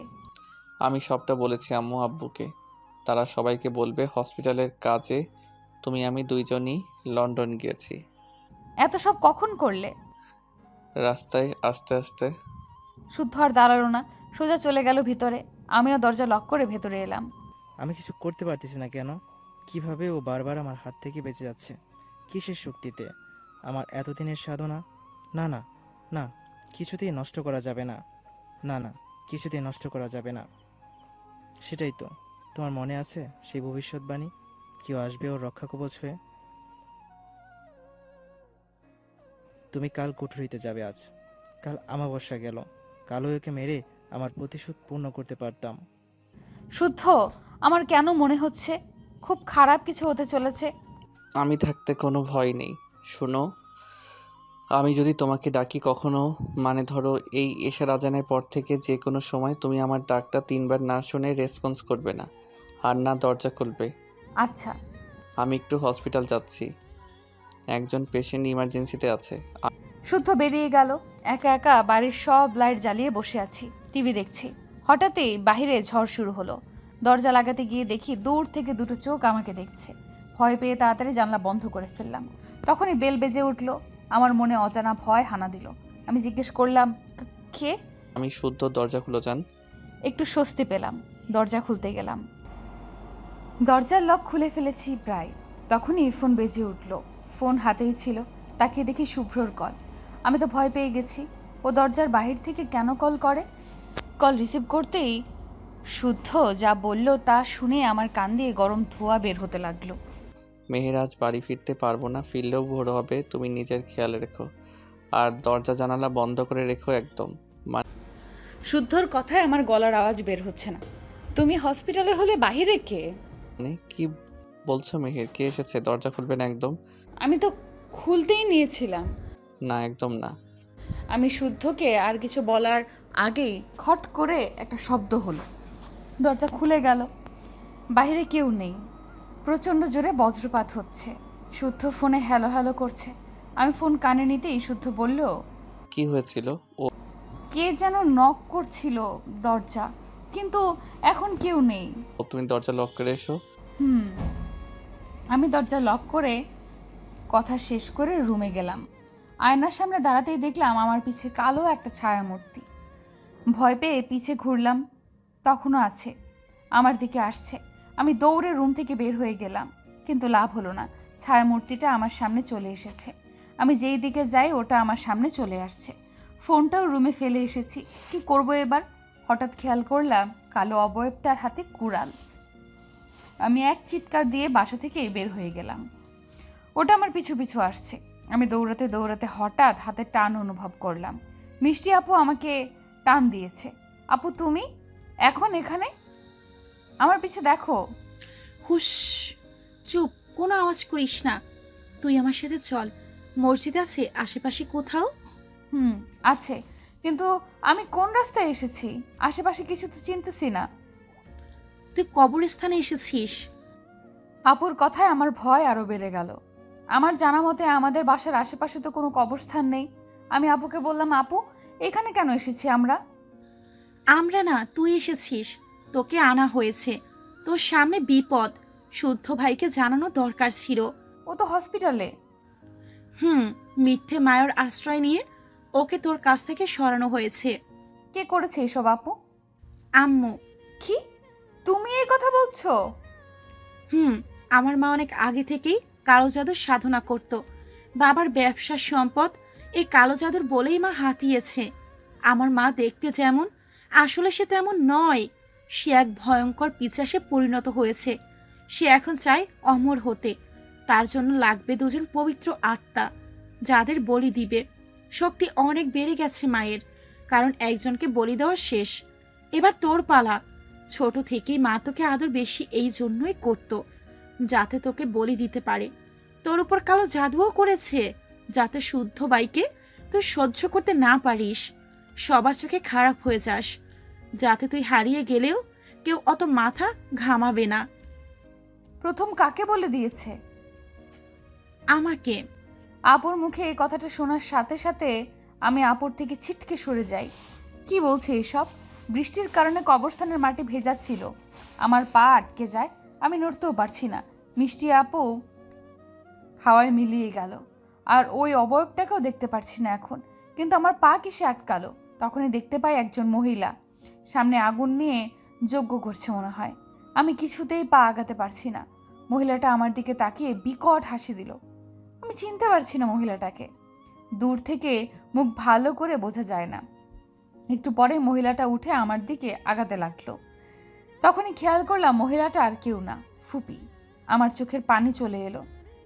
আমি সবটা বলেছি আম্মু আব্বুকে। তারা সবাইকে বলবে হসপিটালের কাজে আমি দুইজনই লন্ডন গিয়েছি। এত সব কখন করলে? রাস্তায় আস্তে আস্তে। শুদ্ধ আর দাঁড়ালো না, সোজা চলে গেল ভিতরে। আমিও দরজা লক করে ভেতরে এলাম। আমি কিছু করতে পারতেছি না কেন? কিভাবে ও বারবার আমার হাত থেকে বেঁচে যাচ্ছে? কিসের শক্তিতে? আমার এতদিনের সাধনা? না না না, কিছুতেই নষ্ট করা যাবে না। না না, কিছুতেই নষ্ট করা যাবে না। সেটাই তো। তোমার মনে আছে সেই ভবিষ্যৎবাণী? কেউ আসবে ওর রক্ষা কবচ হয়ে? তুমি কাল কুঠুরিতে যাবে আজ। কাল আমাবস্যা গেল। কালো ওকে মেরে আমার প্রতিশোধ পূর্ণ করতে পারতাম। শুদ্ধ, আমার কেন মনে হচ্ছে খুব খারাপ কিছু হতে চলেছে। আমি থাকতে কোনো ভয় নেই। শোনো, আমি যদি তোমাকে ডাকি কখনো, মানে ধরো এই এশার আজানের পর থেকে যে কোনো সময়, তুমি আমার ডাকটা 3 বার না শুনে রেসপন্স করবে না, আর না দরজা খুলবে। আচ্ছা। আমি একটু হসপিটাল যাচ্ছি, একজন পেশেন্ট ইমার্জেন্সিতে আছে। শুদ্ধ বেরিয়ে গেল। একা একা বাড়ির সব লাইট জ্বালিয়ে বসে আছি, টিভি দেখছি। হঠাৎই বাইরে ঝড় শুরু হলো। দরজা লাগাতে গিয়ে দেখি দূর থেকে দুটো চোখ আমাকে দেখছে। ভয় পেয়ে তাড়াতাড়ি জানলা বন্ধ করে ফেললাম। তখনই বেল বেজে উঠল। আমার মনে অজানা ভয় হানা দিল। আমি জিজ্ঞেস করলাম, কে? আমি শুদ্ধ, দরজা খুলে যান। একটু স্বস্তি পেলাম। দরজা খুলতে গেলাম। দরজার লক খুলে ফেলেছি প্রায়। তখনই ফোন বেজে উঠল। ফোন হাতেই ছিল। তাকিয়ে দেখি শুভ্রর কল। আমি তো ভয় পেয়ে গেছি। ও দরজার বাহির থেকে কেন কল করে? কল রিসিভ করতেই শুদ্ধ যা বলল তা শুনে আমার কান দিয়ে গরম ধোঁয়া বের হতে লাগলো। মেহের আজ বাড়ি ফিরতে পারবো না, ফিরলেও ভোর হবে। তুমি নিজের খেয়াল রেখো, আর দরজা জানালা বন্ধ করে রেখো একদম। শুদ্ধর কথায় আমার গলার আওয়াজ বের হচ্ছে না। তুমি হসপিটালে হলে বাহিরে কে? মানে কি বলছো মেহের? কে এসেছে? দরজা খুলবে না একদম। আমি তো খুলতেই নিয়েছিলাম। না, একদম না। আমি শুদ্ধকে আর কিছু বলার আগেই খট করে একটা শব্দ হলো। দরজা খুলে গেল। বাইরে কেউ নেই। প্রচণ্ড জোরে বজ্রপাত হচ্ছে। শুদ্ধ ফোনে হ্যালো হ্যালো করছে। আমি ফোন কানে নিতেই শুদ্ধ বলল, কি হয়েছিল? ও কে যেন নক করছিল দরজা, কিন্তু এখন কেউ নেই। তুমি দরজা লক করে এসো। আমি দরজা লক করে কথা শেষ করে রুমে গেলাম। আয়নার সামনে দাঁড়াতেই দেখলাম আমার পিছে কালো একটা ছায়ামূর্তি। ভয় পেয়ে পিছে ঘুরলাম, তখনও আছে, আমার দিকে আসছে। আমি দৌড়ে রুম থেকে বের হয়ে গেলাম, কিন্তু লাভ হলো না। ছায়ামূর্তিটা আমার সামনে চলে এসেছে। আমি যেই দিকে যাই ওটা আমার সামনে চলে আসছে। ফোনটাও রুমে ফেলে এসেছি। কি করব এবার? হঠাৎ খেয়াল করলাম কালো অবয়বটার হাতে কুড়াল। আমি এক চিৎকার দিয়ে বাসা থেকে বের হয়ে গেলাম। ওটা আমার পিছু পিছু আসছে। আমি দৌড়াতে দৌড়াতে হঠাৎ হাতে টান অনুভব করলাম। মিষ্টি আপু আমাকে টান দিয়েছে। আপু তুমি এখন এখানে? আমার পিছে দেখো। হুশ, চুপ, কোনো আওয়াজ করিস না। তুই আমার সাথে চল, মসজিদ আছে আশেপাশে কোথাও। আছে, কিন্তু আমি কোন রাস্তায় এসেছি? আশেপাশে কিছু তো চিনতেছি না। তুই কবরস্থানে এসেছিস। আপুর কথায় আমার ভয় আরো বেড়ে গেল। আমার জানা মতে আমাদের বাসার আশেপাশে তো কোনো কবরস্থান নেই। আমি আপুকে বললাম, আপু এখানে কেন এসেছি আমরা? আমরা না, তুই এসেছিস, তোকে আনা হয়েছে। তোর সামনে বিপদ, শুদ্ধ ভাইকে জানানো দরকার ছিল। ও তো হসপিটালে। মিথ্যে মায়ের আশ্রয় নিয়ে ওকে তোর কাছ থেকে সরানো হয়েছে। কে করেছে এসব আপু? আম্মু। কি, তুমি এই কথা বলছো? আমার মা অনেক আগে থেকেই কালো জাদুর সাধনা করত। বাবার ব্যবসার সম্পদ এই কালো জাদুর বলেই মা হাতিয়েছে। আমার মা দেখতে যেমন, আসলে সে তেমন নয়। সে এক ভয়ঙ্কর পিশাচে পরিণত হয়েছে। সে এখন চায় অমর হতে। তার জন্য লাগবে দুজন পবিত্র আত্মা, যাদের বলি দিবে। শক্তি অনেক বেড়ে গেছে মায়ের, কারণ একজনকে বলি দেওয়া শেষ। এবার তোর পালা। ছোট থেকেই মা তোকে আদর বেশি এই জন্যই করত, যাতে তোকে বলি দিতে পারে। তোর উপর কালো জাদুও করেছে, যাতে শুদ্ধ বাইকে তুই সহ্য করতে না পারিস, সবার চোখে খারাপ হয়ে যাস, যাতে তুই হারিয়ে গেলেও কেউ অত মাথা ঘামাবে না। প্রথম কাকে বলে দিয়েছে? আমাকে। আপুর মুখে এই কথাটা শোনার সাথে সাথে আমি আপুর থেকে ছিটকে সরে যাই। কি বলছে এসব? বৃষ্টির কারণে কবরস্থানের মাটি ভেজা ছিল, আমার পা আটকে যায়, আমি নড়তেও পারছি না। মিষ্টি আপু হাওয়ায় মিলিয়ে গেল, আর ওই অবয়বটাকেও দেখতে পারছি না এখন। কিন্তু আমার পা কিসে আটকালো? তখনই দেখতে পাই একজন মহিলা সামনে আগুন নিয়ে যজ্ঞ করছে মনে হয়। আমি কিছুতেই পা আগাতে পারছি না। মহিলাটা আমার দিকে তাকিয়ে বিকট হাসি দিল। আমি চিনতে পারছি না মহিলাটাকে, দূর থেকে মুখ ভালো করে বোঝা যায় না। একটু পরে মহিলাটা উঠে আমার দিকে আগাতে লাগলো। তখনই খেয়াল করলাম মহিলাটা আর কেউ না, ফুপি। আমার চোখের পানি চলে এলো।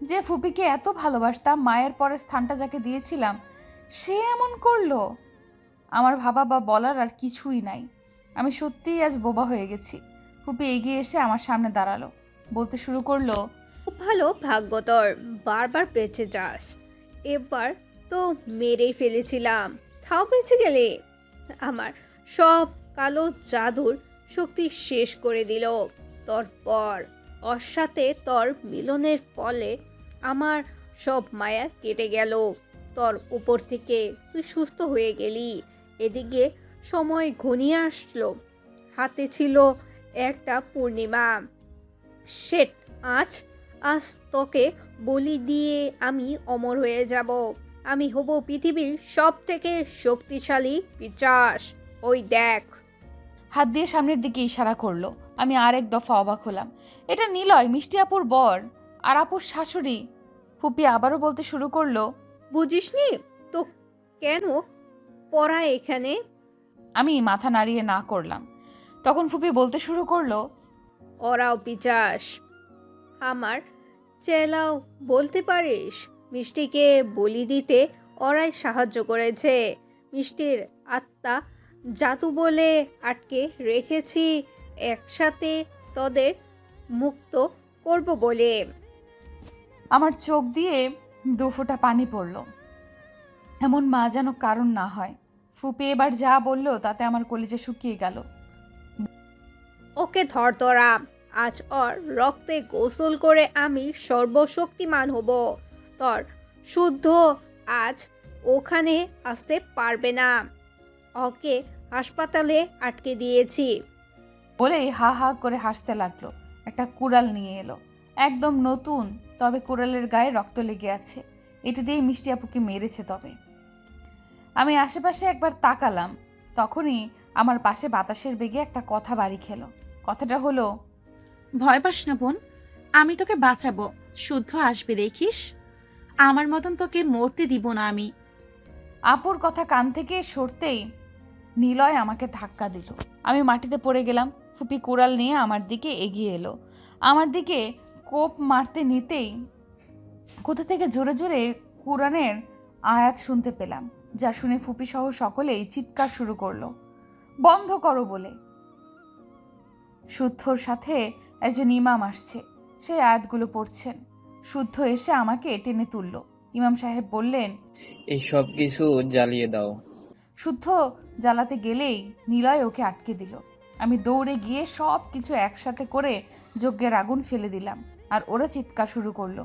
যে ফুপিকে এত ভালোবাসতাম, মায়ের পরের স্থানটা যাকে দিয়েছিলাম, সে এমন করলো। আমার ভাবা বা বলার আর কিছুই নাই। আমি সত্যিই আজ বোবা হয়ে গেছি। ফুপি এগিয়ে এসে আমার সামনে দাঁড়ালো, বলতে শুরু করলো, খুব ভালো ভাগ্য তোর, বারবার বেঁচে যাস। এবার তো মেরেই ফেলেছিলাম, তাও বেঁচে গেলে। আমার সব কালো জাদুর শক্তি শেষ করে দিল তোর পর। ওর সাথে তোর মিলনের ফলে আমার সব মায়া কেটে গেল। তোর উপর থেকে তুই সুস্থ হয়ে গেলি। এদিকে সময় ঘনিয়ে আসলো, হাতে ছিল একটা পূর্ণিমা। শেট, আজ তোকে বলি দিয়ে আমি অমর হয়ে যাব। আমি হব পৃথিবীর সব থেকে শক্তিশালী পিশাচ। ওই দেখ। হাত দিয়ে সামনের দিকে ইশারা করলো। আমি আরেক দফা অবাক হলাম। এটা নিলয়, মিষ্টি আপুর বর আর আপুর শাশুড়ি। ফুপি আবারও বলতে শুরু করলো, বুঝিসনি তো কেন পড়া এখানে? আমি মাথা নাড়িয়ে না করলাম। তখন ফুপি বলতে শুরু করলো, ওরাও পিশাচ, আমার চেলাও বলতে পারিস। মিষ্টিকে বলি দিতে ওরাই সাহায্য করেছে। মিষ্টির আত্মা জাদু বলে আটকে রেখেছি, একসাথে তোদের মুক্ত করব বলে। আমার চোখ দিয়ে দুফোঁটা পানি পড়ল। এমন মা যেন কারণ না হয়। ফুপি এবার যা বললো তাতে আমার কলিজা শুকিয়ে গেল। ওকে ধর তোরা, আজ ওর রক্তে গোসল করে আমি সর্বশক্তিমান হব। তোর শুদ্ধ আজ ওখানে আসতে পারবে না, ওকে হাসপাতালে আটকে দিয়েছি। বলেই হা হা করে হাসতে লাগলো। একটা কুড়াল নিয়ে এলো, একদম নতুন, তবে কুড়ালের গায়ে রক্ত লেগে আছে। এটা দিয়ে মিষ্টি আপুকে মেরেছে। তবে আমি আশেপাশে একবার তাকালাম, তখনই আমার পাশে বাতাসের বেগে একটা কথা বাড়ি খেলো। কথাটা হলো, ভয় পাস না বোন, আমি তোকে বাঁচাবো। শুদ্ধ আসবে দেখিস, আমার মতন তোকে মরতে দিব না আমি। আপুর কথা কান থেকে সরতেই নিলয় আমাকে ধাক্কা দিল। আমি মাটিতে পড়ে গেলাম। ফুপি কুড়াল নিয়ে আমার দিকে এগিয়ে এলো। আমার দিকে কোপ মারতে নিতেই কোথা থেকে জোরে জোরে কুরআনের আয়াত শুনতে পেলাম, যা শুনে ফুপি সহ সকলেই চিৎকার শুরু করলো, বন্ধ করো বলে। শুদ্ধর সাথে একজন ইমাম আসছে, সেই আয়াতগুলো পড়ছেন। শুদ্ধ এসে আমাকে টেনে তুলল। ইমাম সাহেব বললেন, এই সব কিছু জ্বালিয়ে দাও। শুদ্ধ জ্বালাতে গেলেই নিলয় ওকে আটকে দিল। আমি দৌড়ে গিয়ে সব কিছু একসাথে করে যজ্ঞের আগুন ফেলে দিলাম, আর ওরা চিৎকার শুরু করলো।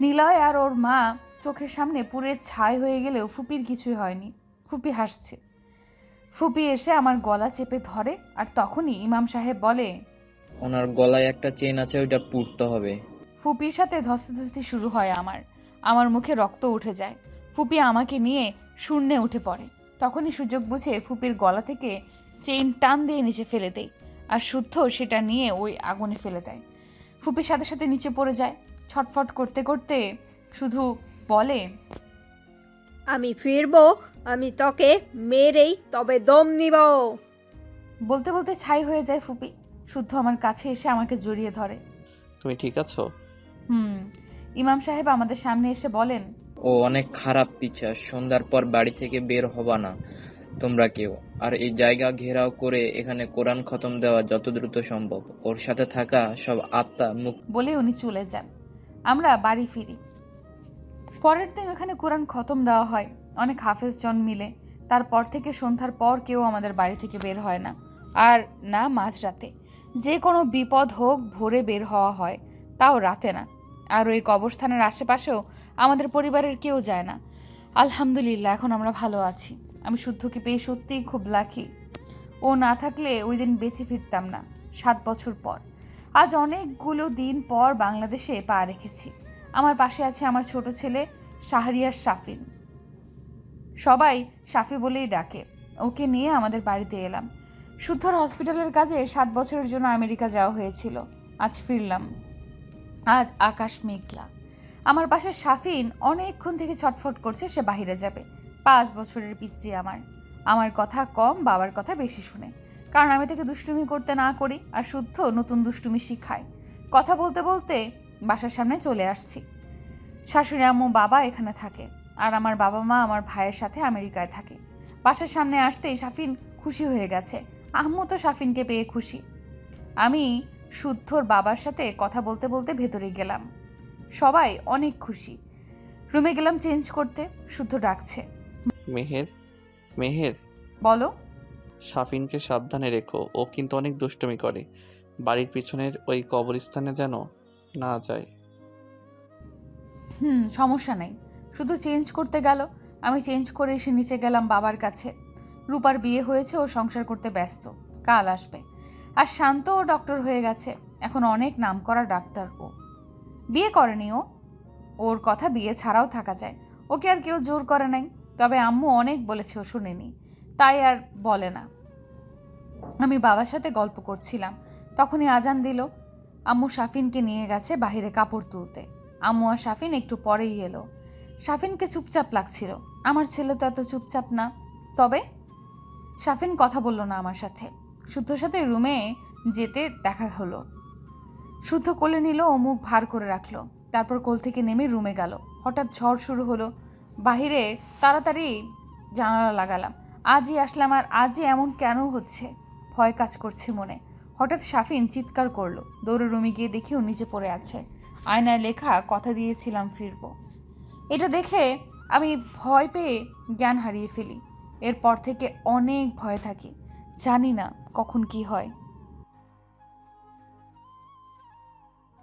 নিলয় আর ওর মা চোখের সামনে পুরে ছাই হয়ে গেলেও ফুপির কিছুই হয়নি। ফুপি হাসছে। ফুপি এসে আমার গলা চেপে ধরে, আর তখনই ইমাম সাহেব বলে, ওনার গলায় একটা চেন আছে, ওইটা পুড়তে হবে। ফুপির সাথে ধস্তাধস্তি শুরু হয় আমার মুখে রক্ত উঠে যায়। ফুপি আমাকে নিয়ে শূন্যে উঠে পড়ে। তখনই সুযোগ বুঝে ফুপির গলা থেকে চেইন টান দিয়ে নিচে ফেলে দেয়, আর শুদ্ধ সেটা নিয়ে ওই আগুনে ফেলে দেয়। ফুপির সাথে সাথে নিচে পড়ে যায়, ছটফট করতে করতে শুধু বলে, আমি ফিরবো, আমি তোকে মেরেই তবে দম নিব। বলতে বলতে ছাই হয়ে যায় ফুপি। শুদ্ধ আমার কাছে এসে আমাকে জড়িয়ে ধরে। তুমি ঠিক আছো? ইমাম সাহেব আমাদের সামনে এসে বলেন, ও অনেক খারাপ পিচ্ছা, সন্ধ্যার পর বাড়ি থেকে বের হবা না তোমরা কেউ। আর এই জায়গা ঘেরাও করে এখানে কোরআন খতম দেওয়া যত দ্রুত সম্ভব। ওর সাথে থাকা সব আত্মা মুখ। বলে উনি চলে যান। আমরা বাড়ি ফিরি। পরের দিন ওখানে কোরআন খতম দেওয়া হয় অনেক হাফেজজন মিলে। তারপর থেকে সন্ধ্যার পর কেউ আমাদের বাড়ি থেকে বের হয় না, আর না মাঝরাতে। যে কোনো বিপদ হোক ভোরে বের হওয়া হয়, তাও রাতে না। আর ওই কবরস্থানের আশেপাশেও আমাদের পরিবারের কেউ যায় না। আলহামদুলিল্লাহ, এখন আমরা ভালো আছি। আমি শুদ্ধকে পেয়ে সত্যিই খুব লাকি। ও না থাকলে ওই দিন বেঁচে ফিরতাম না। 7 বছর পর, আজ অনেকগুলো দিন পর বাংলাদেশে পা রেখেছি। আমার পাশে আছে আমার ছোট ছেলে শাহরিয়ার শাফিন। সবাই শাফি বলেই ডাকে। ওকে নিয়ে আমাদের বাড়িতে এলাম। শুদ্ধর হসপিটালের কাজে 7 বছরের জন্য আমেরিকা যাওয়া হয়েছিল। আজ ফিরলাম। আজ আকাশ মেঘলা। আমার পাশে শাফিন অনেকক্ষণ থেকে ছটফট করছে সে বাইরে যাবে। 5 বছরের পিচ্চি আমার কথা কম, বাবার কথা বেশি শুনে। কারণ আমি তাকে দুষ্টুমি করতে না করি, আর শুদ্ধ নতুন দুষ্টুমি শিখায়। কথা বলতে বলতে বাসার সামনে চলে আসছি। শাশুড়ি আম্মু বাবা এখানে থাকে, আর আমার বাবা মা আমার ভাইয়ের সাথে আমেরিকায় থাকে। বাসার সামনে আসতেই শাফিন খুশি হয়ে গেছে। আম্মু তো শাফিনকে পেয়ে খুশি। আমি শুদ্ধর বাবার সাথে কথা বলতে বলতে ভেতরে গেলাম। সবাই অনেক খুশি। রুমে গেলাম চেঞ্জ করতে। শুদ্ধ ডাকছে, মেহের বলো। শাফিনকে সাবধানে রেখো, ও কিন্তু অনেক দুষ্টুমি করে। বাড়ির পিছনের ওই কবরস্থানে যেন না যায়। সমস্যা নেই। শুধু চেঞ্জ করতে গেল। আমি চেঞ্জ করে এসে নিচে গেলাম বাবার কাছে। রূপার বিয়ে হয়েছে, ও সংসার করতে ব্যস্ত, কাল আসবে। আর শান্ত ও ডক্টর হয়ে গেছে, এখন অনেক নামকরা ডাক্তার। ও বিয়ে করেনি। ওর কথা বিয়ে ছাড়াও থাকা যায়, ওকে আর কেউ জোর করে নাই। তবে আম্মু অনেক বলেছে, ও শুনেনি, তাই আর বলে না। আমি বাবার সাথে গল্প করছিলাম, তখনই আজান দিল। আম্মু শাফিনকে নিয়ে গেছে বাইরে কাপড় তুলতে। আম্মু আর শাফিন একটু পরেই এলো। শাফিনকে চুপচাপ লাগছিল। আমার ছেলে তো এত চুপচাপ না। তবে শাফিন কথা বলল না আমার সাথে। শুদ্ধর সাথে রুমে যেতে দেখা হলো। শুদ্ধ কোলে নিল ও মুখ ভার করে রাখলো। তারপর কোল থেকে নেমে রুমে গেল। হঠাৎ ঝড় শুরু হলো। বাহিরে তাড়াতাড়ি জানালা লাগালাম। আজই আসলাম, আর আজই এমন কেন হচ্ছে? ভয় কাজ করছে মনে। হঠাৎ শাফিন চিৎকার করলো। দৌড়ে রুমে গিয়ে দেখি ও নিচে পড়ে আছে। আয়নায় লেখা, কথা দিয়েছিলাম ফিরবো। এটা দেখে আমি ভয় পেয়ে জ্ঞান হারিয়ে ফেলি। এরপর থেকে অনেক ভয়ে থাকি, জানি না কখন কি হয়।